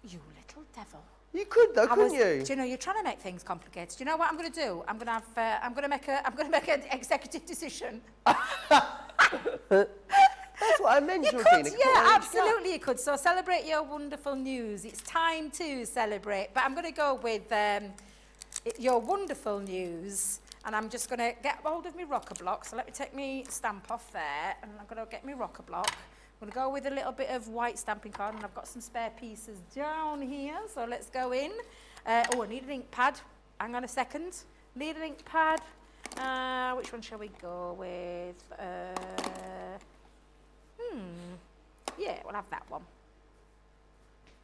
Speaker 2: You little devil.
Speaker 3: You could though, couldn't you?
Speaker 2: Do you know, you're trying to make things complicated. Do you know what I'm going to do? I'm going to make an executive decision.
Speaker 3: That's what I meant, Georgina.
Speaker 2: Yeah, absolutely you could. So Celebrate Your Wonderful News. It's time to celebrate. But I'm going to go with Your Wonderful News. And I'm just going to get hold of my rocker block. So let me take my stamp off there. And I'm going to get my rocker block. I'm going to go with a little bit of white stamping card. And I've got some spare pieces down here. So let's go in. I need an ink pad. Hang on a second. Need an ink pad. Which one shall we go with? Yeah, we'll have that one.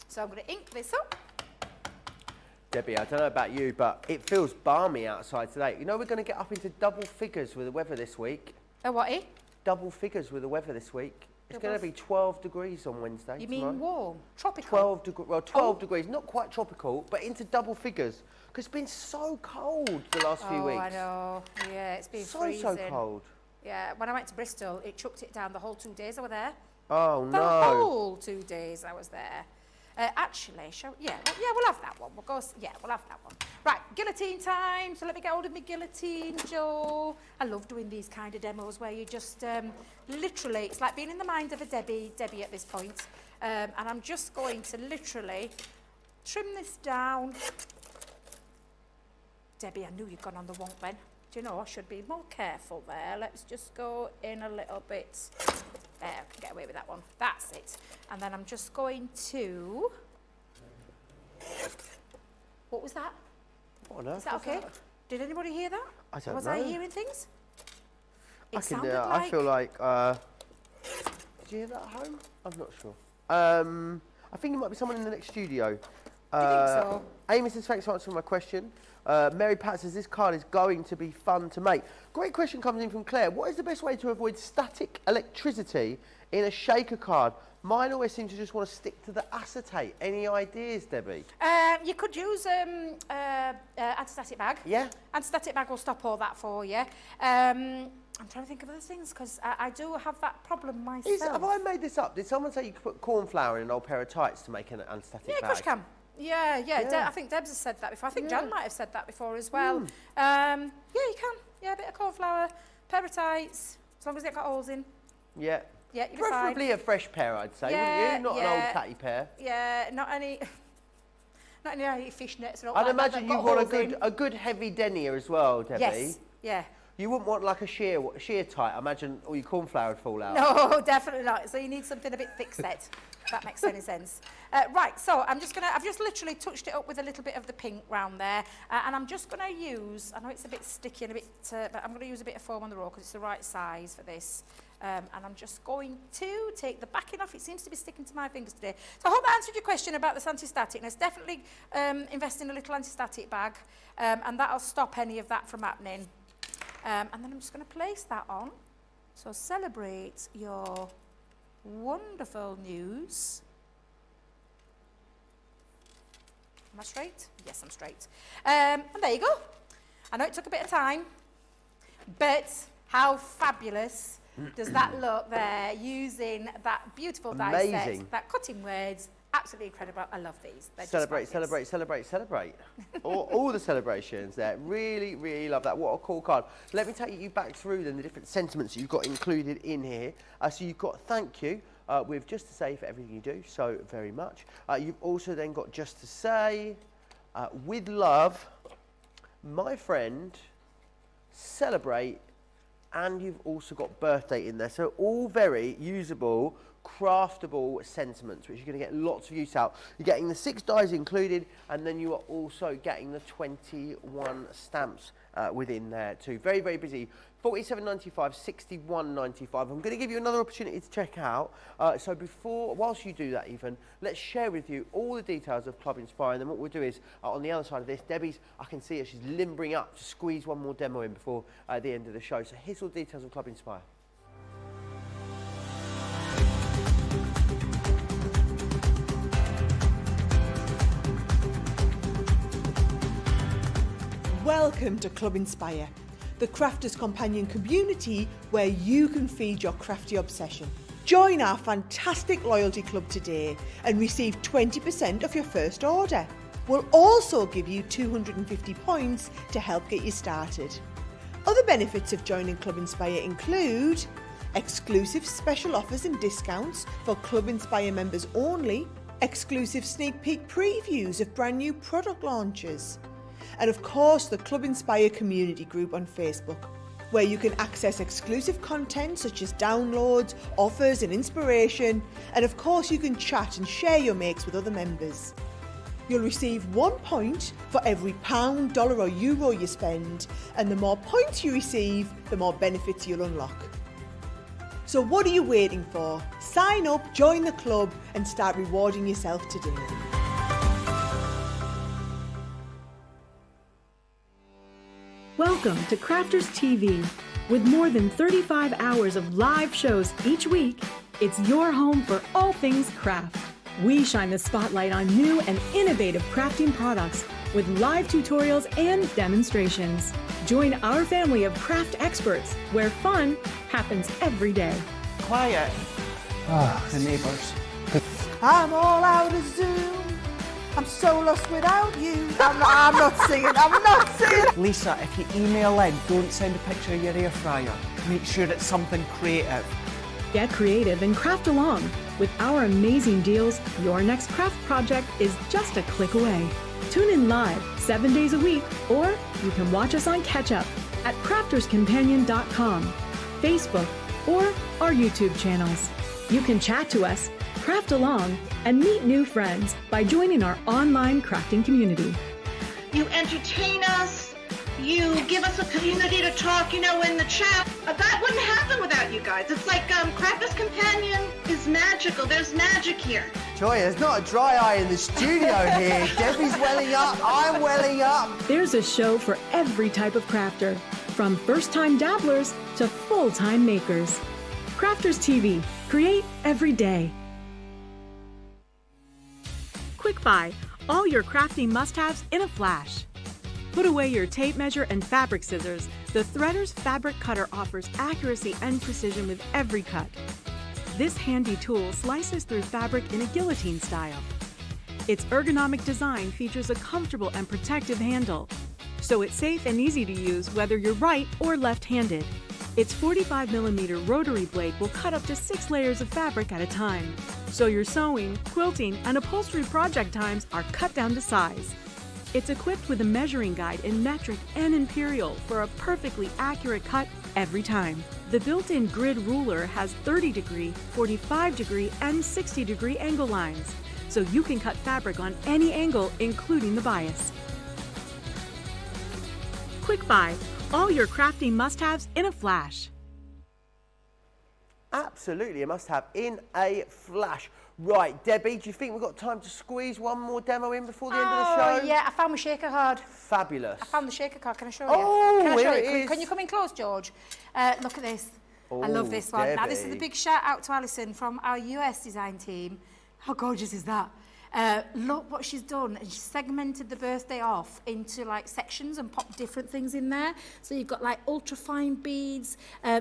Speaker 2: So I'm going to ink this up.
Speaker 3: Debbie, I don't know about you, but it feels balmy outside today. You know we're going to get up into double figures with the weather this week.
Speaker 2: Oh, what,
Speaker 3: Double figures with the weather this week. It's going to be 12 degrees on Wednesday.
Speaker 2: You mean warm? Tropical?
Speaker 3: 12 degrees, not quite tropical, but into double figures. Because it's been so cold the last few weeks.
Speaker 2: Oh, I know. Yeah, it's been freezing.
Speaker 3: So cold.
Speaker 2: Yeah, when I went to Bristol, it chucked it down the whole 2 days I was there.
Speaker 3: Oh, no.
Speaker 2: The whole 2 days I was there. Actually, we'll have that one. We'll have that one. Right, guillotine time. So let me get hold of my guillotine, Joe. I love doing these kind of demos where you just literally, it's like being in the mind of a Debbie at this point. And I'm just going to literally trim this down. Debbie, I knew you'd gone on the wonk then. Do you know, I should be more careful there. Let's just go in a little bit. There, I can get away with that one. That's it. And then I'm just going to What was that?
Speaker 3: What on earth
Speaker 2: Is that
Speaker 3: was
Speaker 2: okay?
Speaker 3: that?
Speaker 2: Did anybody hear that?
Speaker 3: I don't
Speaker 2: Was
Speaker 3: know.
Speaker 2: I hearing things? It
Speaker 3: I
Speaker 2: sounded like...
Speaker 3: I feel like... did you hear that at home? I'm not sure. I think it might be someone in the next studio.
Speaker 2: Do you think so?
Speaker 3: Amy says, thanks for answering my question. Mary Pat says, this card is going to be fun to make. Great question comes in from Claire. What is the best way to avoid static electricity in a shaker card? Mine always seem to just want to stick to the acetate. Any ideas, Debbie?
Speaker 2: You could use anti-static bag.
Speaker 3: Yeah?
Speaker 2: Anti-static bag will stop all that for you. I'm trying to think of other things because I do have that problem myself.
Speaker 3: Have I made this up? Did someone say you could put corn flour in an old pair of tights to make an anti-static bag?
Speaker 2: Yeah, of course you can. Yeah.
Speaker 3: Yeah.
Speaker 2: I think Debs has said that before. I think Jan might have said that before as well. Yeah, you can. Yeah, a bit of corn flour, pair of tights, as long as they've got holes in.
Speaker 3: Yeah.
Speaker 2: Yeah, you'll be
Speaker 3: Preferably
Speaker 2: fine.
Speaker 3: a fresh pair, I'd say,
Speaker 2: Yeah,
Speaker 3: wouldn't you? Not an old catty pair.
Speaker 2: Yeah, not any fishnets.
Speaker 3: I'd imagine you want a good heavy denier as well, Debbie.
Speaker 2: Yes, yeah.
Speaker 3: You wouldn't want like a sheer tight. I imagine all your corn flour would fall out.
Speaker 2: No, definitely not. So you need something a bit thick set. If that makes any sense. Right, so I've just literally touched it up with a little bit of the pink round there, and I'm just going to use, I know it's a bit sticky and a bit, but I'm going to use a bit of foam on the roll because it's the right size for this. And I'm just going to take the backing off. It seems to be sticking to my fingers today. So I hope that answered your question about this anti-staticness. Definitely invest in a little anti-static bag, and that'll stop any of that from happening. And then I'm just going to place that on. So celebrate your wonderful news. Am I straight? Yes, I'm straight. And there you go. I know it took a bit of time, but how fabulous does that look there using that beautiful die set, that cutting words. Absolutely incredible. I love these. They're
Speaker 3: Celebrate,
Speaker 2: just fabulous.
Speaker 3: celebrate. all the celebrations there. Really, really love that. What a cool card. Let me take you back through then the different sentiments you've got included in here. So you've got thank you with just to say for everything you do, so very much. You've also then got just to say, with love, my friend, celebrate, and you've also got birthday in there. So all very usable, craftable sentiments, which you're going to get lots of use out. You're getting the 6 dies included, and then you are also getting the 21 stamps within there too. Very, very busy. $47.95, $61.95. I'm going to give you another opportunity to check out. So whilst you do that even, let's share with you all the details of Club Inspire. And then what we'll do is, on the other side of this, Debbie's, I can see her, she's limbering up to squeeze one more demo in before the end of the show. So here's all the details of Club Inspire.
Speaker 4: Welcome to Club Inspire, the crafters companion community where you can feed your crafty obsession. Join our fantastic loyalty club today and receive 20% off your first order. We'll also give you 250 points to help get you started. Other benefits of joining Club Inspire include exclusive special offers and discounts for Club Inspire members only, exclusive sneak peek previews of brand new product launches, and of course the Club Inspire community group on Facebook, where you can access exclusive content such as downloads, offers and inspiration, and of course you can chat and share your makes with other members. You'll receive 1 point for every £1, dollar or euro you spend, and the more points you receive, the more benefits you'll unlock. So what are you waiting for? Sign up, join the club and start rewarding yourself today.
Speaker 6: Welcome to Crafters TV. With more than 35 hours of live shows each week, it's your home for all things craft. We shine the spotlight on new and innovative crafting products with live tutorials and demonstrations. Join our family of craft experts where fun happens every day.
Speaker 1: Quiet. The neighbours.
Speaker 4: I'm all out of Zoom. I'm so lost without you. I'm not singing.
Speaker 1: Lisa, if you email in, don't send a picture of your air fryer. Make sure it's something creative.
Speaker 6: Get creative and craft along. With our amazing deals, your next craft project is just a click away. Tune in live 7 days a week, or you can watch us on Catch Up at crafterscompanion.com, Facebook, or our YouTube channels. You can chat to us, craft along, and meet new friends by joining our online crafting community.
Speaker 7: you entertain us, you give us a community to talk, in the chat. That wouldn't happen without you guys. It's like Crafters Companion is magical. There's magic here.
Speaker 3: Joy, there's not a dry eye in the studio here. Debbie's welling up, I'm welling up.
Speaker 6: There's a show for every type of crafter, from first-time dabblers to full-time makers. Crafters TV. Create every day. Quick Buy. All your crafting must-haves in a flash. Put away your tape measure and fabric scissors. The Threader's fabric cutter offers accuracy and precision with every cut. This handy tool slices through fabric in a guillotine style. Its ergonomic design features a comfortable and protective handle, so it's safe and easy to use whether you're right or left-handed. Its 45mm rotary blade will cut up to 6 layers of fabric at a time, so your sewing, quilting, and upholstery project times are cut down to size. It's equipped with a measuring guide in metric and imperial for a perfectly accurate cut every time. The built-in grid ruler has 30-degree, 45-degree, and 60-degree angle lines, so you can cut fabric on any angle, including the bias. Quick Buy. All your crafting must-haves in a flash.
Speaker 3: Absolutely, a must-have in a flash. Right, Debbie, do you think we've got time to squeeze one more demo in before the end of the show?
Speaker 2: Oh, yeah, I found my shaker card.
Speaker 3: Fabulous.
Speaker 2: I found the shaker card. Can I show you?
Speaker 3: Oh,
Speaker 2: Can I show
Speaker 3: here
Speaker 2: you?
Speaker 3: it is.
Speaker 2: Can you come in close, George? Look at this. I love
Speaker 3: Oh,
Speaker 2: this one. Now, this is
Speaker 3: Debbie.
Speaker 2: the big shout out to Alison from our US design team. How gorgeous is that? Look what she's done, and she's segmented the birthday off into like sections and popped different things in there. So you've got like ultra fine beads.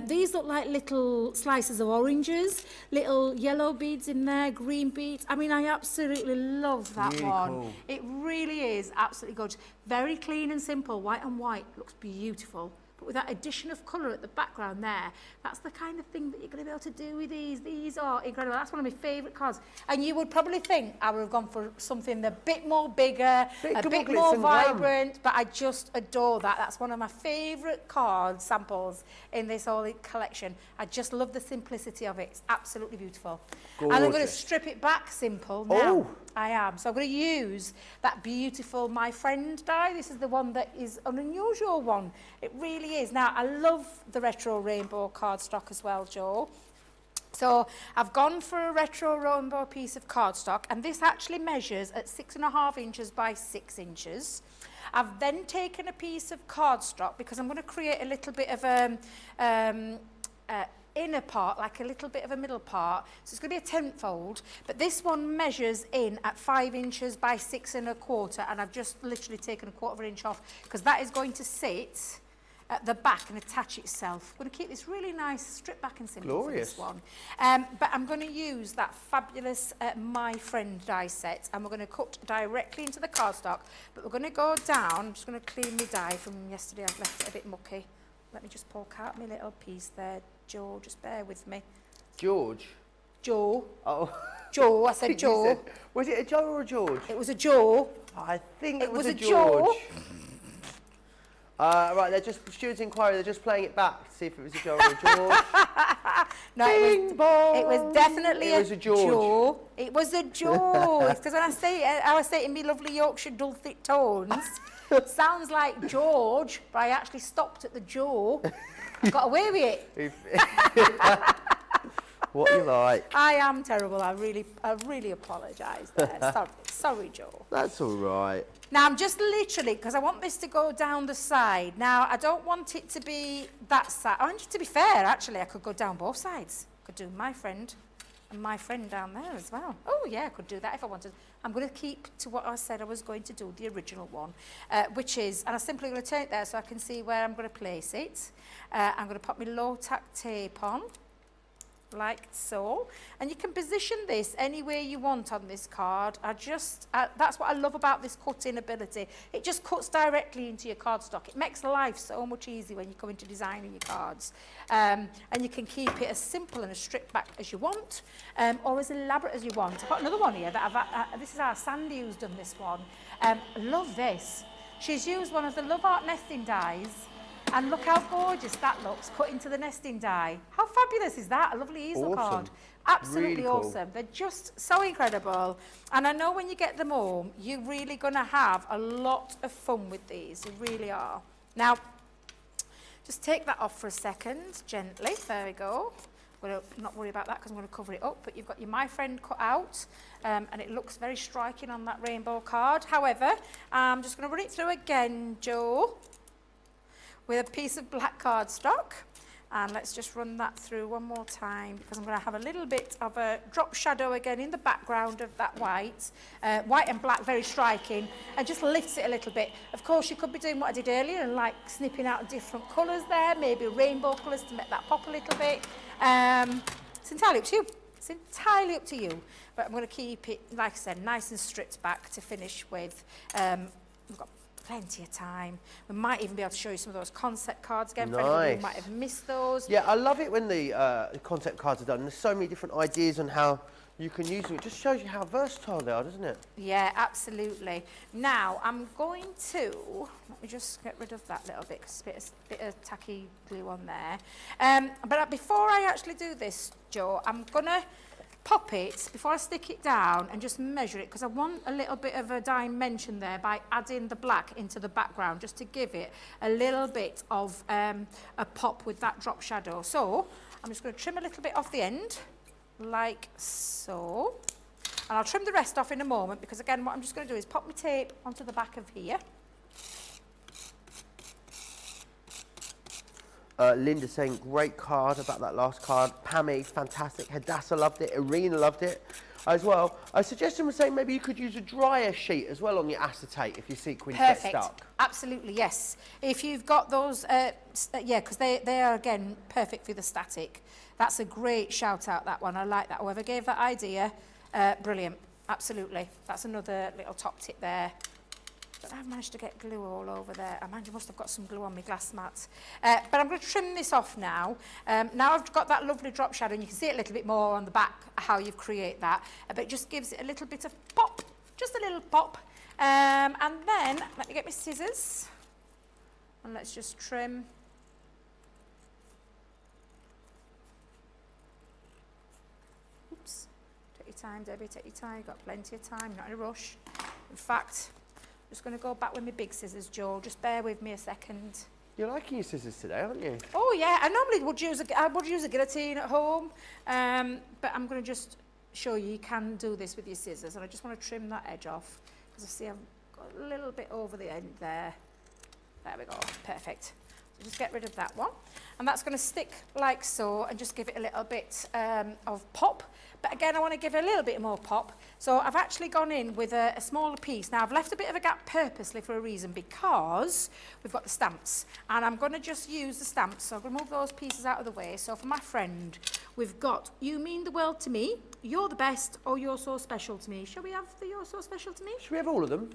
Speaker 2: These look like little slices of oranges, little yellow beads in there, green beads. I mean, I absolutely love that
Speaker 3: Really
Speaker 2: one.
Speaker 3: cool.
Speaker 2: It really is absolutely gorgeous. Very clean and simple, white and white, looks beautiful. But with that addition of colour at the background there, that's the kind of thing that you're going to be able to do with these. These are incredible. That's one of my favourite cards. And you would probably think I would have gone for something a bit more bigger, a bit more vibrant, but I just adore that. That's one of my favourite card samples in this whole collection. I just love the simplicity of it. It's absolutely beautiful.
Speaker 3: Gorgeous.
Speaker 2: And I'm going to strip it back simple now.
Speaker 3: Oh.
Speaker 2: I am. So I'm going to use that beautiful My Friend die. This is the one that is an unusual one. It really is. Now, I love the retro rainbow cardstock as well, Joe. So I've gone for a retro rainbow piece of cardstock, and this actually measures at 6.5 inches by 6 inches. I've then taken a piece of cardstock because I'm going to create a little bit of inner part, like a little bit of a middle part. So it's going to be a 10th fold, but this one measures in at 5 inches by 6.25, and I've just literally taken a 1/4 inch off because that is going to sit at the back and attach itself. I'm going to keep this really nice, stripped back and simple for this one. But I'm going to use that fabulous My Friend die set, and we're going to cut directly into the cardstock, but we're going to go down. I'm just going to clean my die from yesterday. I've left it a bit mucky. Let me just poke out my little piece there. Joe, just bear with me.
Speaker 3: George?
Speaker 2: Joe.
Speaker 3: Oh.
Speaker 2: Joe, I said Joe.
Speaker 3: Was it a Joe or a George?
Speaker 2: It was a Joe.
Speaker 3: I think
Speaker 2: It
Speaker 3: was
Speaker 2: was
Speaker 3: a
Speaker 2: a Joe.
Speaker 3: George. Right, they're just, Stuart's inquiry, they're just playing it back to see if it was a Joe or a George.
Speaker 2: No, it was definitely
Speaker 3: It was a George.
Speaker 2: Joe. It was a Joe. Because when I say it in my lovely Yorkshire dulcet tones, sounds like George, but I actually stopped at the Joe. I got away with it.
Speaker 3: What you like.
Speaker 2: I am terrible. I really apologise there. Sorry, Joe.
Speaker 3: That's all right.
Speaker 2: Now, I'm just literally, because I want this to go down the side. Now, I don't want it to be that side. I want it to be fair, actually. I could go down both sides. I could do My Friend and My Friend down there as well. Oh, yeah, I could do that if I wanted. I'm going to keep to what I said I was going to do, the original one, which is, and I'm simply going to turn it there so I can see where I'm going to place it. I'm going to pop my low-tack tape on, like so, and you can position this any way you want on this card. That's what I love about this cutting ability. It just cuts directly into your cardstock. It makes life so much easier when you come into designing your cards, and you can keep it as simple and as stripped back as you want, or as elaborate as you want. I've got another one here that this is our Sandy who's done this one. Love this. She's used one of the Love Art nesting dies, And look how gorgeous that looks, cut into the nesting die. How fabulous is that? A lovely easel card. Absolutely
Speaker 3: Really cool.
Speaker 2: awesome. They're just so incredible. And I know when you get them home, you're really going to have a lot of fun with these. You really are. Now, just take that off for a second, gently. There we go. I'm going to not worry about that because I'm going to cover it up. But you've got your My Friend cut out, and it looks very striking on that rainbow card. However, I'm just going to run it through again, Joe, with a piece of black cardstock. And let's just run that through one more time because I'm going to have a little bit of a drop shadow again in the background of that white. White and black, very striking, and just lifts it a little bit. Of course, you could be doing what I did earlier and like snipping out different colours there, maybe rainbow colours to make that pop a little bit. It's entirely up to you. It's entirely up to you. But I'm going to keep it, like I said, nice and stripped back to finish with. We've got plenty of time. We might even be able to show you some of those concept cards again. For anybody who might have missed those.
Speaker 3: Yeah, I love it when the concept cards are done. There's so many different ideas on how you can use them. It just shows you how versatile they are, doesn't it?
Speaker 2: Yeah, absolutely. Now, I'm going to, let me just get rid of that little bit, because it's a bit of tacky glue on there. But before I actually do this, Joe, I'm going to pop it, before I stick it down, and just measure it, because I want a little bit of a dimension there by adding the black into the background, just to give it a little bit of a pop with that drop shadow. So, I'm just going to trim a little bit off the end, like so. And I'll trim the rest off in a moment, because again, what I'm just going to do is pop my tape onto the back of here.
Speaker 3: Linda saying, great card about that last card. Pammy, fantastic. Hadassah loved it. Irina loved it as well. A suggestion was saying maybe you could use a dryer sheet as well on your acetate if your sequins get stuck.
Speaker 2: Absolutely, yes. If you've got those, yeah, because they are, again, perfect for the static. That's a great shout out, that one. I like that. Whoever gave that idea, brilliant. Absolutely. That's another little top tip there. But I've managed to get glue all over there. I mind you must have got some glue on my glass mat. But I'm going to trim this off now. Now I've got that lovely drop shadow, and you can see it a little bit more on the back, how you create that. But it just gives it a little bit of pop, just a little pop. And then, let me get my scissors. And let's just trim. Oops. Take your time, Debbie, take your time. You've got plenty of time, not in a rush. In fact, I'm just going to go back with my big scissors, Joel. Just bear with me a second.
Speaker 3: You're liking your scissors today, aren't you?
Speaker 2: Oh yeah, I normally would use a guillotine at home, but I'm going to just show you can do this with your scissors, and I just want to trim that edge off because I see I've got a little bit over the end there. There we go, perfect. So just get rid of that one, and that's going to stick like so, and just give it a little bit of pop. But again, I want to give it a little bit more pop. So I've actually gone in with a smaller piece. Now, I've left a bit of a gap purposely for a reason, because we've got the stamps. And I'm going to just use the stamps. So I'm going to move those pieces out of the way. So for my friend, we've got You Mean the World to Me, You're the Best, or You're So Special to Me. Shall we have the You're So Special to Me?
Speaker 3: Should we have all of them?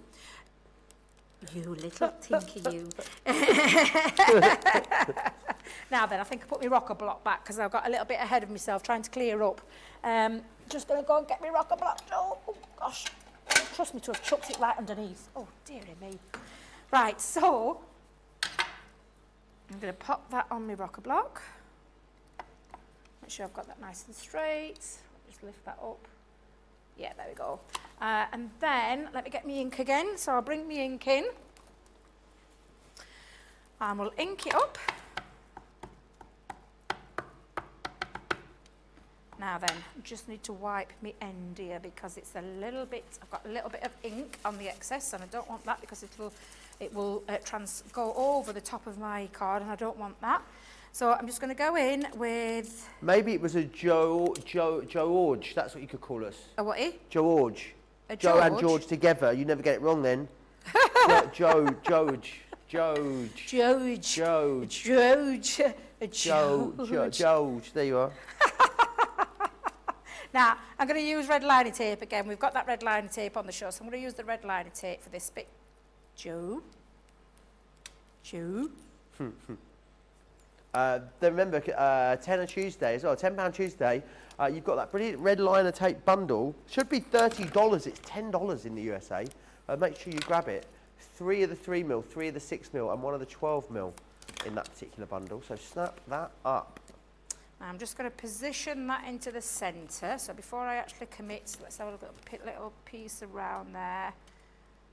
Speaker 2: You little tinky you. Now then, I think I put my rocker block back because I've got a little bit ahead of myself trying to clear up. Just going to go and get my rocker block. Oh gosh, trust me to have chucked it right underneath. Oh dearie me. Right, so I'm going to pop that on my rocker block. Make sure I've got that nice and straight. Just lift that up. Yeah, there we go. And then let me get my ink again. So I'll bring my ink in. And we'll ink it up. Now then, I just need to wipe my end here because it's a little bit, I've got a little bit of ink on the excess, and I don't want that because it will go over the top of my card, and I don't want that. So I'm just going to go in with...
Speaker 3: Maybe it was a George. That's what you could call us.
Speaker 2: A what, eh?
Speaker 3: George.
Speaker 2: A
Speaker 3: Joe and
Speaker 2: George?
Speaker 3: George together. You never get it wrong then. George. There you are.
Speaker 2: Now, I'm going to use red liner tape again. We've got that red liner tape on the show, so I'm going to use the red liner tape for this bit. Joe.
Speaker 3: Then remember, £10 Tuesday as well, £10 Tuesday. You've got that brilliant red liner tape bundle. Should be $30. It's $10 in the USA. Make sure you grab it. 3 of the 3mm, 3 of the 6mm, and 1 of the 12mm. in that particular bundle. So snap that up.
Speaker 2: I'm just going to position that into the centre. So before I actually commit, let's have a little piece around there.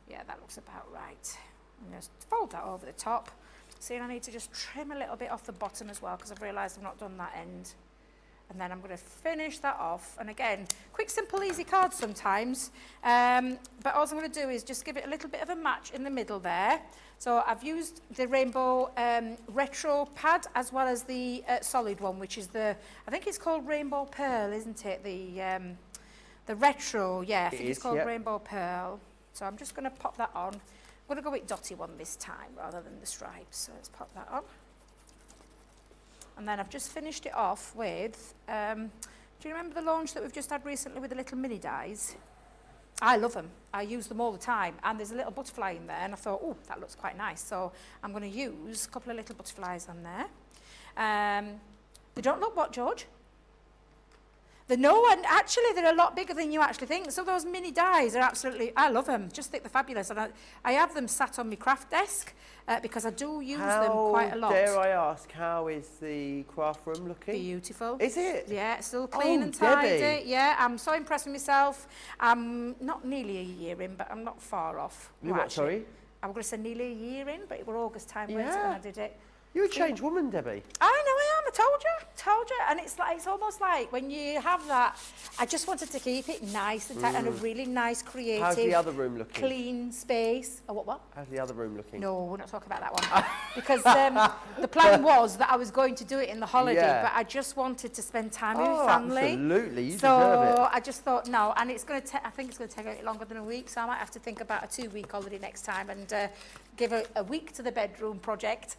Speaker 2: Yeah, that looks about right. I'm going to fold that over the top. See, I need to just trim a little bit off the bottom as well because I've realised I've not done that end. And then I'm going to finish that off. And again, quick, simple, easy cards sometimes. But all I'm going to do is just give it a little bit of a match in the middle there. So I've used the rainbow retro pad as well as the solid one, which is I think it's called Rainbow Pearl, isn't it? The retro, yeah, I think it's called Rainbow Pearl. So I'm just going to pop that on. I'm going to go with dotty one this time rather than the stripes. So let's pop that on. And then I've just finished it off with, do you remember the launch that we've just had recently with the little mini dies? I love them. I use them all the time. And there's a little butterfly in there. And I thought, oh, that looks quite nice. So I'm going to use a couple of little butterflies on there. They don't look what, George? No, and actually they're a lot bigger than you actually think. So those mini dies are absolutely, I love them. Just think they're fabulous. And I have them sat on my craft desk because I do use them quite a lot.
Speaker 3: Dare I ask, how is the craft room looking?
Speaker 2: Beautiful.
Speaker 3: Is it?
Speaker 2: Yeah, it's still clean and tidy.
Speaker 3: Debbie.
Speaker 2: Yeah, I'm so impressed with myself. I'm not nearly a year in, but I'm not far off.
Speaker 3: You what, sorry?
Speaker 2: I was going to say nearly a year in, but it was August time when I did it.
Speaker 3: You're a changed woman, Debbie.
Speaker 2: I know I am, I told you. And it's almost like when you have that, I just wanted to keep it nice and tight and a really nice, creative,
Speaker 3: how's the other room looking?
Speaker 2: Clean space. Oh, what?
Speaker 3: How's the other room looking?
Speaker 2: No, we're not talking about that one. Because the plan was that I was going to do it in the holiday, but I just wanted to spend time with my family.
Speaker 3: Absolutely, you
Speaker 2: so
Speaker 3: deserve it.
Speaker 2: I just thought, no, and it's going to I think it's going to take a bit longer than a week, so I might have to think about a 2-week holiday next time and give a week to the bedroom project.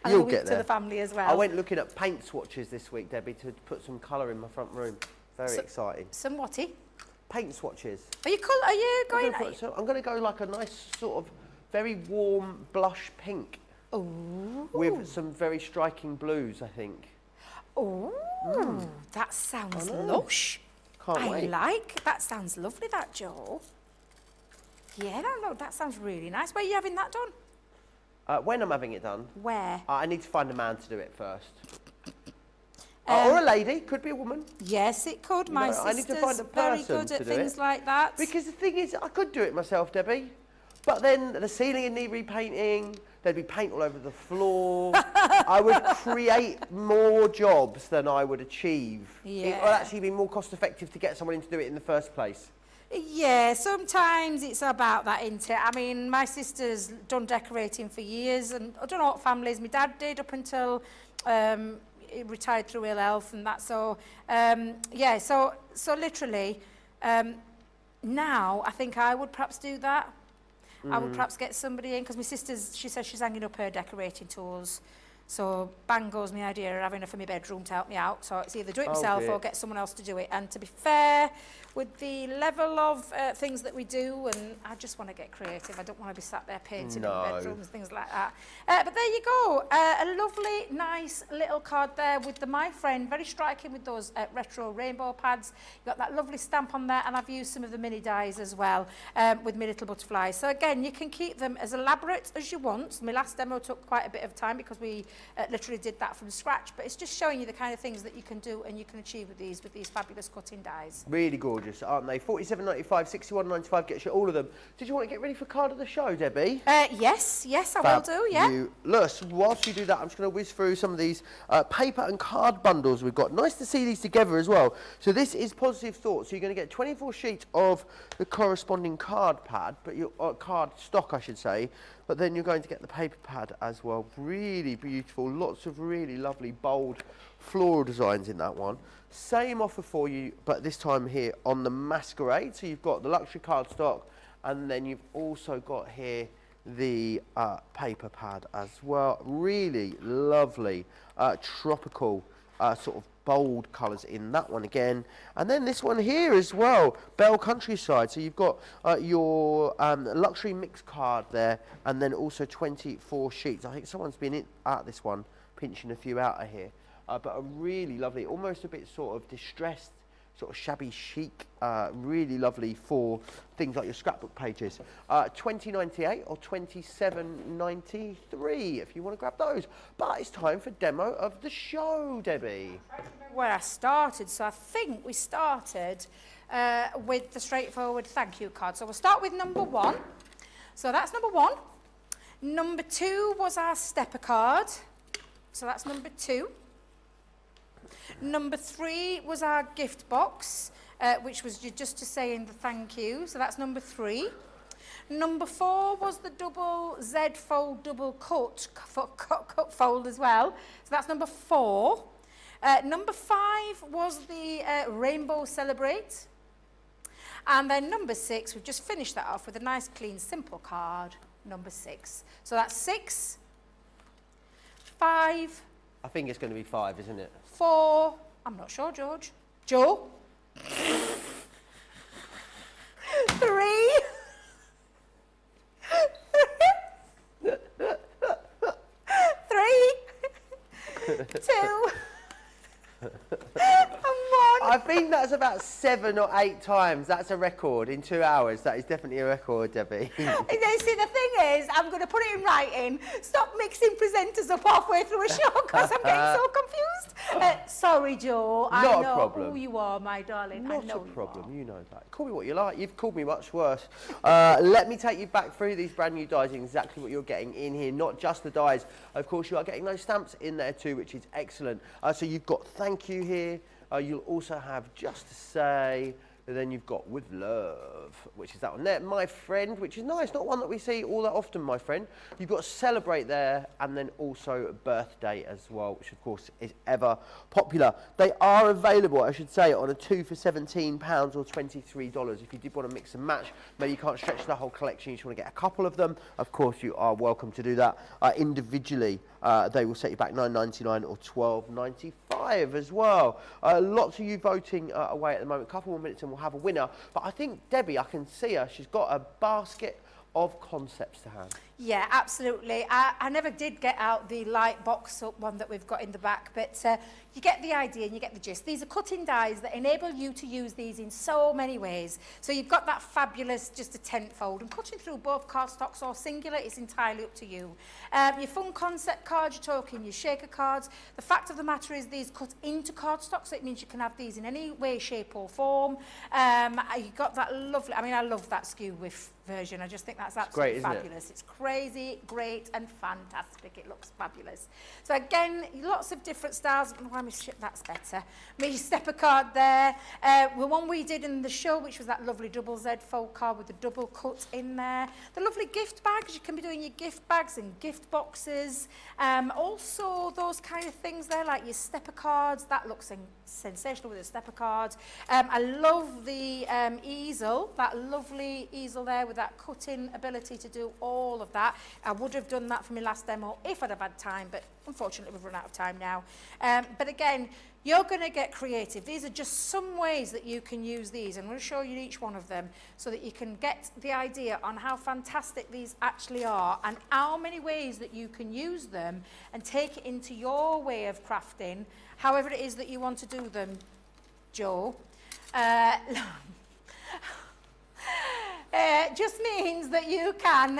Speaker 2: And
Speaker 3: You'll
Speaker 2: a week
Speaker 3: get there.
Speaker 2: to the family as well.
Speaker 3: I went looking at paint swatches this week, Debbie, to put some colour in my front room. Very exciting.
Speaker 2: Some whatty?
Speaker 3: Paint swatches.
Speaker 2: Are you going?
Speaker 3: I'm going to go like a nice sort of very warm blush pink.
Speaker 2: Ooh.
Speaker 3: With some very striking blues, I think.
Speaker 2: Oh, that sounds lush.
Speaker 3: Can't wait.
Speaker 2: That sounds lovely, that, Joe. Yeah, that sounds really nice. Where are you having that done?
Speaker 3: When I'm having it done.
Speaker 2: Where?
Speaker 3: I need to find a man to do it first. Or a lady, could be a woman.
Speaker 2: Yes, it could. My sister's
Speaker 3: I need to find a
Speaker 2: very
Speaker 3: person
Speaker 2: good at
Speaker 3: to do
Speaker 2: things
Speaker 3: it.
Speaker 2: like that.
Speaker 3: Because the thing is, I could do it myself, Debbie. But then the ceiling would need repainting. There'd be paint all over the floor. I would create more jobs than I would achieve.
Speaker 2: Yeah.
Speaker 3: It would actually be more cost effective to get someone in to do it in the first place.
Speaker 2: Yeah, sometimes it's about that, isn't it? I mean, my sister's done decorating for years, and I don't know what families. My dad did up until he retired through ill health and that. So, yeah, so literally, now I think I would perhaps do that. I would perhaps get somebody in, because my sister's, she says she's hanging up her decorating tools. So bang goes my idea of having her for my bedroom to help me out. So it's either do it myself or get someone else to do it. And to be fair, with the level of things that we do, and I just want to get creative. I don't want to be sat there painting in bedrooms, things like that. But there you go. A lovely, nice little card there with the My Friend. Very striking with those retro rainbow pads. You've got that lovely stamp on there. And I've used some of the mini dies as well with my little butterflies. So again, you can keep them as elaborate as you want. My last demo took quite a bit of time because we literally did that from scratch, but it's just showing you the kind of things that you can do and you can achieve with these fabulous cutting dies.
Speaker 3: Really gorgeous, aren't they? $47.95, $61.95 gets you all of them. Did you want to get ready for card of the show, Debbie?
Speaker 2: Yes, I will do, yeah.
Speaker 3: Fabulous. Whilst you do that, I'm just going to whiz through some of these paper and card bundles we've got. Nice to see these together as well. So this is Positive Thoughts. So you're going to get 24 sheets of the corresponding card pad, but card stock, I should say. But then you're going to get the paper pad as well. Really beautiful. Lots of really lovely, bold floral designs in that one. Same offer for you, but this time here on the Masquerade. So you've got the luxury cardstock, and then you've also got here the paper pad as well. Really lovely, tropical sort of bold colours in that one again. And then this one here as well, Bell Countryside. So you've got your luxury mix card there, and then also 24 sheets. I think someone's been at this one, pinching a few out of here. But a really lovely, almost a bit sort of distressed sort of shabby chic, really lovely for things like your scrapbook pages. $20.98 or $27.93 if you want to grab those. But it's time for demo of the show, Debbie.
Speaker 2: Where I started, so I think we started with the straightforward thank you card. So we'll start with number 1. So that's number 1. Number 2 was our stepper card. So that's number 2. Number 3 was our gift box, which was just to saying the thank you. So that's number 3. Number 4 was the double Z fold, double cut fold as well. So that's number 4. Number 5 was the Rainbow Celebrate. And then number 6, we've just finished that off with a nice, clean, simple card, number 6. So that's 6, 5.
Speaker 3: I think it's going to be 5, isn't it?
Speaker 2: 4. I'm not sure, George. Joe? 3. 2.
Speaker 3: I think that's about 7 or 8 times. That's a record in 2 hours. That is definitely a record, Debbie.
Speaker 2: You see, the thing is, I'm going to put it in writing. Stop mixing presenters up halfway through a show because I'm getting so confused. Sorry, Joe. I
Speaker 3: Not a
Speaker 2: know
Speaker 3: problem.
Speaker 2: who you are, my darling. I
Speaker 3: Not
Speaker 2: know
Speaker 3: a problem,
Speaker 2: you
Speaker 3: you know that. Call me what you like. You've called me much worse. Let me take you back through these brand new dies and exactly what you're getting in here. Not just the dies. Of course, you are getting those stamps in there too, which is excellent. So you've got thank you here. You'll also have just to say, and then you've got with love, which is that one there. My friend, which is nice, not one that we see all that often, my friend. You've got celebrate there, and then also birthday as well, which of course is ever popular. They are available, I should say, on a 2 for £17 or $23. If you did want to mix and match, maybe you can't stretch the whole collection, you just want to get a couple of them, of course you are welcome to do that individually. They will set you back $9.99 or $12.95 as well. Lots of you voting away at the moment. A couple more minutes and we'll have a winner. But I think Debbie, I can see her. She's got a basket of concepts to hand.
Speaker 2: Yeah, absolutely. I never did get out the light box up one that we've got in the back, but you get the idea and you get the gist. These are cutting dies that enable you to use these in so many ways. So you've got that fabulous, just a tent fold, and cutting through both cardstocks or singular is entirely up to you. Your fun concept cards, you're talking your shaker cards. The fact of the matter is these cut into cardstock, so it means you can have these in any way, shape or form. You've got that lovely, I mean, I love that skew whiff version. I just think that's absolutely fabulous. It's crazy, great and fantastic. It looks fabulous. So again, lots of different styles. That's better. My stepper card there. The one we did in the show, which was that lovely double Z fold card with the double cut in there. The lovely gift bags. You can be doing your gift bags and gift boxes. Also those kind of things there, like your stepper cards. That looks sensational with the stepper cards. I love the easel, that lovely easel there with that cutting ability to do all of that. I would have done that for my last demo if I'd have had time, but unfortunately we've run out of time now. But again, you're going to get creative. These are just some ways that you can use these. I'm going to show you each one of them so that you can get the idea on how fantastic these actually are and how many ways that you can use them and take it into your way of crafting, however it is that you want to do them, Joe. Just means that you can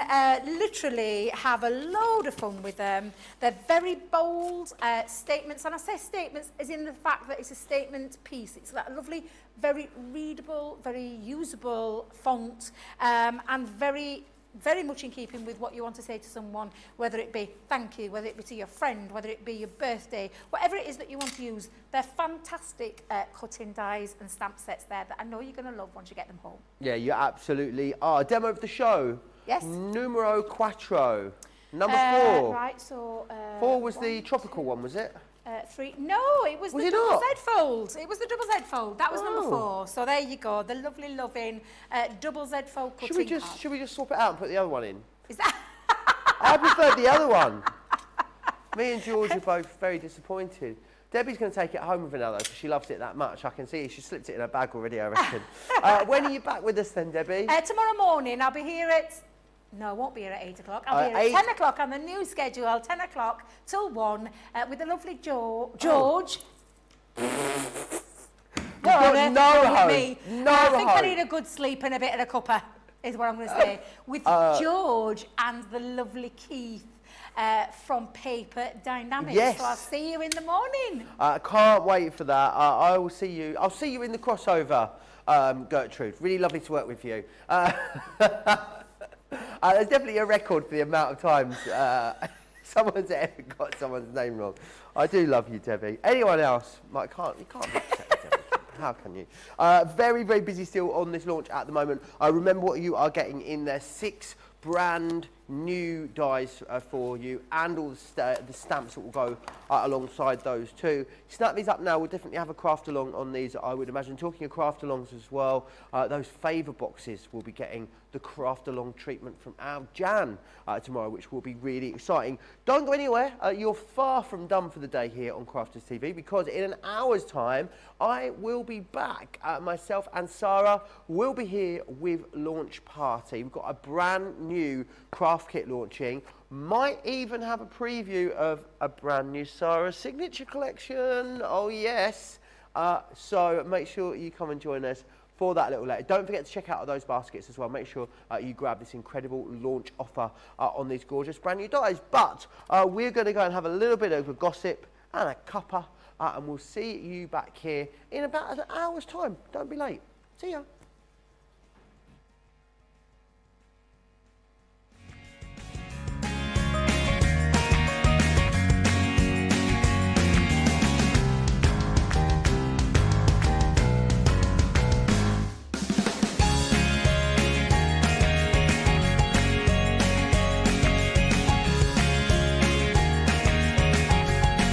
Speaker 2: literally have a load of fun with them. They're very bold statements, and I say statements as in the fact that it's a statement piece. It's that lovely, very readable, very usable font, and very much in keeping with what you want to say to someone, whether it be thank you, whether it be to your friend, whether it be your birthday, whatever it is that you want to use. They're fantastic cutting dies and stamp sets there that I know you're going to love once you get them home. Yeah,
Speaker 3: you absolutely are. Demo of the show.
Speaker 2: Yes.
Speaker 3: Numero quattro. Number 4.
Speaker 2: Right, so...
Speaker 3: 4 was the tropical one, was it?
Speaker 2: 3. No, it was the double Z fold. It was the double Z fold. That was number 4. So there you go. The lovely, loving double Z fold cutting card.
Speaker 3: Should we just swap it out and put the other one in?
Speaker 2: Is that?
Speaker 3: I prefer the other one. Me and George are both very disappointed. Debbie's going to take it home with another because she loves it that much. I can see she slipped it in her bag already, I reckon. When are you back with us then, Debbie?
Speaker 2: Tomorrow morning. I'll be here at... No, I won't be here at 8 o'clock. I'll be here at 10 o'clock on the new schedule, 10 o'clock till 1, with the lovely George.
Speaker 3: What got
Speaker 2: on earth
Speaker 3: no
Speaker 2: is wrong with
Speaker 3: hope.
Speaker 2: me?
Speaker 3: No
Speaker 2: I think I
Speaker 3: hope.
Speaker 2: need a good sleep and a bit of a cuppa, is what I'm going to say. With George and the lovely Keith from Paper Dynamics.
Speaker 3: Yes.
Speaker 2: So I'll see you in the morning.
Speaker 3: Can't wait for that. I will see you. I'll see you in the crossover, Gertrude. Really lovely to work with you. There's definitely a record for the amount of times someone's ever got someone's name wrong. I do love you, Debbie. Anyone else? You can't be upset with Debbie. How can you? Very, very busy still on this launch at the moment. Remember what you are getting in there. 6 brand new dies for you, and all the stamps that will go alongside those too. Snap these up now. We'll definitely have a craft along on these, I would imagine. Talking of craft alongs as well, those favour boxes will be getting the craft along treatment from our Jan tomorrow, which will be really exciting. Don't go anywhere. You're far from done for the day here on Crafters TV, because in an hour's time I will be back. Myself and Sarah will be here with Launch Party. We've got a brand new craft kit launching. Might even have a preview of a brand new Sarah signature collection. Oh yes. So make sure you come and join us for that little later. Don't forget to check out those baskets as well. Make sure you grab this incredible launch offer on these gorgeous brand new dies. But we're going to go and have a little bit of a gossip and a cuppa, and we'll see you back here in about an hour's time. Don't be late. See ya.